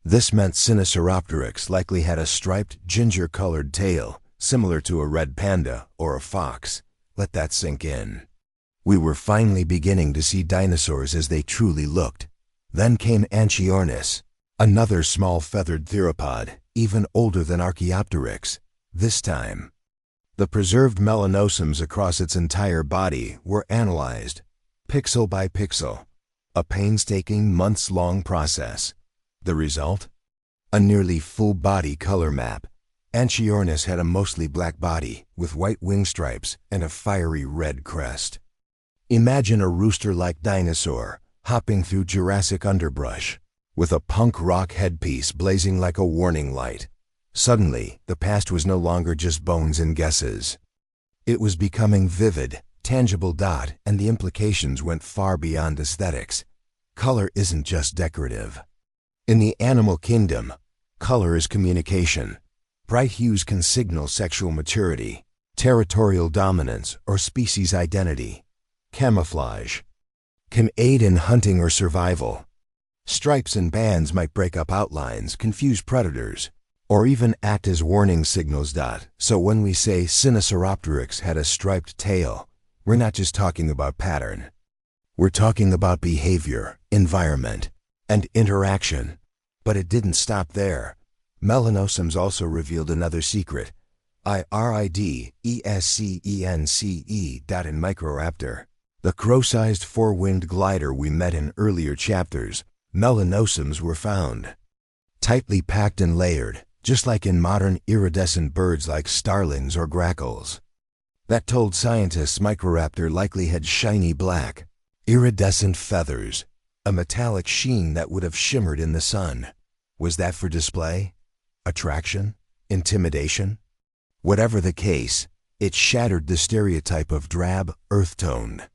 This meant Sinosauropteryx likely had a striped, ginger-colored tail, similar to a red panda or a fox. Let that sink in. We were finally beginning to see dinosaurs as they truly looked. Then came Anchiornis, another small feathered theropod, even older than Archaeopteryx. This time, the preserved melanosums across its entire body were analyzed, pixel by pixel, a painstaking months-long process. The result? A nearly full-body color map. Anchiornis had a mostly black body with white wing stripes and a fiery red crest. Imagine a rooster-like dinosaur hopping through Jurassic underbrush, with a punk rock headpiece blazing like a warning light. Suddenly, the past was no longer just bones and guesses. It was becoming vivid, tangible, and the implications went far beyond aesthetics. Color isn't just decorative. In the animal kingdom, color is communication. Bright hues can signal sexual maturity, territorial dominance, or species identity. Camouflage can aid in hunting or survival. Stripes and bands might break up outlines, confuse predators, or even act as warning signals. So when we say Sinosauropteryx had a striped tail, we're not just talking about pattern. We're talking about behavior, environment, and interaction. But it didn't stop there. Melanosums also revealed another secret. IRIDESCENCE. In Microraptor, the crow-sized four-winged glider we met in earlier chapters, melanosums were found. Tightly packed and layered, just like in modern iridescent birds like starlings or grackles. That told scientists Microraptor likely had shiny black, iridescent feathers, a metallic sheen that would have shimmered in the sun. Was that for display? Attraction? Intimidation? Whatever the case, it shattered the stereotype of drab, earth-toned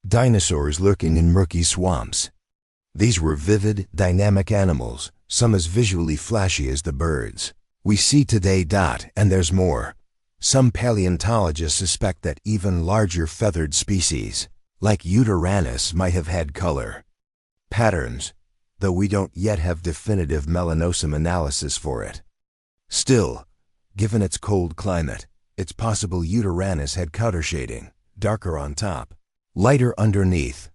dinosaurs lurking in murky swamps. These were vivid, dynamic animals, some as visually flashy as the birds we see today. And there's more. Some paleontologists suspect that even larger feathered species, like Utaranus, might have had color patterns, though we don't yet have definitive melanosome analysis for it. Still, given its cold climate, it's possible Utaranus had color shading, darker on top, lighter underneath,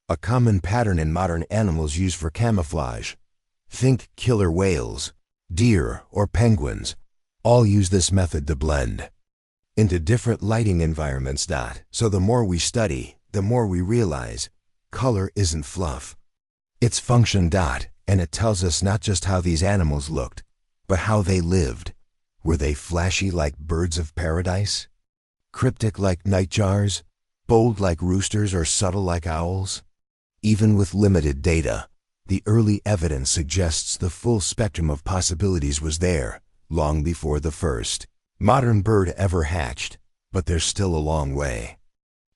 a common pattern in modern animals used for camouflage. Think killer whales, deer, or penguins. All use this method to blend into different lighting environments. So the more we study, the more we realize color isn't fluff. It's function. And it tells us not just how these animals looked, but how they lived. Were they flashy like birds of paradise? Cryptic like nightjars? Bold like roosters, or subtle like owls? Even with limited data, the early evidence suggests the full spectrum of possibilities was there, long before the first modern bird ever hatched. But there's still a long way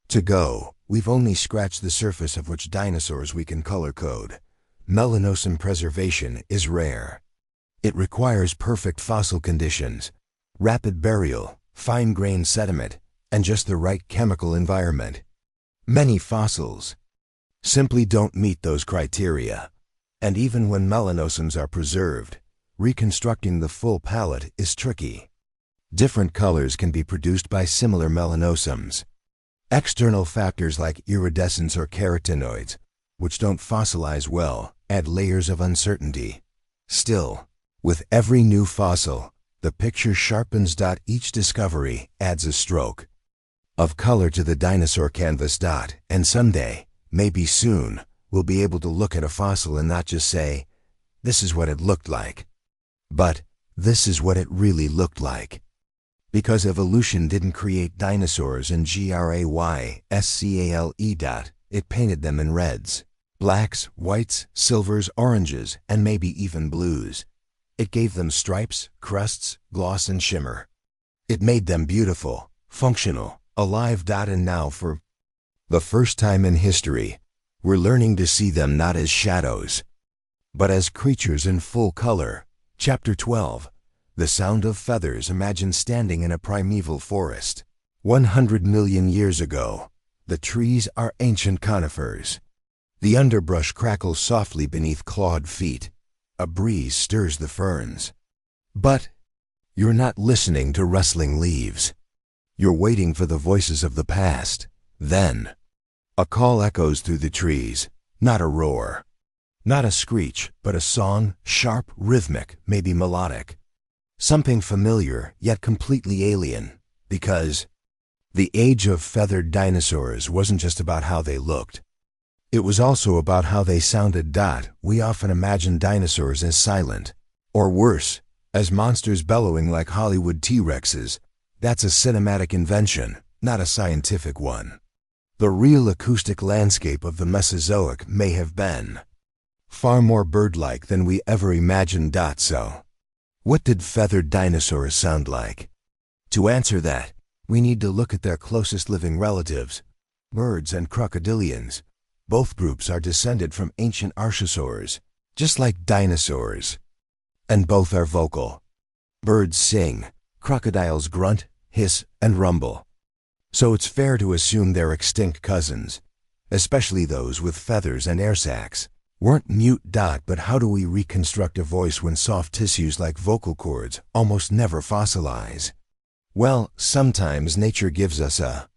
to go. We've only scratched the surface of which dinosaurs we can color code. Melanosome preservation is rare. It requires perfect fossil conditions, rapid burial, fine-grained sediment, and just the right chemical environment. Many fossils simply don't meet those criteria. And even when melanosomes are preserved, reconstructing the full palette is tricky. Different colors can be produced by similar melanosomes. External factors like iridescence or carotenoids, which don't fossilize well, add layers of uncertainty. Still, with every new fossil, the picture sharpens. Each discovery adds a stroke of color to the dinosaur canvas. And someday, maybe soon, we'll be able to look at a fossil and not just say, this is what it looked like, but this is what it really looked like. Because evolution didn't create dinosaurs in grayscale. It painted them in reds, blacks, whites, silvers, oranges, and maybe even blues. It gave them stripes, crests, gloss, and shimmer. It made them beautiful, functional, alive. And now, for the first time in history, we're learning to see them not as shadows, but as creatures in full color. Chapter 12. The Sound of Feathers. Imagine standing in a primeval forest, 100 million years ago, the trees are ancient conifers. The underbrush crackles softly beneath clawed feet. A breeze stirs the ferns. But you're not listening to rustling leaves. You're waiting for the voices of the past. Then, a call echoes through the trees, not a roar. Not a screech, but a song, sharp, rhythmic, maybe melodic. Something familiar, yet completely alien, because the age of feathered dinosaurs wasn't just about how they looked. It was also about how they sounded. We often imagine dinosaurs as silent, or worse, as monsters bellowing like Hollywood T-Rexes. That's a cinematic invention, not a scientific one. The real acoustic landscape of the Mesozoic may have been far more bird-like than we ever imagined. So, what did feathered dinosaurs sound like? To answer that, we need to look at their closest living relatives, birds and crocodilians. Both groups are descended from ancient archosaurs, just like dinosaurs. And both are vocal. Birds sing, crocodiles grunt, hiss, and rumble. So it's fair to assume they're extinct cousins, especially those with feathers and air sacs. Weren't mute. But how do we reconstruct a voice when soft tissues like vocal cords almost never fossilize? Well, sometimes nature gives us a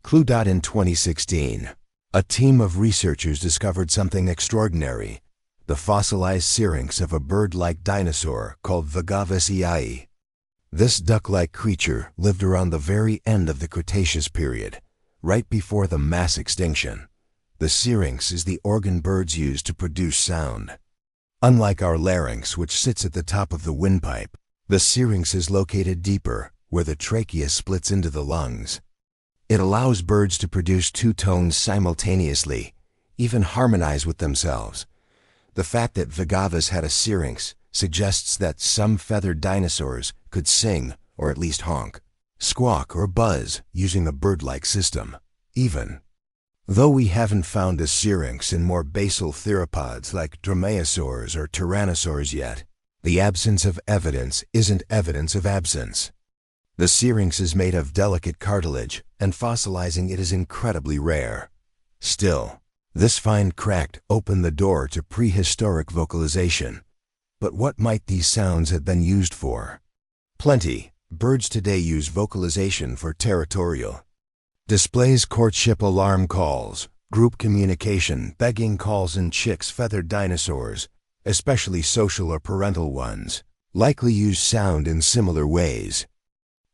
clue. In 2016, a team of researchers discovered something extraordinary: the fossilized syrinx of a bird-like dinosaur called Vagavus ei. This duck-like creature lived around the very end of the Cretaceous period, right before the mass extinction. The syrinx is the organ birds use to produce sound. Unlike our larynx, which sits at the top of the windpipe, the syrinx is located deeper, where the trachea splits into the lungs. It allows birds to produce two tones simultaneously, even harmonize with themselves. The fact that Vagavus had a syrinx suggests that some feathered dinosaurs could sing, or at least honk, squawk, or buzz using a bird-like system. Even though we haven't found a syrinx in more basal theropods like dromaeosaurs or tyrannosaurs yet, the absence of evidence isn't evidence of absence. The syrinx is made of delicate cartilage, and fossilizing it is incredibly rare. Still, this find cracked open the door to prehistoric vocalization. But what might these sounds have been used for? Plenty. Birds today use vocalization for territorial displays, courtship alarm calls, group communication, begging calls, and chicks. Feathered dinosaurs, especially social or parental ones, likely use sound in similar ways.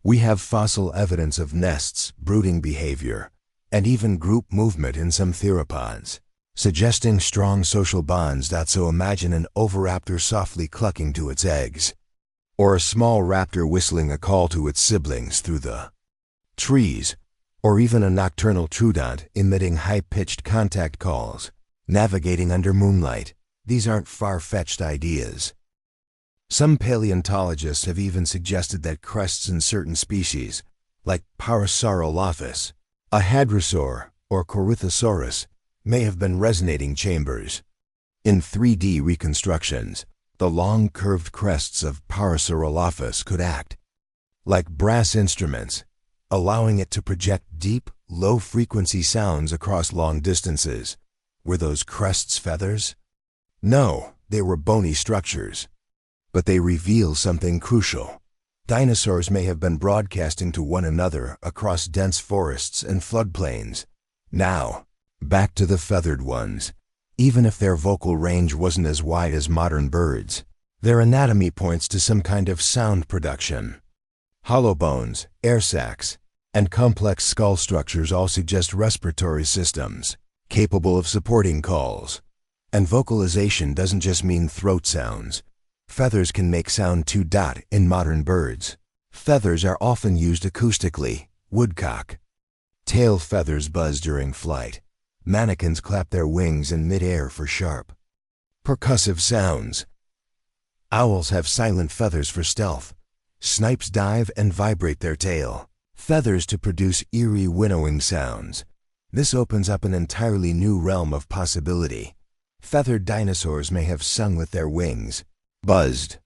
We have fossil evidence of nests, brooding behavior, and even group movement in some theropods, suggesting strong social bonds. So imagine an oviraptor softly clucking to its eggs, or a small raptor whistling a call to its siblings through the trees, or even a nocturnal trudont emitting high-pitched contact calls, navigating under moonlight. These aren't far-fetched ideas. Some paleontologists have even suggested that crests in certain species, like Parasaurolophus, a hadrosaur, or Corythosaurus, may have been resonating chambers. In 3D reconstructions, the long curved crests of Parasaurolophus could act like brass instruments, allowing it to project deep, low-frequency sounds across long distances. Were those crests feathers? No, they were bony structures. But they reveal something crucial. Dinosaurs may have been broadcasting to one another across dense forests and floodplains. Now, back to the feathered ones. Even if their vocal range wasn't as wide as modern birds, their anatomy points to some kind of sound production. Hollow bones, air sacs, and complex skull structures all suggest respiratory systems capable of supporting calls. And vocalization doesn't just mean throat sounds. Feathers can make sound too. In modern birds, feathers are often used acoustically. Woodcock tail feathers buzz during flight. Manakins clap their wings in mid-air for sharp, percussive sounds. Owls have silent feathers for stealth. Snipes dive and vibrate their tail feathers to produce eerie winnowing sounds. This opens up an entirely new realm of possibility. Feathered dinosaurs may have sung with their wings, buzzed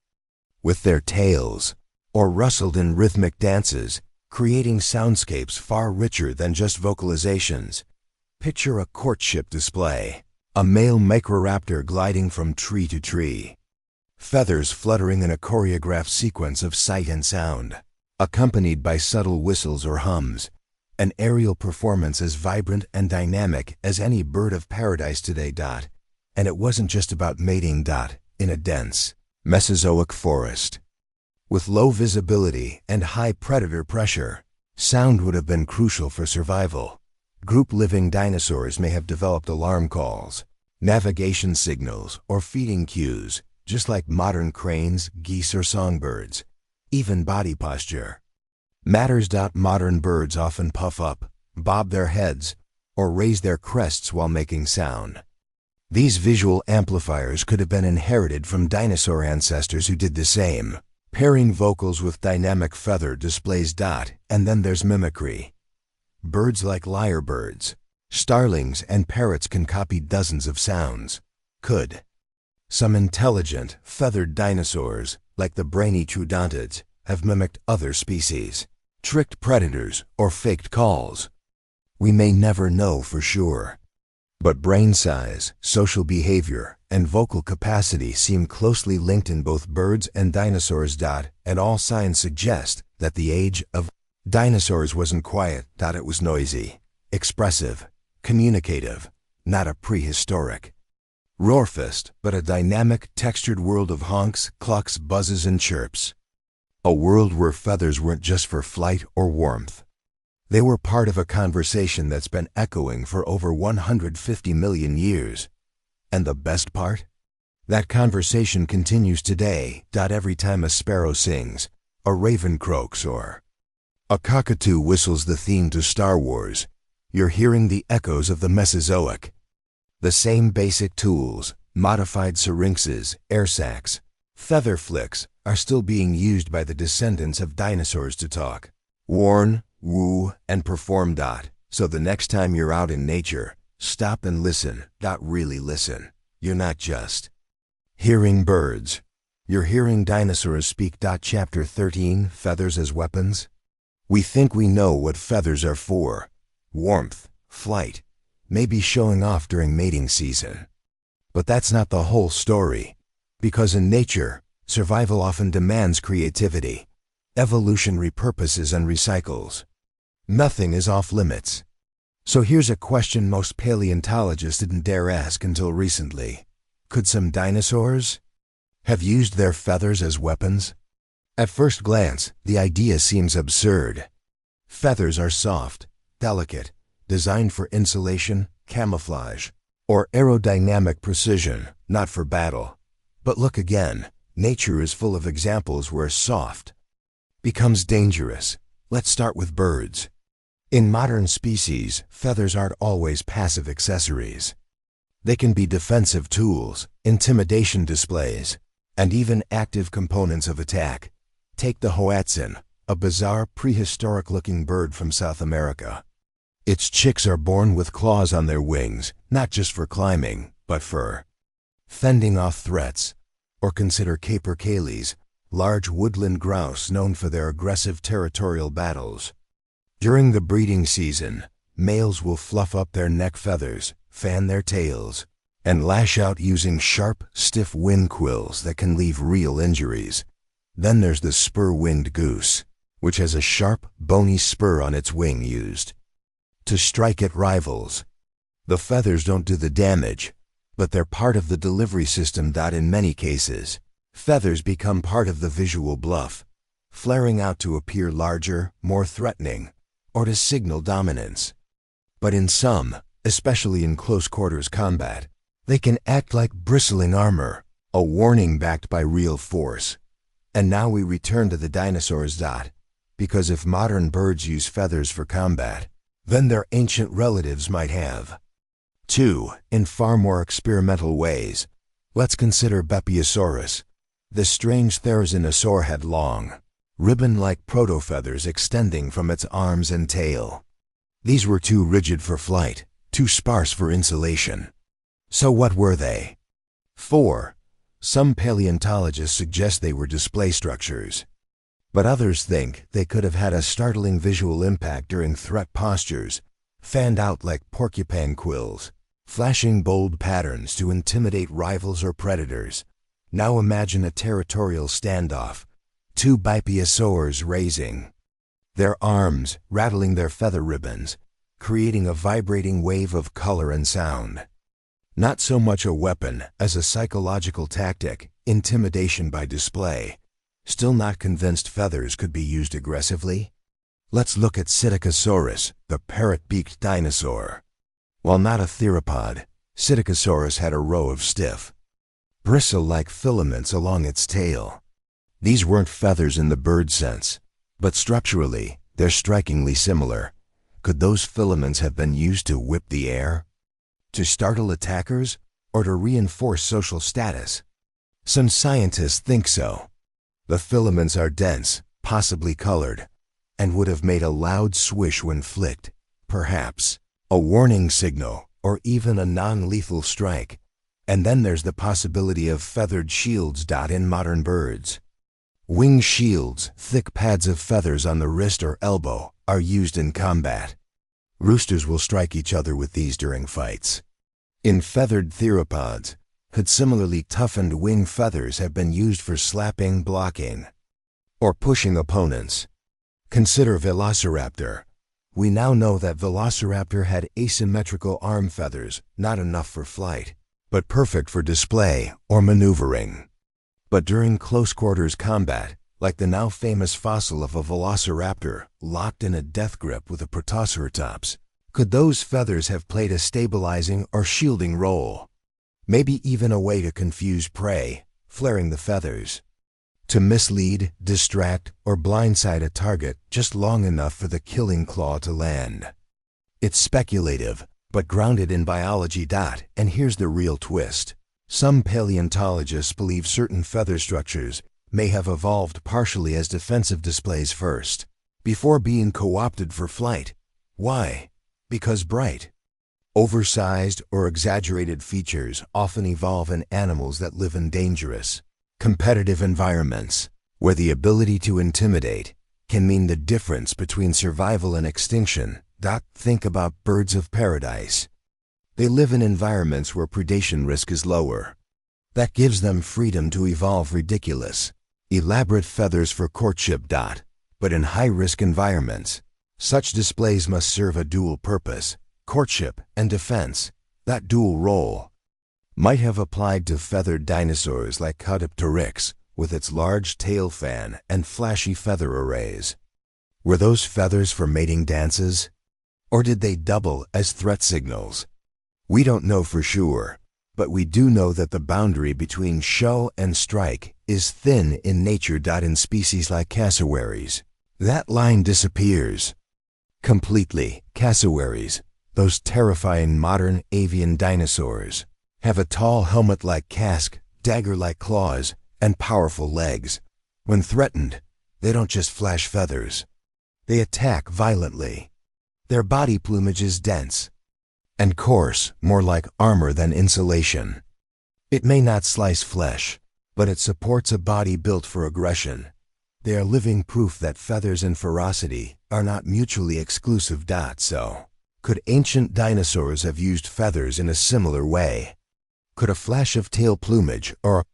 with their tails, or rustled in rhythmic dances, creating soundscapes far richer than just vocalizations. Picture a courtship display, a male microraptor gliding from tree to tree, feathers fluttering in a choreographed sequence of sight and sound, accompanied by subtle whistles or hums, an aerial performance as vibrant and dynamic as any bird of paradise today. And it wasn't just about mating. In a dense Mesozoic forest, with low visibility and high predator pressure, sound would have been crucial for survival. Group-living dinosaurs may have developed alarm calls, navigation signals, or feeding cues, just like modern cranes, geese, or songbirds. Even body posture matters. Modern birds often puff up, bob their heads, or raise their crests while making sound. These visual amplifiers could have been inherited from dinosaur ancestors who did the same, pairing vocals with dynamic feather displays. And then there's mimicry. Birds like lyrebirds, starlings, and parrots can copy dozens of sounds. Could some intelligent, feathered dinosaurs, like the brainy troodontids, have mimicked other species, tricked predators, or faked calls? We may never know for sure. But brain size, social behavior, and vocal capacity seem closely linked in both birds and dinosaurs. And all signs suggest that the age of dinosaurs wasn't quiet. It was noisy, expressive, communicative, not a prehistoric roarfest, but a dynamic, textured world of honks, clucks, buzzes, and chirps. A world where feathers weren't just for flight or warmth. They were part of a conversation that's been echoing for over 150 million years. And the best part? That conversation continues today. Every time a sparrow sings, a raven croaks, or a cockatoo whistles the theme to Star Wars, you're hearing the echoes of the Mesozoic. The same basic tools, modified syrinxes, air sacs, feather flicks, are still being used by the descendants of dinosaurs to talk, warn, woo, and perform. So the next time you're out in nature, stop and listen. Really listen. You're not just hearing birds. You're hearing dinosaurs speak. Chapter 13, Feathers as Weapons. We think we know what feathers are for. Warmth, flight, maybe showing off during mating season. But that's not the whole story. Because in nature, survival often demands creativity. Evolution repurposes and recycles. Nothing is off limits. So here's a question most paleontologists didn't dare ask until recently. Could some dinosaurs have used their feathers as weapons? At first glance, the idea seems absurd. Feathers are soft, delicate, designed for insulation, camouflage, or aerodynamic precision, not for battle. But look again. Nature is full of examples where soft becomes dangerous. Let's start with birds. In modern species, feathers aren't always passive accessories. They can be defensive tools, intimidation displays, and even active components of attack. Take the hoatzin, a bizarre prehistoric-looking bird from South America. Its chicks are born with claws on their wings, not just for climbing, but for fending off threats. Or consider capercaillies, large woodland grouse known for their aggressive territorial battles. During the breeding season, males will fluff up their neck feathers, fan their tails, and lash out using sharp, stiff wing quills that can leave real injuries. Then there's the spur-winged goose, which has a sharp, bony spur on its wing used to strike at rivals. The feathers don't do the damage, but they're part of the delivery system. In many cases, feathers become part of the visual bluff, flaring out to appear larger, more threatening, or to signal dominance. But in some, especially in close-quarters combat, they can act like bristling armor, a warning backed by real force. And now we return to the dinosaurs. Because if modern birds use feathers for combat, then their ancient relatives might have too, in far more experimental ways. Let's consider Bepiosaurus. This strange therizinosaur had long, ribbon-like proto-feathers extending from its arms and tail. These were too rigid for flight, too sparse for insulation. So what were they? 4. Some paleontologists suggest they were display structures. But others think they could have had a startling visual impact during threat postures, fanned out like porcupine quills, flashing bold patterns to intimidate rivals or predators. Now imagine a territorial standoff, two bipiosaurs raising their arms, rattling their feather ribbons, creating a vibrating wave of color and sound. Not so much a weapon as a psychological tactic, intimidation by display. Still not convinced feathers could be used aggressively? Let's look at Psittacosaurus, the parrot-beaked dinosaur. While not a theropod, Psittacosaurus had a row of stiff, bristle-like filaments along its tail. These weren't feathers in the bird sense, but structurally, they're strikingly similar. Could those filaments have been used to whip the air? To startle attackers, or to reinforce social status? Some scientists think so. The filaments are dense, possibly colored, and would have made a loud swish when flicked, perhaps a warning signal or even a non-lethal strike. And then there's the possibility of feathered shields. In modern birds, wing shields, thick pads of feathers on the wrist or elbow, are used in combat. Roosters will strike each other with these during fights. In feathered theropods, could similarly toughened wing feathers have been used for slapping, blocking, or pushing opponents? Consider Velociraptor. We now know that Velociraptor had asymmetrical arm feathers, not enough for flight, but perfect for display or maneuvering. But during close-quarters combat, like the now famous fossil of a Velociraptor locked in a death grip with a Protoceratops, could those feathers have played a stabilizing or shielding role? Maybe even a way to confuse prey, flaring the feathers, to mislead, distract, or blindside a target just long enough for the killing claw to land. It's speculative, but grounded in biology. And here's the real twist. Some paleontologists believe certain feather structures may have evolved partially as defensive displays first, before being co-opted for flight. Why? Because bright, oversized, or exaggerated features often evolve in animals that live in dangerous, competitive environments, where the ability to intimidate can mean the difference between survival and extinction. Think about birds of paradise. They live in environments where predation risk is lower. That gives them freedom to evolve ridiculous, elaborate feathers for courtship. But in high-risk environments, such displays must serve a dual purpose: courtship and defense. That dual role might have applied to feathered dinosaurs like Caudipteryx, with its large tail fan and flashy feather arrays. Were those feathers for mating dances? Or did they double as threat signals? We don't know for sure, but we do know that the boundary between show and strike is thin in nature. In species like cassowaries, that line disappears completely. Cassowaries, those terrifying modern avian dinosaurs, have a tall helmet-like casque, dagger-like claws, and powerful legs. When threatened, they don't just flash feathers. They attack violently. Their body plumage is dense and coarse, more like armor than insulation. It may not slice flesh, but it supports a body built for aggression. They are living proof that feathers and ferocity are not mutually exclusive. So, could ancient dinosaurs have used feathers in a similar way? Could a flash of tail plumage or a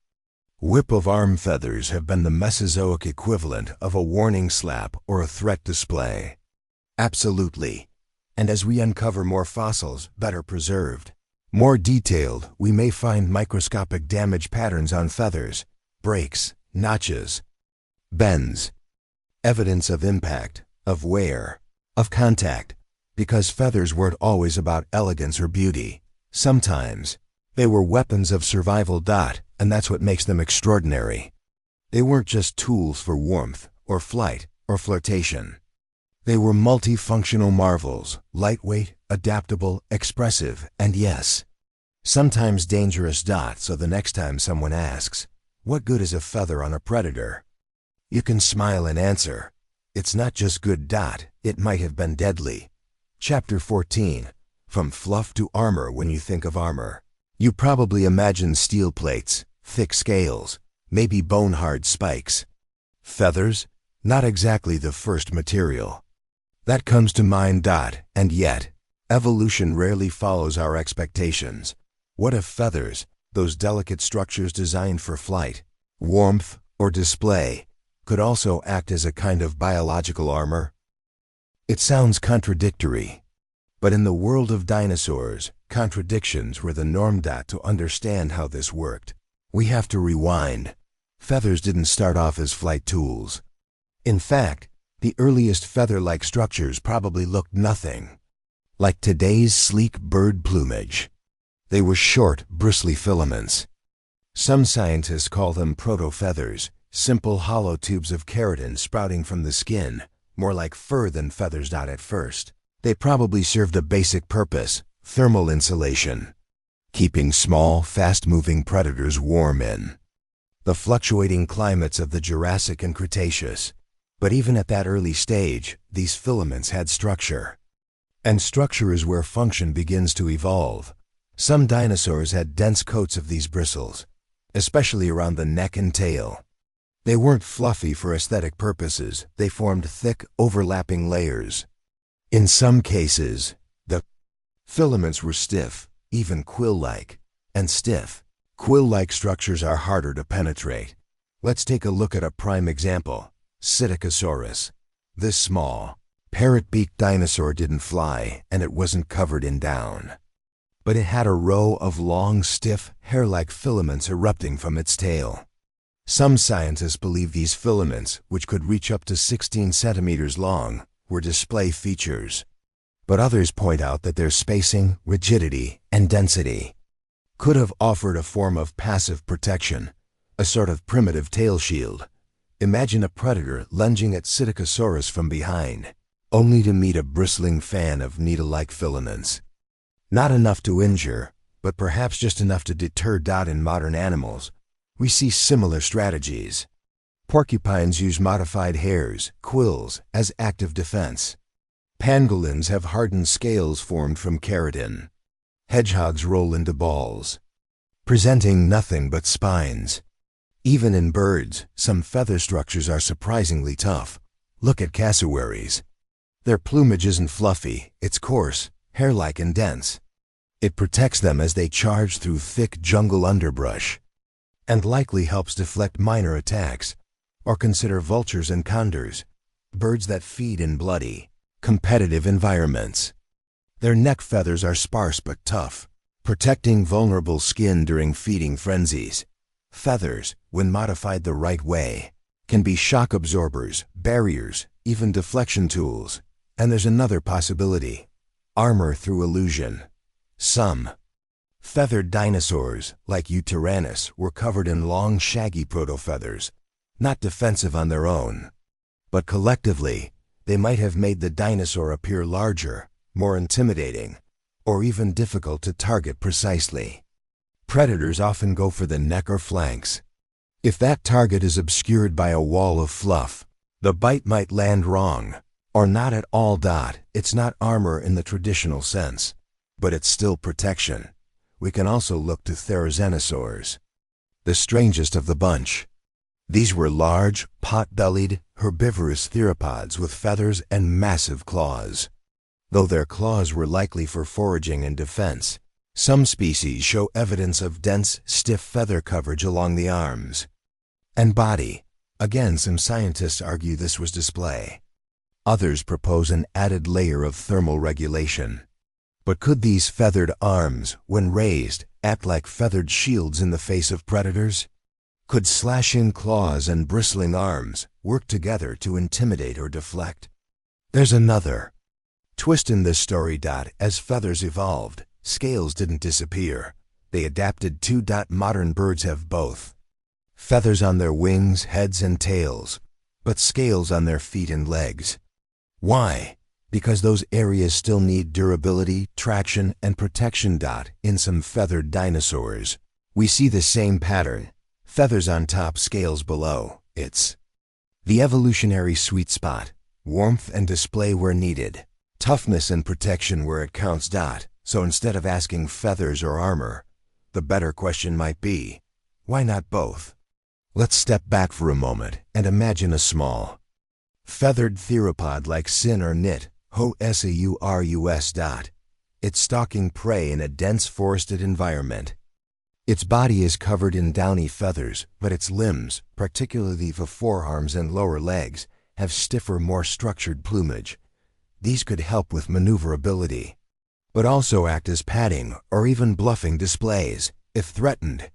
whip of arm feathers have been the Mesozoic equivalent of a warning slap or a threat display? Absolutely. And as we uncover more fossils, better preserved, more detailed, we may find microscopic damage patterns on feathers, breaks, notches, bends, evidence of impact, of wear, of contact, because feathers weren't always about elegance or beauty. Sometimes they were weapons of survival. And that's what makes them extraordinary. They weren't just tools for warmth, or flight, or flirtation. They were multifunctional marvels, lightweight, adaptable, expressive, and yes, sometimes dangerous. So the next time someone asks, what good is a feather on a predator? You can smile and answer, it's not just good. It might have been deadly. Chapter 14. From fluff to armor. When you think of armor, you probably imagine steel plates, thick scales, maybe bone-hard spikes. Feathers? Not exactly the first material. That comes to mind. And yet, evolution rarely follows our expectations. What if feathers, those delicate structures designed for flight, warmth, or display, could also act as a kind of biological armor? It sounds contradictory, but in the world of dinosaurs, contradictions were the norm. To understand how this worked, we have to rewind. Feathers didn't start off as flight tools. In fact, the earliest feather-like structures probably looked nothing like today's sleek bird plumage. They were short, bristly filaments. Some scientists call them proto-feathers, simple hollow tubes of keratin sprouting from the skin, more like fur than feathers. At first, they probably served a basic purpose: thermal insulation, keeping small, fast-moving predators warm in the fluctuating climates of the Jurassic and Cretaceous. But even at that early stage, these filaments had structure. And structure is where function begins to evolve. Some dinosaurs had dense coats of these bristles, especially around the neck and tail. They weren't fluffy for aesthetic purposes. They formed thick, overlapping layers. In some cases, the filaments were stiff, even quill-like. And stiff, quill-like structures are harder to penetrate. Let's take a look at a prime example: Psittacosaurus. This small, parrot-beaked dinosaur didn't fly, and it wasn't covered in down. But it had a row of long, stiff, hair-like filaments erupting from its tail. Some scientists believe these filaments, which could reach up to 16 centimeters long, were display features. But others point out that their spacing, rigidity, and density could have offered a form of passive protection, a sort of primitive tail shield. Imagine a predator lunging at Psittacosaurus from behind, only to meet a bristling fan of needle-like filaments. Not enough to injure, but perhaps just enough to deter. In modern animals, we see similar strategies. Porcupines use modified hairs, quills, as active defense. Pangolins have hardened scales formed from keratin. Hedgehogs roll into balls, presenting nothing but spines. Even in birds, some feather structures are surprisingly tough. Look at cassowaries. Their plumage isn't fluffy, it's coarse, hair-like and dense. It protects them as they charge through thick jungle underbrush, and likely helps deflect minor attacks. Or consider vultures and condors, birds that feed in bloody, competitive environments. Their neck feathers are sparse but tough, protecting vulnerable skin during feeding frenzies. Feathers, when modified the right way, can be shock absorbers, barriers, even deflection tools. And there's another possibility: armor through illusion. Some feathered dinosaurs, like Utyrannus, were covered in long, shaggy protofeathers, not defensive on their own, but collectively, they might have made the dinosaur appear larger, more intimidating, or even difficult to target precisely. Predators often go for the neck or flanks. If that target is obscured by a wall of fluff, the bite might land wrong, or not at all. It's not armor in the traditional sense, but it's still protection. We can also look to Therizinosaurs, the strangest of the bunch. These were large, pot-bellied, herbivorous theropods with feathers and massive claws. Though their claws were likely for foraging and defense, some species show evidence of dense, stiff feather coverage along the arms and body. Again, some scientists argue this was display. Others propose an added layer of thermal regulation. But could these feathered arms, when raised, act like feathered shields in the face of predators? Could slashing claws and bristling arms work together to intimidate or deflect? There's another twist in this story. As feathers evolved, scales didn't disappear. They adapted too. Modern birds have both feathers on their wings, heads, and tails, but scales on their feet and legs. Why? Because those areas still need durability, traction, and protection. In some feathered dinosaurs, we see the same pattern: feathers on top, scales below. It's the evolutionary sweet spot: warmth and display where needed, toughness and protection where it counts. So instead of asking feathers or armor, the better question might be, why not both? Let's step back for a moment and imagine a small, Feathered theropod like sin or nit, Hosaurus. It's stalking prey in a dense forested environment. Its body is covered in downy feathers, but its limbs, particularly the forearms and lower legs, have stiffer, more structured plumage. These could help with maneuverability, but also act as padding or even bluffing displays, if threatened.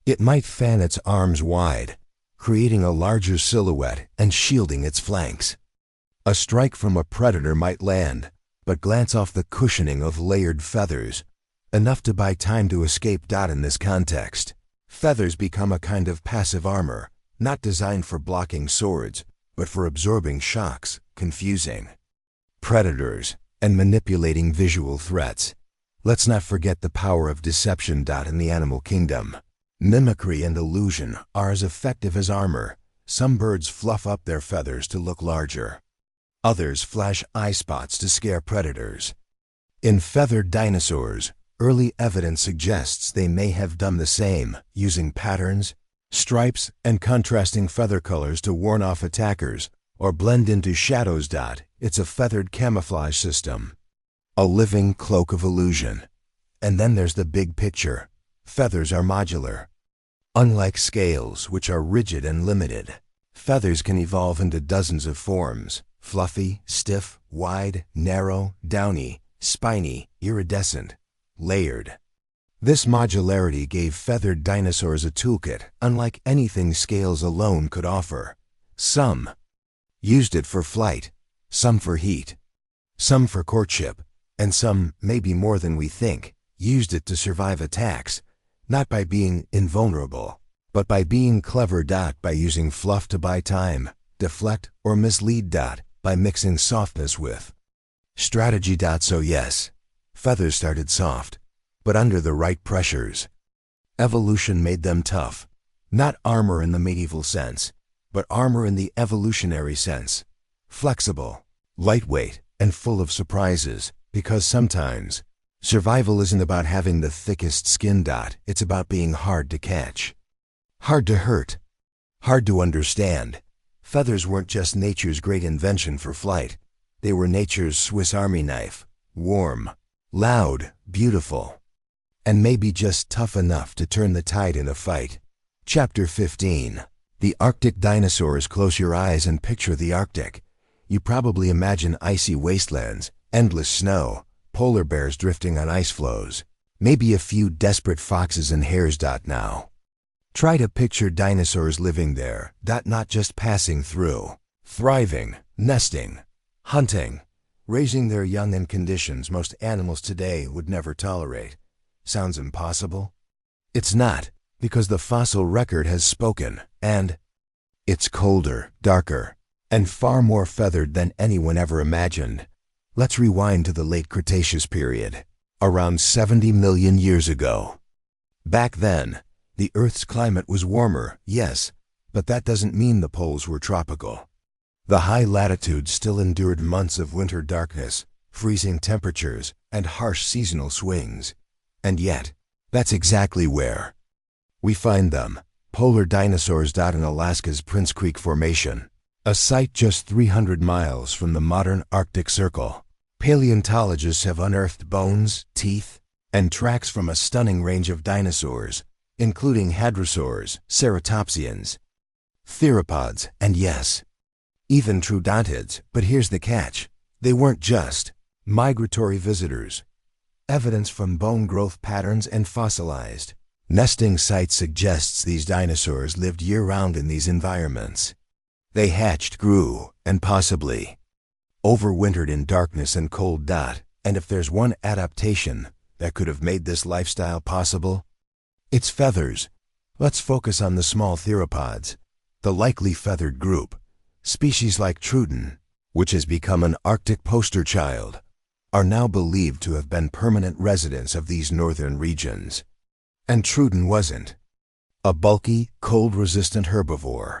It might fan its arms wide, creating a larger silhouette and shielding its flanks. A strike from a predator might land, but glance off the cushioning of layered feathers, enough to buy time to escape. In this context, feathers become a kind of passive armor, not designed for blocking swords, but for absorbing shocks, confusing predators, and manipulating visual threats. Let's not forget the power of deception. In the animal kingdom, mimicry and illusion are as effective as armor. Some birds fluff up their feathers to look larger. Others flash eye spots to scare predators. In feathered dinosaurs, early evidence suggests they may have done the same, using patterns, stripes, and contrasting feather colors to warn off attackers or blend into shadows. It's a feathered camouflage system, a living cloak of illusion. And then there's the big picture. Feathers are modular. Unlike scales, which are rigid and limited, feathers can evolve into dozens of forms: fluffy, stiff, wide, narrow, downy, spiny, iridescent, layered. This modularity gave feathered dinosaurs a toolkit unlike anything scales alone could offer. Some used it for flight, some for heat, some for courtship, and some, maybe more than we think, used it to survive attacks, not by being invulnerable, but by being clever. By using fluff to buy time, deflect, or mislead. By mixing softness with strategy. So yes, feathers started soft, but under the right pressures, evolution made them tough. Not armor in the medieval sense, but armor in the evolutionary sense. Flexible, lightweight, and full of surprises, because sometimes survival isn't about having the thickest skin. It's about being hard to catch, hard to hurt, hard to understand. Feathers weren't just nature's great invention for flight. They were nature's Swiss Army knife. Warm, loud, beautiful, and maybe just tough enough to turn the tide in a fight. Chapter 15. The Arctic Dinosaurs. Close your eyes and picture the Arctic. You probably imagine icy wastelands, endless snow, polar bears drifting on ice floes, maybe a few desperate foxes and hares. Now, try to picture dinosaurs living there. Not just passing through. Thriving, nesting, hunting, raising their young in conditions most animals today would never tolerate. Sounds impossible? It's not, because the fossil record has spoken, and it's colder, darker, and far more feathered than anyone ever imagined. Let's rewind to the late Cretaceous period, around 70 million years ago. Back then, the Earth's climate was warmer, yes, but that doesn't mean the poles were tropical. The high latitudes still endured months of winter darkness, freezing temperatures, and harsh seasonal swings. And yet, that's exactly where we find them. Polar dinosaurs. In Alaska's Prince Creek Formation, a site just 300 miles from the modern Arctic Circle, paleontologists have unearthed bones, teeth, and tracks from a stunning range of dinosaurs, including hadrosaurs, ceratopsians, theropods, and yes, even troodontids. But here's the catch. They weren't just migratory visitors. Evidence from bone growth patterns and fossilized nesting sites suggests these dinosaurs lived year-round in these environments. They hatched, grew, and possibly overwintered in darkness and cold. And if there's one adaptation that could have made this lifestyle possible, it's feathers. Let's focus on the small theropods, the likely feathered group. Species like Troodon, which has become an Arctic poster child, are now believed to have been permanent residents of these northern regions. And Troodon wasn't a bulky, cold-resistant herbivore.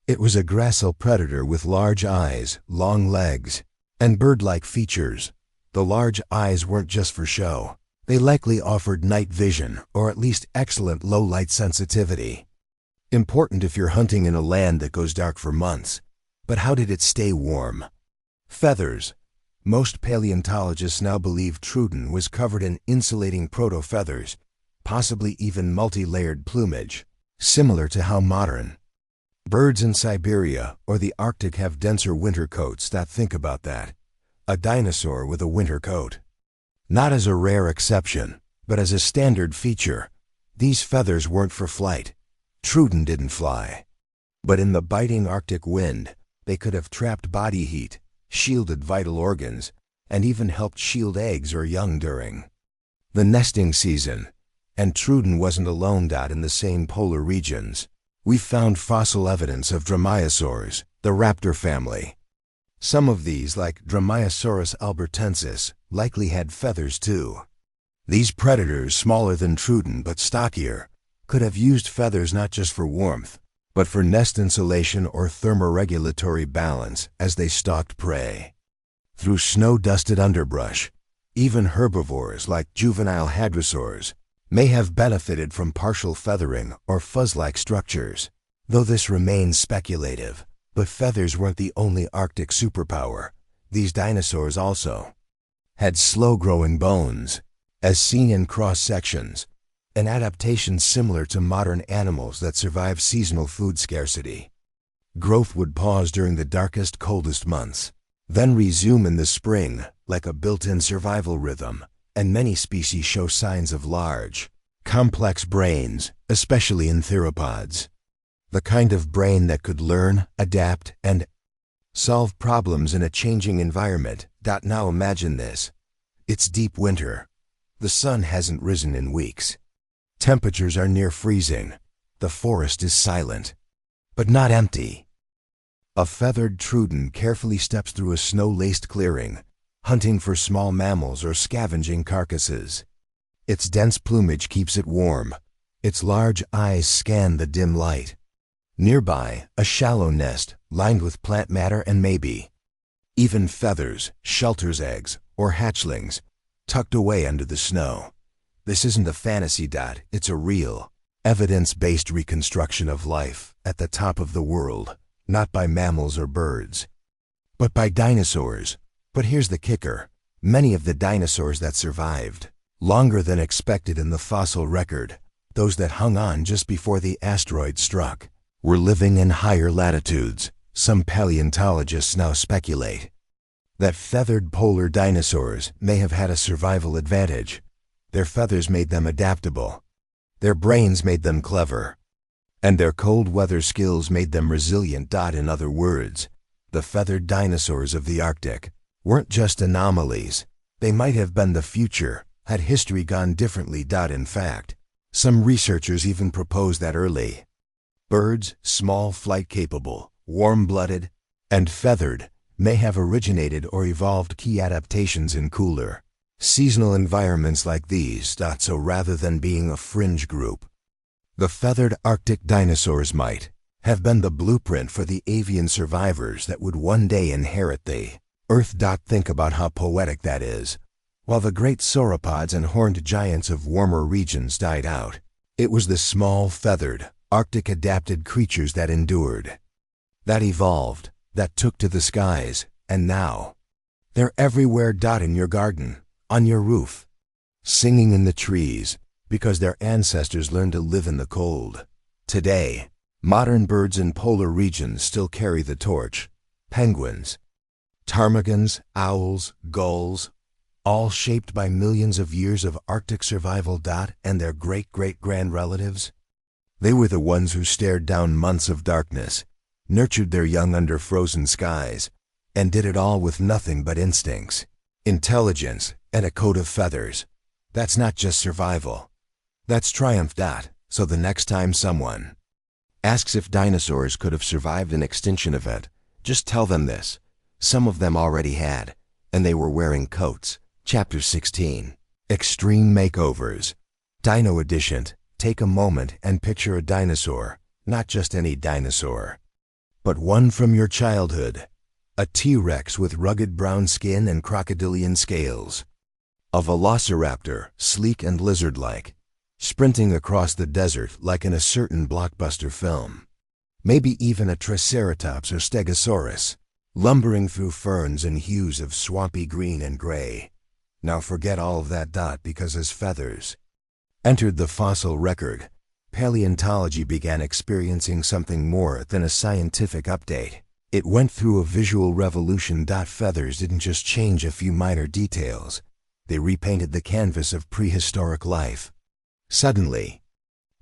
It was a gracile predator with large eyes, long legs, and bird-like features. The large eyes weren't just for show. They likely offered night vision, or at least excellent low-light sensitivity. Important if you're hunting in a land that goes dark for months. But how did it stay warm? Feathers. Most paleontologists now believe Truden was covered in insulating proto-feathers, possibly even multi-layered plumage, similar to how modern birds in Siberia or the Arctic have denser winter coats. Think about that. A dinosaur with a winter coat. Not as a rare exception, but as a standard feature. These feathers weren't for flight. Truden didn't fly. But in the biting Arctic wind, they could have trapped body heat, shielded vital organs, and even helped shield eggs or young during the nesting season. And Truden wasn't alone. In the same polar regions, we found fossil evidence of Dromaeosaurs, the raptor family. Some of these, like Dromaeosaurus albertensis, likely had feathers too. These predators, smaller than Truden but stockier, could have used feathers not just for warmth, but for nest insulation or thermoregulatory balance as they stalked prey. Through snow-dusted underbrush, even herbivores like juvenile hadrosaurs may have benefited from partial feathering or fuzz-like structures, though this remains speculative. But feathers weren't the only Arctic superpower. These dinosaurs also had slow-growing bones, as seen in cross-sections, an adaptation similar to modern animals that survive seasonal food scarcity. Growth would pause during the darkest, coldest months, then resume in the spring, like a built-in survival rhythm, and many species show signs of large, complex brains, especially in theropods. The kind of brain that could learn, adapt, and solve problems in a changing environment. Now imagine this. It's deep winter. The sun hasn't risen in weeks. Temperatures are near freezing. The forest is silent, but not empty. A feathered Truden carefully steps through a snow-laced clearing, hunting for small mammals or scavenging carcasses. Its dense plumage keeps it warm. Its large eyes scan the dim light. Nearby, a shallow nest lined with plant matter and maybe even feathers, shelters eggs, or hatchlings, tucked away under the snow. This isn't a fantasy. It's a real, evidence-based reconstruction of life at the top of the world, not by mammals or birds, but by dinosaurs. But here's the kicker. Many of the dinosaurs that survived longer than expected in the fossil record, those that hung on just before the asteroid struck, were living in higher latitudes. Some paleontologists now speculate that feathered polar dinosaurs may have had a survival advantage. Their feathers made them adaptable, their brains made them clever, and their cold weather skills made them resilient. In other words, the feathered dinosaurs of the Arctic weren't just anomalies. They might have been the future, had history gone differently. In fact, some researchers even propose that early birds, small, flight-capable, warm-blooded, and feathered, may have originated or evolved key adaptations in cooler, seasonal environments like these. So rather than being a fringe group, the feathered Arctic dinosaurs might have been the blueprint for the avian survivors that would one day inherit the Earth. Think about how poetic that is. While the great sauropods and horned giants of warmer regions died out, it was the small, feathered, Arctic adapted creatures that endured, that evolved, that took to the skies, and now they're everywhere. In your garden, on your roof, singing in the trees, because their ancestors learned to live in the cold. Today, modern birds in polar regions still carry the torch. Penguins, ptarmigans, owls, gulls, all shaped by millions of years of Arctic survival. And their great-great-grand relatives? They were the ones who stared down months of darkness, nurtured their young under frozen skies, and did it all with nothing but instincts, intelligence, and a coat of feathers. That's not just survival. That's triumph. So the next time someone asks if dinosaurs could have survived an extinction event, just tell them this. Some of them already had, and they were wearing coats. Chapter 16. Extreme Makeovers. Dino Edition. Take a moment and picture a dinosaur, not just any dinosaur, but one from your childhood. A T-Rex with rugged brown skin and crocodilian scales. A velociraptor, sleek and lizard-like, sprinting across the desert like in a certain blockbuster film. Maybe even a Triceratops or Stegosaurus, lumbering through ferns and hues of swampy green and gray. Now forget all of that because as feathers entered the fossil record, paleontology began experiencing something more than a scientific update. It went through a visual revolution. Feathers didn't just change a few minor details, they repainted the canvas of prehistoric life. Suddenly,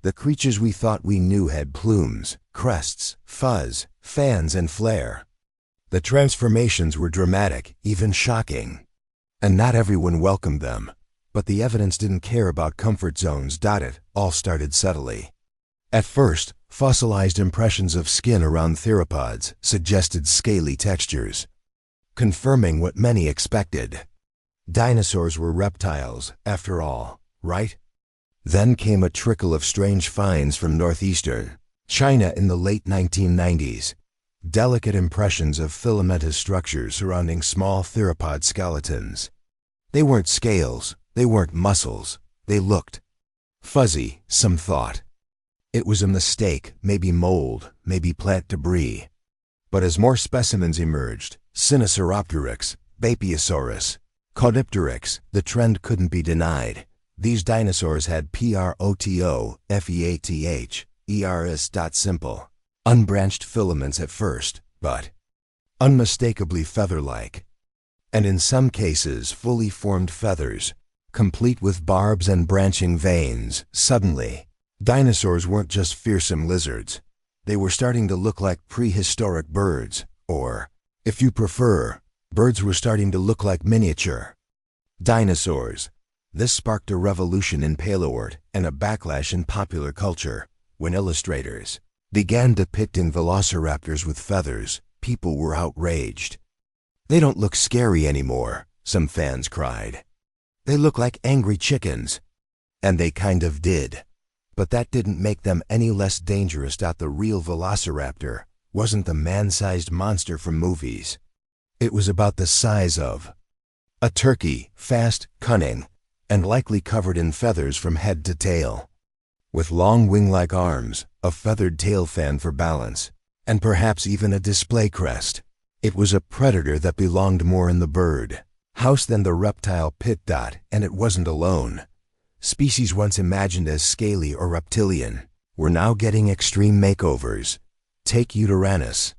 the creatures we thought we knew had plumes, crests, fuzz, fans, and flair. The transformations were dramatic, even shocking. And not everyone welcomed them, but the evidence didn't care about comfort zones. It all started subtly. At first, fossilized impressions of skin around theropods suggested scaly textures, confirming what many expected. Dinosaurs were reptiles, after all, right? Then came a trickle of strange finds from northeastern China in the late 1990s. Delicate impressions of filamentous structures surrounding small theropod skeletons. They weren't scales, they weren't muscles, they looked fuzzy, some thought. It was a mistake, maybe mold, maybe plant debris. But as more specimens emerged, Sinosauropteryx, Bapiosaurus, Caudipteryx, the trend couldn't be denied. These dinosaurs had simple, unbranched filaments at first, but unmistakably feather-like. And in some cases fully formed feathers, complete with barbs and branching veins. Suddenly, dinosaurs weren't just fearsome lizards. They were starting to look like prehistoric birds, or, if you prefer, birds were starting to look like miniature dinosaurs. This sparked a revolution in paleoart and a backlash in popular culture. When illustrators began depicting velociraptors with feathers, people were outraged. "They don't look scary anymore," some fans cried. "They look like angry chickens." And they kind of did. But that didn't make them any less dangerous. The real velociraptor wasn't the man-sized monster from movies. It was about the size of a turkey, fast, cunning, and likely covered in feathers from head to tail. With long wing-like arms, a feathered tail fan for balance, and perhaps even a display crest. It was a predator that belonged more in the bird house than the reptile pit. And it wasn't alone. Species once imagined as scaly or reptilian were now getting extreme makeovers. Take Uranus,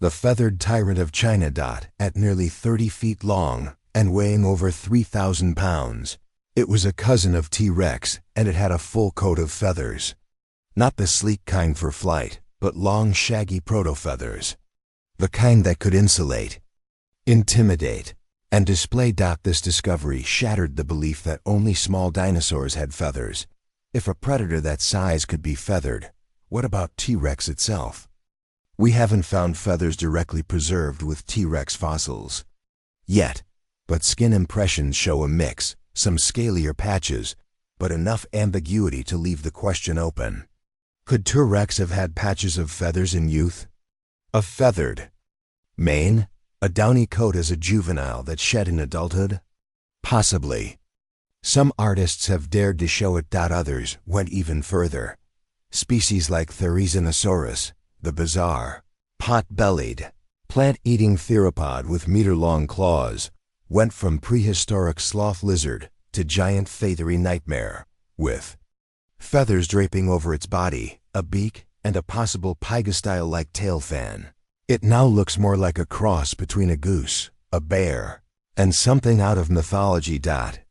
the feathered tyrant of China. At nearly 30 feet long and weighing over 3,000 pounds. It was a cousin of T-Rex, and it had a full coat of feathers. Not the sleek kind for flight, but long, shaggy proto-feathers. The kind that could insulate, intimidate, and display. This discovery shattered the belief that only small dinosaurs had feathers. If a predator that size could be feathered, what about T-Rex itself? We haven't found feathers directly preserved with T-Rex fossils yet, but skin impressions show a mix, some scalier patches, but enough ambiguity to leave the question open. Could T-Rex have had patches of feathers in youth? A feathered mane? A downy coat as a juvenile that shed in adulthood? Possibly. Some artists have dared to show it. Others went even further. Species like Therizinosaurus, the bizarre, pot-bellied, plant-eating theropod with meter-long claws, went from prehistoric sloth lizard to giant feathery nightmare, with feathers draping over its body, a beak, and a possible pygostyle-like tail fan. It now looks more like a cross between a goose, a bear, and something out of mythology.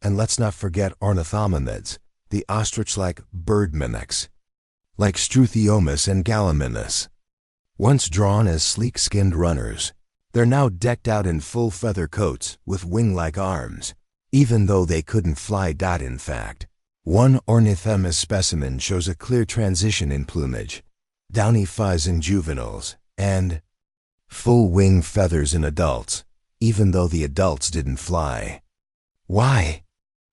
And let's not forget ornithomimids, the ostrich-like bird mimics, like Struthiomis and Gallimimus. Once drawn as sleek-skinned runners, they're now decked out in full feather coats with wing-like arms, even though they couldn't fly. In fact, one Ornithemis specimen shows a clear transition in plumage, downy fuzz in juveniles, and full wing feathers in adults, even though the adults didn't fly. Why?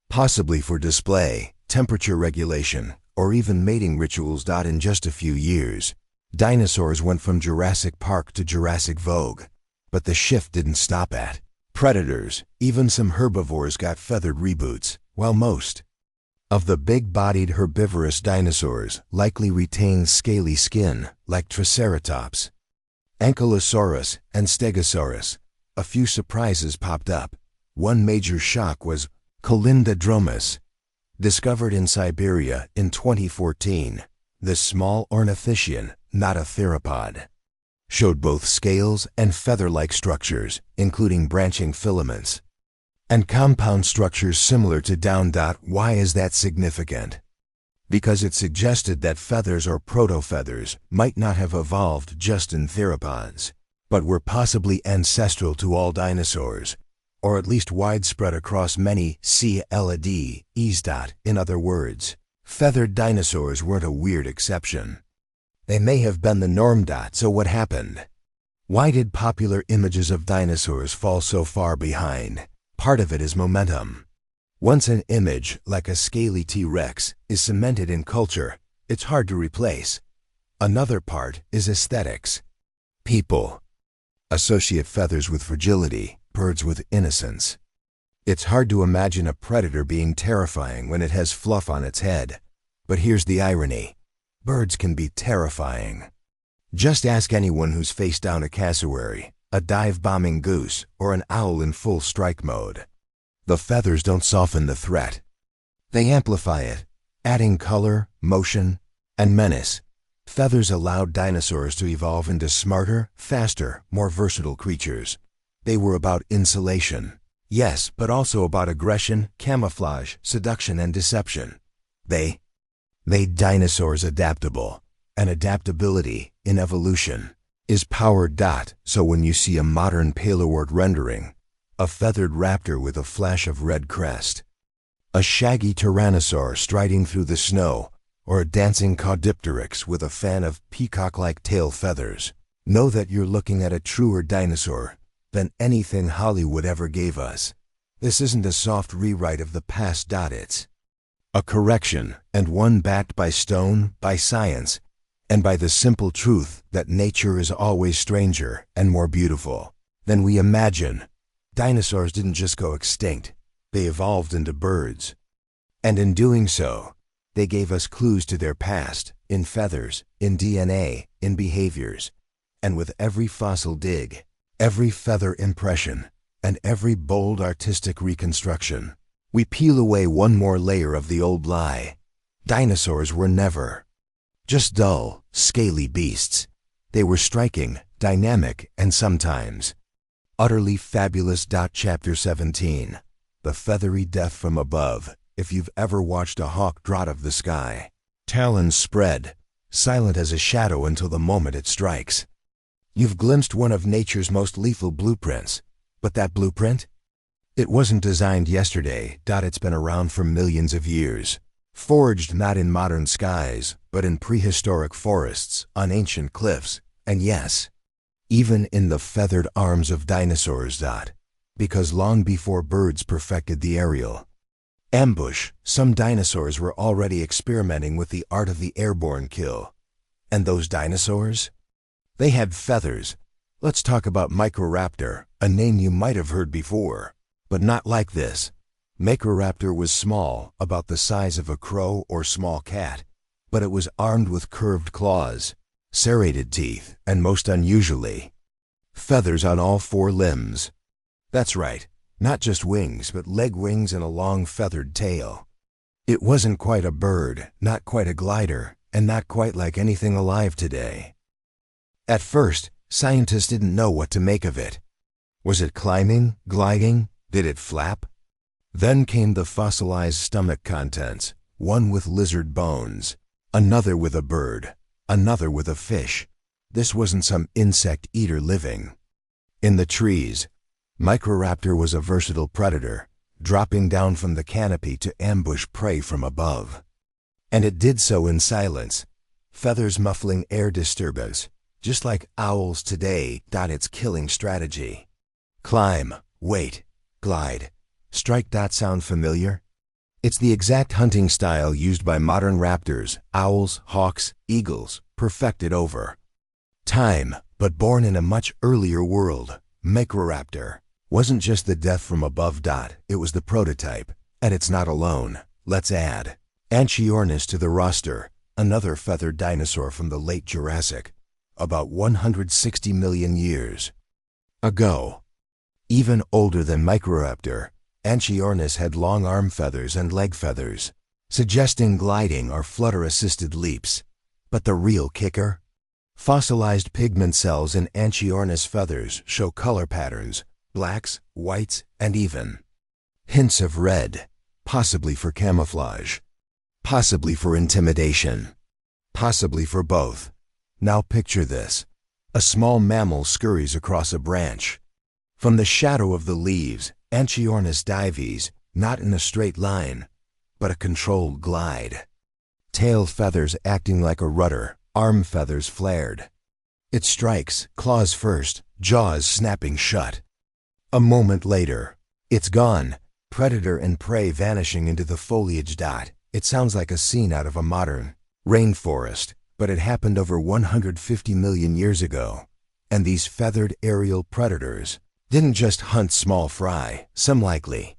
Possibly for display, temperature regulation, or even mating rituals. In just a few years, dinosaurs went from Jurassic Park to Jurassic Vogue. But the shift didn't stop at predators. Even some herbivores got feathered reboots, while most of the big-bodied herbivorous dinosaurs likely retained scaly skin, like Triceratops, Ankylosaurus, and Stegosaurus. A few surprises popped up. One major shock was Colindodromus, discovered in Siberia in 2014. This small ornithischian, not a theropod, showed both scales and feather-like structures, including branching filaments and compound structures similar to down. Why is that significant? Because it suggested that feathers or protofeathers might not have evolved just in theropods, but were possibly ancestral to all dinosaurs, or at least widespread across many clades. In other words, feathered dinosaurs weren't a weird exception. They may have been the norm. So what happened? Why did popular images of dinosaurs fall so far behind? Part of it is momentum. Once an image, like a scaly T-Rex, is cemented in culture, it's hard to replace. Another part is aesthetics. People associate feathers with fragility, birds with innocence. It's hard to imagine a predator being terrifying when it has fluff on its head. But here's the irony. Birds can be terrifying. Just ask anyone who's faced down a cassowary, a dive-bombing goose, or an owl in full strike mode. The feathers don't soften the threat. They amplify it, adding color, motion, and menace. Feathers allowed dinosaurs to evolve into smarter, faster, more versatile creatures. They were about insulation. Yes, but also about aggression, camouflage, seduction, and deception. They made dinosaurs adaptable, and adaptability, in evolution, is power. So when you see a modern Paleoart rendering, a feathered raptor with a flash of red crest, a shaggy tyrannosaur striding through the snow, or a dancing caudipteryx with a fan of peacock-like tail feathers, know that you're looking at a truer dinosaur than anything Hollywood ever gave us. This isn't a soft rewrite of the past. It's a correction, and one backed by stone, by science, and by the simple truth that nature is always stranger and more beautiful than we imagine. Dinosaurs didn't just go extinct, they evolved into birds. And in doing so, they gave us clues to their past, in feathers, in DNA, in behaviors. And with every fossil dig, every feather impression, and every bold artistic reconstruction, we peel away one more layer of the old lie. Dinosaurs were never just dull, scaly beasts. They were striking, dynamic, and sometimes utterly fabulous. Chapter 17. The Feathery Death from Above. If you've ever watched a hawk drop out of the sky, talons spread, silent as a shadow until the moment it strikes, you've glimpsed one of nature's most lethal blueprints. But that blueprint? It wasn't designed yesterday. It's been around for millions of years. Forged not in modern skies, but in prehistoric forests, on ancient cliffs, and yes, even in the feathered arms of dinosaurs. Because long before birds perfected the aerial ambush, some dinosaurs were already experimenting with the art of the airborne kill. And those dinosaurs? They had feathers. Let's talk about Microraptor, a name you might have heard before, but not like this. Microraptor was small, about the size of a crow or small cat, but it was armed with curved claws, serrated teeth, and most unusually, feathers on all four limbs. That's right, not just wings, but leg wings and a long feathered tail. It wasn't quite a bird, not quite a glider, and not quite like anything alive today. At first, scientists didn't know what to make of it. Was it climbing, gliding? Did it flap? Then came the fossilized stomach contents, one with lizard bones, another with a bird, another with a fish. This wasn't some insect eater living in the trees. Microraptor was a versatile predator, dropping down from the canopy to ambush prey from above. And it did so in silence, feathers muffling air disturbance, just like owls today. Its killing strategy: climb, wait, glide, strike. Sound familiar? It's the exact hunting style used by modern raptors, owls, hawks, eagles, perfected over time, but born in a much earlier world. Microraptor wasn't just the death from above. It was the prototype, and it's not alone. Let's add Anchiornis to the roster, another feathered dinosaur from the late Jurassic, about 160 million years ago. Even older than Microraptor, Anchiornis had long arm feathers and leg feathers, suggesting gliding or flutter-assisted leaps. But the real kicker? Fossilized pigment cells in Anchiornis feathers show color patterns, blacks, whites, and even hints of red, possibly for camouflage, possibly for intimidation, possibly for both. Now picture this. A small mammal scurries across a branch. From the shadow of the leaves, Anchiornis dives, not in a straight line, but a controlled glide. Tail feathers acting like a rudder, arm feathers flared. It strikes, claws first, jaws snapping shut. A moment later, it's gone, predator and prey vanishing into the foliage. It sounds like a scene out of a modern rainforest, but it happened over 150 million years ago. And these feathered aerial predators didn't just hunt small fry, some likely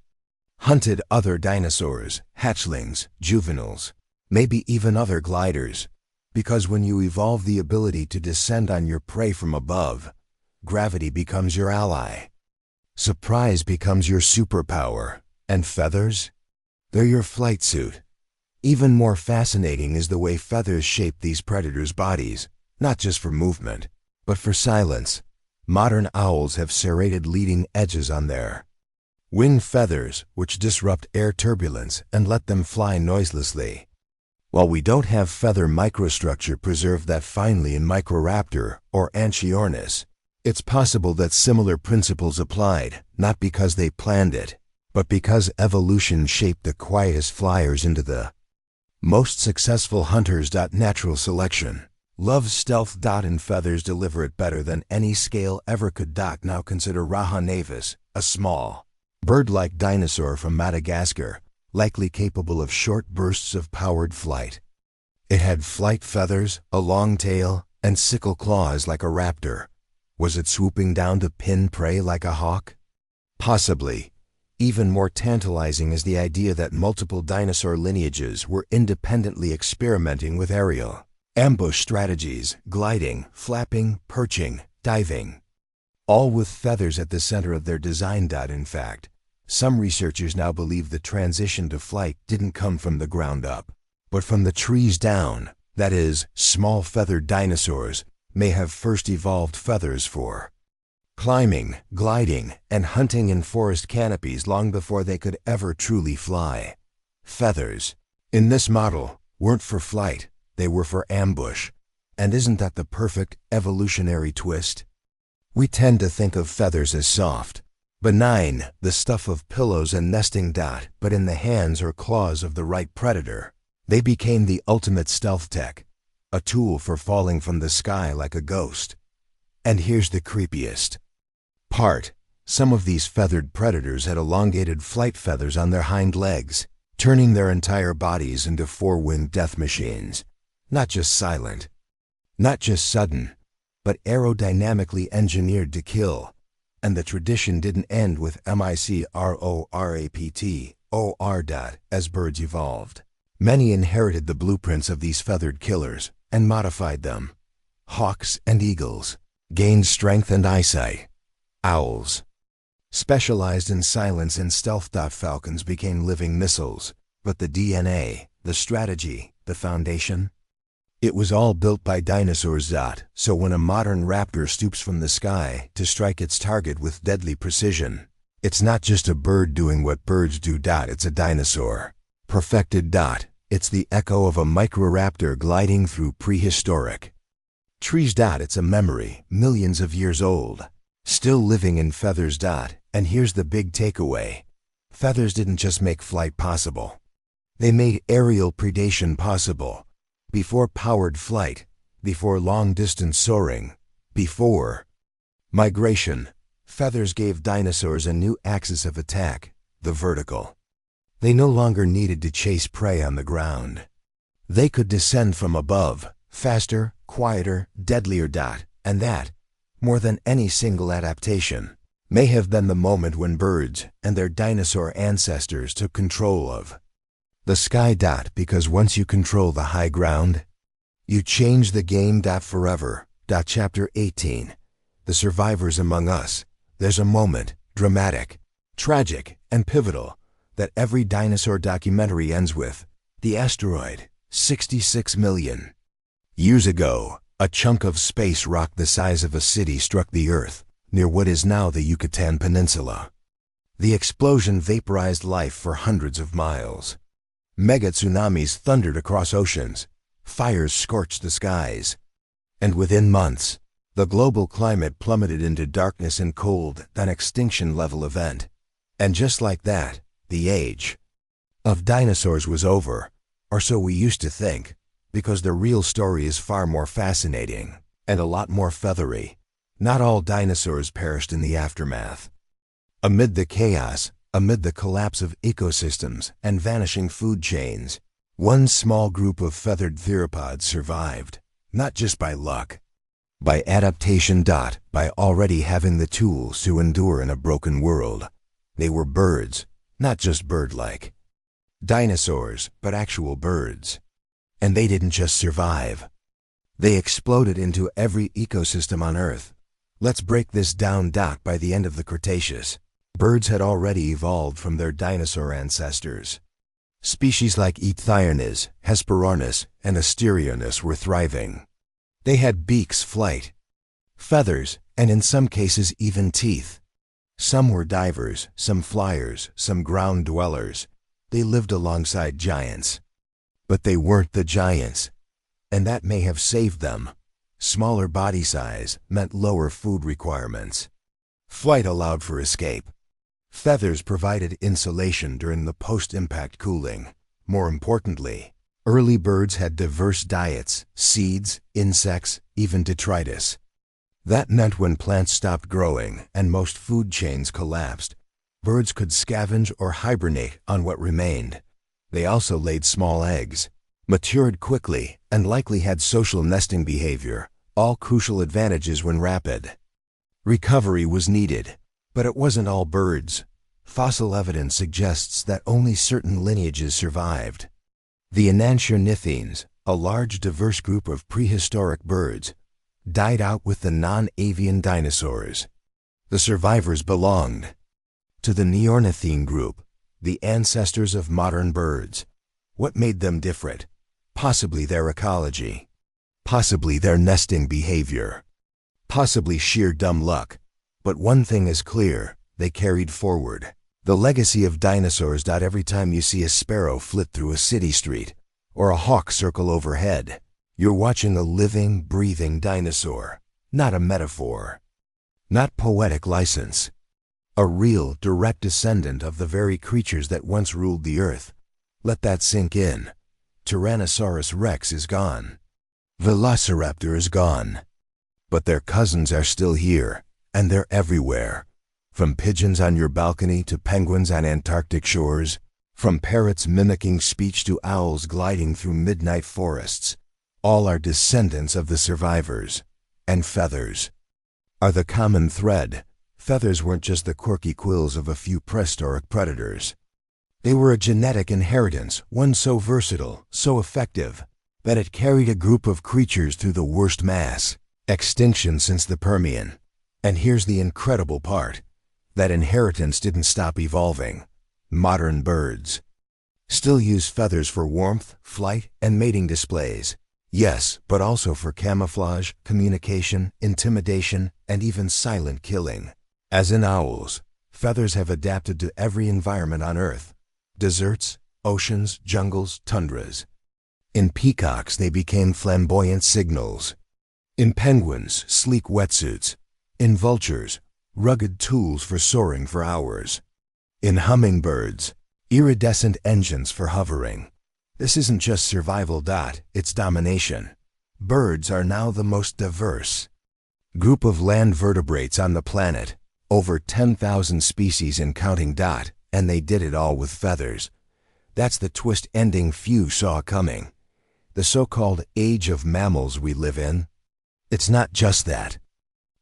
hunted other dinosaurs, hatchlings, juveniles, maybe even other gliders. Because when you evolve the ability to descend on your prey from above, gravity becomes your ally. Surprise becomes your superpower. And feathers? They're your flight suit. Even more fascinating is the way feathers shape these predators' bodies, not just for movement, but for silence. Modern owls have serrated leading edges on their wing feathers, which disrupt air turbulence and let them fly noiselessly. While we don't have feather microstructure preserved that finely in Microraptor or Anchiornis, it's possible that similar principles applied, not because they planned it, but because evolution shaped the quietest flyers into the most successful hunters. Natural selection loves stealth. And feathers deliver it better than any scale ever could. Now consider Raja navis, a small, bird-like dinosaur from Madagascar, likely capable of short bursts of powered flight. It had flight feathers, a long tail, and sickle claws like a raptor. Was it swooping down to pin prey like a hawk? Possibly. Even more tantalizing is the idea that multiple dinosaur lineages were independently experimenting with aerial ambush strategies, gliding, flapping, perching, diving, all with feathers at the center of their design. In fact, some researchers now believe the transition to flight didn't come from the ground up, but from the trees down. That is, small feathered dinosaurs may have first evolved feathers for climbing, gliding, and hunting in forest canopies long before they could ever truly fly. Feathers, in this model, weren't for flight, they were for ambush. And isn't that the perfect evolutionary twist? We tend to think of feathers as soft, benign, the stuff of pillows and nesting. But in the hands or claws of the right predator, they became the ultimate stealth tech, a tool for falling from the sky like a ghost. And here's the creepiest part. Some of these feathered predators had elongated flight feathers on their hind legs, turning their entire bodies into four-winged death machines. Not just silent, not just sudden, but aerodynamically engineered to kill. And the tradition didn't end with Microraptor. As birds evolved, many inherited the blueprints of these feathered killers and modified them. Hawks and eagles gained strength and eyesight. Owls specialized in silence and stealth. Falcons became living missiles. But the DNA, the strategy, the foundation? It was all built by dinosaurs. So when a modern raptor stoops from the sky to strike its target with deadly precision, it's not just a bird doing what birds do. It's a dinosaur. Perfected. It's the echo of a Microraptor gliding through prehistoric trees. It's a memory, millions of years old, still living in feathers. And here's the big takeaway. Feathers didn't just make flight possible. They made aerial predation possible. Before powered flight, before long-distance soaring, before migration, feathers gave dinosaurs a new axis of attack, the vertical. They no longer needed to chase prey on the ground. They could descend from above, faster, quieter, deadlier. And that, more than any single adaptation, may have been the moment when birds and their dinosaur ancestors took control of The sky. Because once you control the high ground, you change the game. Forever. Chapter 18. The Survivors Among Us. There's a moment, dramatic, tragic, and pivotal, that every dinosaur documentary ends with. The asteroid, 66 million years ago, a chunk of space rock the size of a city struck the Earth, near what is now the Yucatan Peninsula. The explosion vaporized life for hundreds of miles. Mega tsunamis thundered across oceans. Fires scorched the skies. And within months, the global climate plummeted into darkness and cold, an extinction-level event. And just like that, the age of dinosaurs was over, or so we used to think, because the real story is far more fascinating, and a lot more feathery. Not all dinosaurs perished in the aftermath. Amid the chaos, amid the collapse of ecosystems and vanishing food chains, one small group of feathered theropods survived, not just by luck, by adaptation. By already having the tools to endure in a broken world. They were birds, not just bird-like dinosaurs, but actual birds. And they didn't just survive. They exploded into every ecosystem on Earth. Let's break this down. By the end of the Cretaceous, birds had already evolved from their dinosaur ancestors. Species like Ethionis, Hesperornis, and Asterionis were thriving. They had beaks, flight, feathers, and in some cases even teeth. Some were divers, some flyers, some ground dwellers. They lived alongside giants. But they weren't the giants, and that may have saved them. Smaller body size meant lower food requirements. Flight allowed for escape. Feathers provided insulation during the post-impact cooling. More importantly, early birds had diverse diets, seeds, insects, even detritus. That meant when plants stopped growing and most food chains collapsed, birds could scavenge or hibernate on what remained. They also laid small eggs, matured quickly, and likely had social nesting behavior, all crucial advantages when rapid recovery was needed. But it wasn't all birds. Fossil evidence suggests that only certain lineages survived. The Enantiornithines, a large diverse group of prehistoric birds, died out with the non-avian dinosaurs. The survivors belonged to the Neornithine group, the ancestors of modern birds. What made them different? Possibly their ecology. Possibly their nesting behavior. Possibly sheer dumb luck. But one thing is clear, they carried forward the legacy of dinosaurs. Every time you see a sparrow flit through a city street, or a hawk circle overhead, you're watching a living, breathing dinosaur, not a metaphor, not poetic license. A real, direct descendant of the very creatures that once ruled the earth. Let that sink in. Tyrannosaurus rex is gone. Velociraptor is gone. But their cousins are still here, and they're everywhere. From pigeons on your balcony to penguins on Antarctic shores, from parrots mimicking speech to owls gliding through midnight forests, all are descendants of the survivors. And feathers are the common thread. Feathers weren't just the quirky quills of a few prehistoric predators. They were a genetic inheritance, one so versatile, so effective, that it carried a group of creatures through the worst mass extinction since the Permian. And here's the incredible part. That inheritance didn't stop evolving. Modern birds still use feathers for warmth, flight, and mating displays. Yes, but also for camouflage, communication, intimidation, and even silent killing. As in owls, feathers have adapted to every environment on Earth. Deserts, oceans, jungles, tundras. In peacocks, they became flamboyant signals. In penguins, sleek wetsuits. In vultures, rugged tools for soaring for hours. In hummingbirds, iridescent engines for hovering. This isn't just survival. It's domination. Birds are now the most diverse group of land vertebrates on the planet. Over 10,000 species and counting. And they did it all with feathers. That's the twist ending few saw coming. The so-called age of mammals we live in. It's not just that.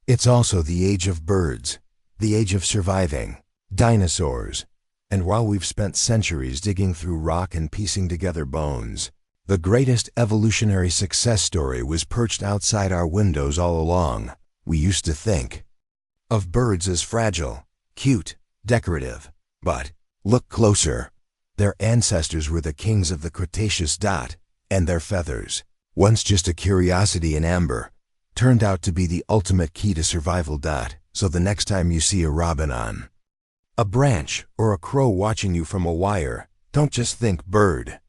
It's also the age of birds, the age of surviving. Dinosaurs, And while we've spent centuries digging through rock and piecing together bones, the greatest evolutionary success story was perched outside our windows all along. We used to think of birds as fragile, cute, decorative. But look closer. Their ancestors were the kings of the Cretaceous. And their feathers, once just a curiosity in amber, turned out to be the ultimate key to survival. So the next time you see a robin on a branch or a crow watching you from a wire, don't just think bird.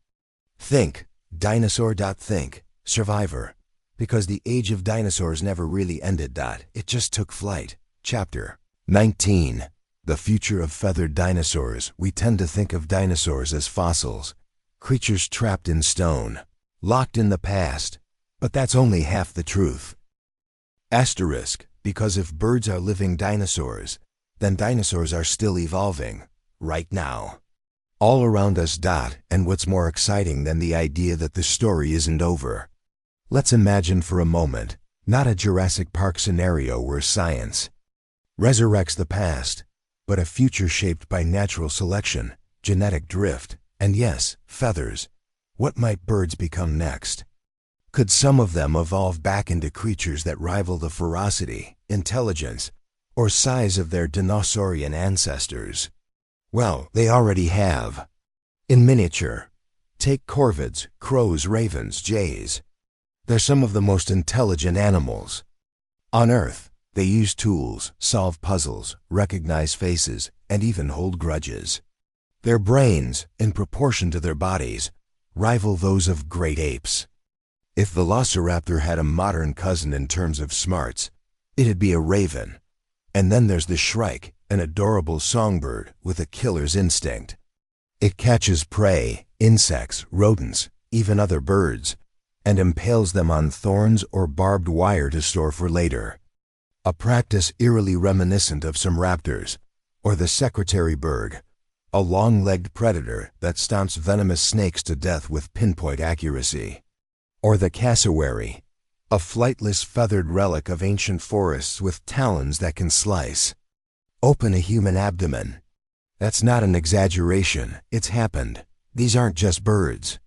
Think dinosaur. Think survivor. Because the age of dinosaurs never really ended. It just took flight. Chapter 19. The future of feathered dinosaurs. We tend to think of dinosaurs as fossils, creatures trapped in stone, locked in the past. But that's only half the truth. Asterisk, because if birds are living dinosaurs, then dinosaurs are still evolving, right now. All around us. And what's more exciting than the idea that the story isn't over? Let's imagine for a moment, not a Jurassic Park scenario where science resurrects the past, but a future shaped by natural selection, genetic drift, and yes, feathers. What might birds become next? Could some of them evolve back into creatures that rival the ferocity, intelligence, or size of their dinosaurian ancestors? Well, they already have. In miniature, take corvids, crows, ravens, jays. They're some of the most intelligent animals on Earth. They use tools, solve puzzles, recognize faces, and even hold grudges. Their brains, in proportion to their bodies, rival those of great apes. If the velociraptor had a modern cousin in terms of smarts, it'd be a raven. And then there's the shrike, an adorable songbird with a killer's instinct. It catches prey, insects, rodents, even other birds, and impales them on thorns or barbed wire to store for later. A practice eerily reminiscent of some raptors, or the secretary bird, a long-legged predator that stomps venomous snakes to death with pinpoint accuracy. Or the cassowary, a flightless feathered relic of ancient forests with talons that can slice open a human abdomen. That's not an exaggeration, it's happened. These aren't just birds.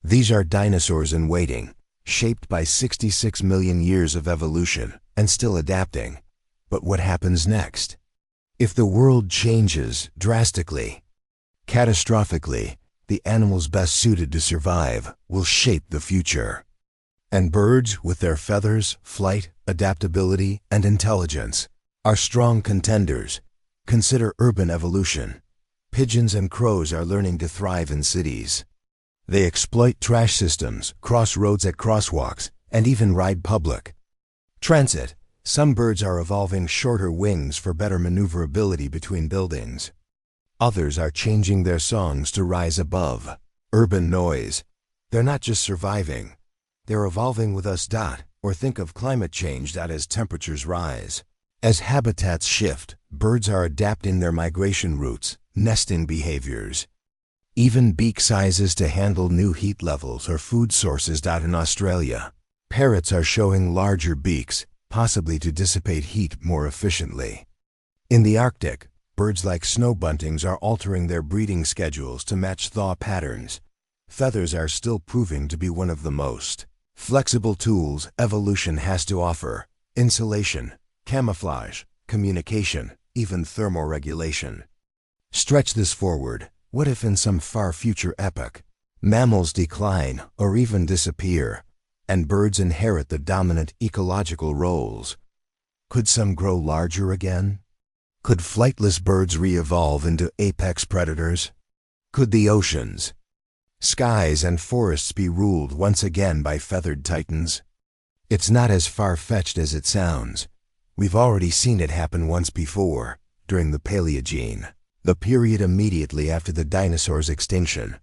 These are dinosaurs in waiting, shaped by 66 million years of evolution, and still adapting. But what happens next? If the world changes drastically, catastrophically, the animals best suited to survive will shape the future. And birds, with their feathers, flight, adaptability, and intelligence, are strong contenders. Consider urban evolution. Pigeons and crows are learning to thrive in cities. They exploit trash systems, cross roads at crosswalks, and even ride public transit. Some birds are evolving shorter wings for better maneuverability between buildings. Others are changing their songs to rise above urban noise. They're not just surviving, they're evolving with us. Or think of climate change. As temperatures rise, as habitats shift, birds are adapting their migration routes, nesting behaviors, even beak sizes to handle new heat levels or food sources. In Australia, parrots are showing larger beaks, possibly to dissipate heat more efficiently. In the Arctic, birds like snow buntings are altering their breeding schedules to match thaw patterns. Feathers are still proving to be one of the most flexible tools evolution has to offer. Insulation, camouflage, communication, even thermoregulation. Stretch this forward. What if in some far future epoch, mammals decline or even disappear, and birds inherit the dominant ecological roles? Could some grow larger again? Could flightless birds re-evolve into apex predators? Could the oceans, skies, and forests be ruled once again by feathered titans? It's not as far-fetched as it sounds. We've already seen it happen once before, during the Paleogene, the period immediately after the dinosaurs' extinction.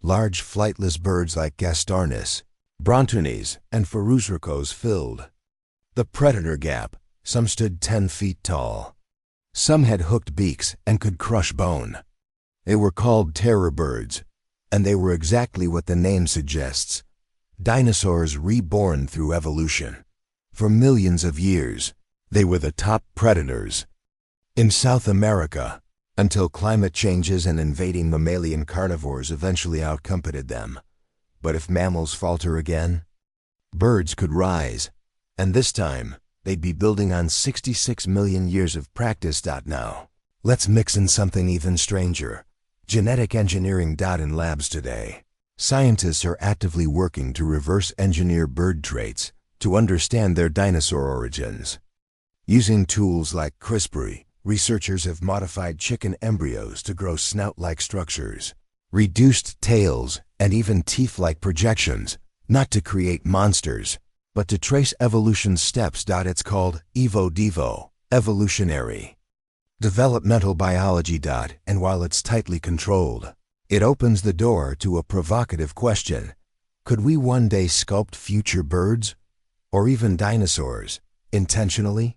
Large flightless birds like Gastornis, Brontunes, and Feruzricos filled the predator gap. Some stood 10 feet tall. Some had hooked beaks and could crush bone. They were called terror birds, and they were exactly what the name suggests. Dinosaurs reborn through evolution. For millions of years, they were the top predators. In South America, until climate changes and invading mammalian carnivores eventually outcompeted them. But if mammals falter again, birds could rise, and this time, they'd be building on 66 million years of practice. Now, let's mix in something even stranger. Genetic engineering. In labs today, scientists are actively working to reverse engineer bird traits to understand their dinosaur origins. Using tools like CRISPR, researchers have modified chicken embryos to grow snout-like structures, reduced tails, and even teeth-like projections, not to create monsters, but to trace evolution steps. It's called evo-devo, evolutionary developmental biology. And while it's tightly controlled, it opens the door to a provocative question. Could we one day sculpt future birds, or even dinosaurs, intentionally?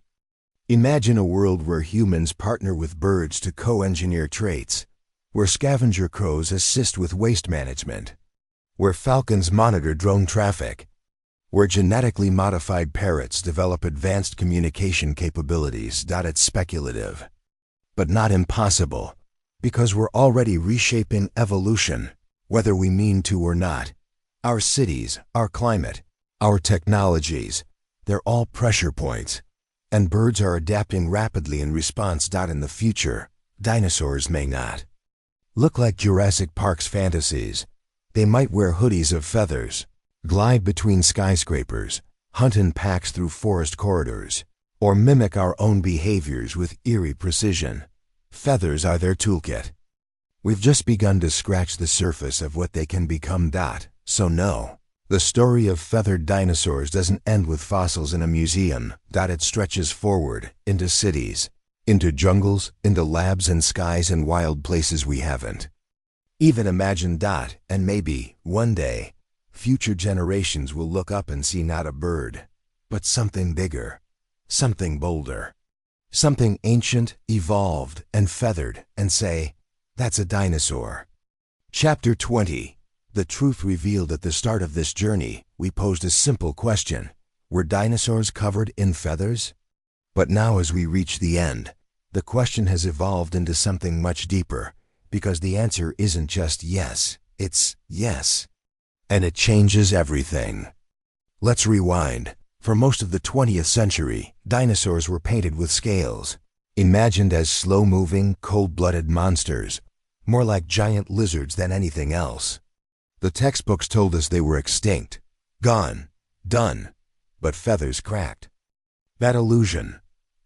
Imagine a world where humans partner with birds to co-engineer traits, where scavenger crows assist with waste management, where falcons monitor drone traffic, where genetically modified parrots develop advanced communication capabilities. It's speculative, but not impossible, because we're already reshaping evolution, whether we mean to or not. Our cities, our climate, our technologies, they're all pressure points, and birds are adapting rapidly in response. In the future, dinosaurs may not look like Jurassic Park's fantasies. They might wear hoodies of feathers, glide between skyscrapers, hunt in packs through forest corridors, or mimic our own behaviors with eerie precision. Feathers are their toolkit. We've just begun to scratch the surface of what they can become. So no, the story of feathered dinosaurs doesn't end with fossils in a museum. It stretches forward, into cities, into jungles, into labs and skies and wild places we haven't even imagined. And maybe, one day, future generations will look up and see not a bird, but something bigger, something bolder, something ancient, evolved, and feathered, and say, that's a dinosaur. Chapter 20. The truth revealed. At the start of this journey, we posed a simple question. Were dinosaurs covered in feathers? But now as we reach the end, the question has evolved into something much deeper, because the answer isn't just yes, it's yes. And it changes everything. Let's rewind. For most of the 20th century, dinosaurs were painted with scales, imagined as slow-moving, cold-blooded monsters, more like giant lizards than anything else. The textbooks told us they were extinct, gone, done, but feathers cracked that illusion.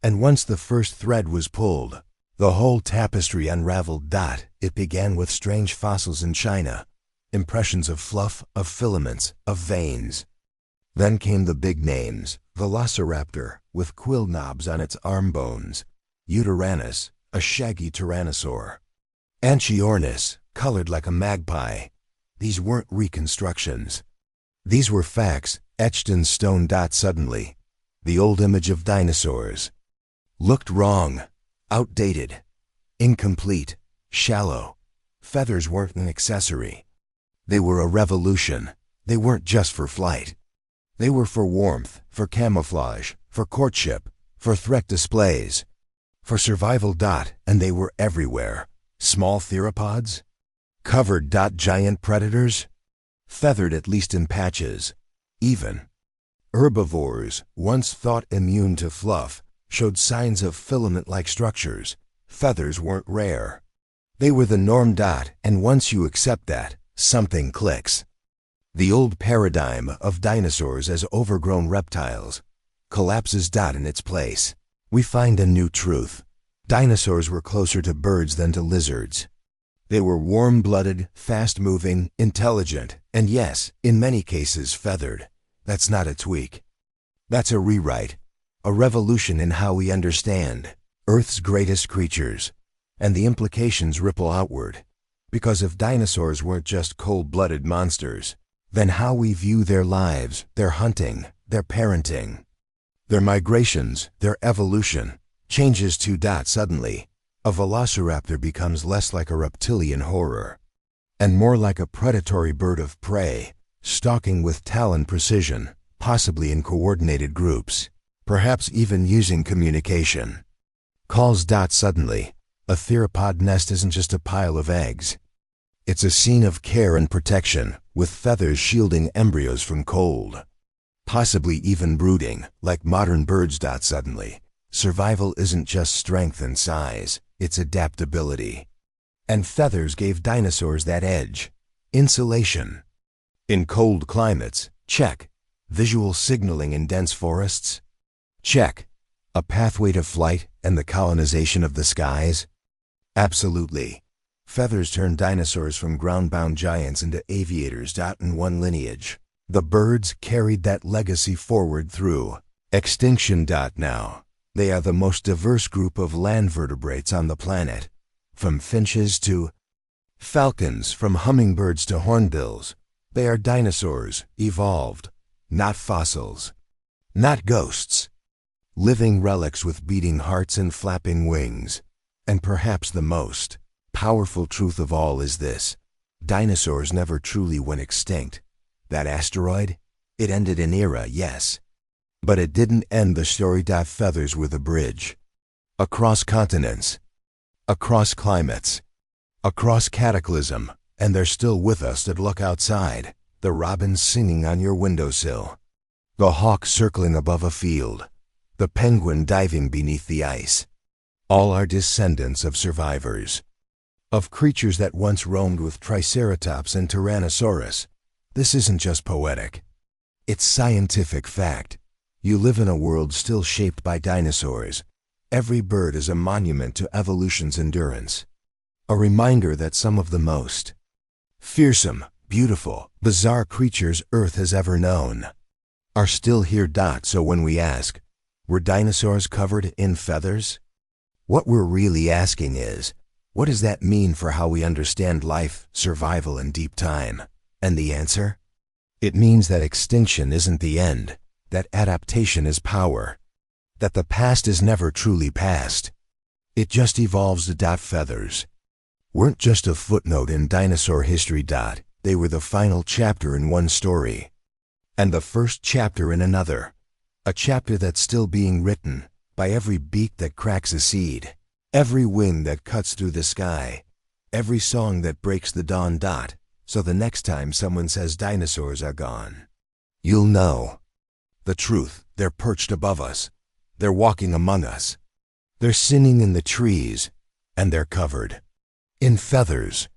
And once the first thread was pulled, the whole tapestry unraveled. It began with strange fossils in China, impressions of fluff, of filaments, of veins. Then came the big names: Velociraptor, with quill knobs on its arm bones; Uteranus, a shaggy tyrannosaur; Anchiornis, colored like a magpie. These weren't reconstructions. These were facts, etched in stone. Suddenly, the old image of dinosaurs looked wrong, outdated, incomplete, shallow. Feathers weren't an accessory. They were a revolution. They weren't just for flight. They were for warmth, for camouflage, for courtship, for threat displays, for survival. And they were everywhere. Small theropods, covered. Giant predators, feathered at least in patches. Even herbivores, once thought immune to fluff, showed signs of filament-like structures. Feathers weren't rare. They were the norm. And once you accept that, something clicks. The old paradigm of dinosaurs as overgrown reptiles collapses. In its place, we find a new truth. Dinosaurs were closer to birds than to lizards. They were warm-blooded, fast-moving, intelligent, and yes, in many cases feathered. That's not a tweak. That's a rewrite, a revolution in how we understand Earth's greatest creatures. And the implications ripple outward. Because if dinosaurs weren't just cold-blooded monsters, then how we view their lives, their hunting, their parenting, their migrations, their evolution, changes too. Suddenly, a velociraptor becomes less like a reptilian horror, and more like a predatory bird of prey, stalking with talon precision, possibly in coordinated groups, perhaps even using communication calls. Suddenly, A theropod nest isn't just a pile of eggs. It's a scene of care and protection, with feathers shielding embryos from cold. Possibly even brooding, like modern birds. Suddenly, survival isn't just strength and size, it's adaptability. And feathers gave dinosaurs that edge. Insulation. In cold climates, check. Visual signaling in dense forests? Check. A pathway to flight and the colonization of the skies? Absolutely. Feathers turned dinosaurs from ground-bound giants into aviators. In one lineage, the birds carried that legacy forward through extinction. Now, they are the most diverse group of land vertebrates on the planet. From finches to falcons, from hummingbirds to hornbills, they are dinosaurs, evolved, not fossils, not ghosts. Living relics with beating hearts and flapping wings. And perhaps the most powerful truth of all is this: dinosaurs never truly went extinct. That asteroid? It ended an era, yes. But it didn't end the story. Feathers were the bridge. Across continents, across climates, across cataclysm, and they're still with us. Look outside. The robins singing on your windowsill. The hawk circling above a field. The penguin diving beneath the ice. All are descendants of survivors. Of creatures that once roamed with Triceratops and Tyrannosaurus. This isn't just poetic. It's scientific fact. You live in a world still shaped by dinosaurs. Every bird is a monument to evolution's endurance. A reminder that some of the most fearsome, beautiful, bizarre creatures Earth has ever known are still here. So when we ask, were dinosaurs covered in feathers? What we're really asking is, what does that mean for how we understand life, survival, and deep time? And the answer? It means that extinction isn't the end, that adaptation is power, that the past is never truly past. It just evolves. Feathers weren't just a footnote in dinosaur history. They were the final chapter in one story, and the first chapter in another. A chapter that's still being written by every beak that cracks a seed, every wing that cuts through the sky, every song that breaks the dawn. So the next time someone says dinosaurs are gone, you'll know the truth. They're perched above us. They're walking among us. They're singing in the trees, and they're covered in feathers.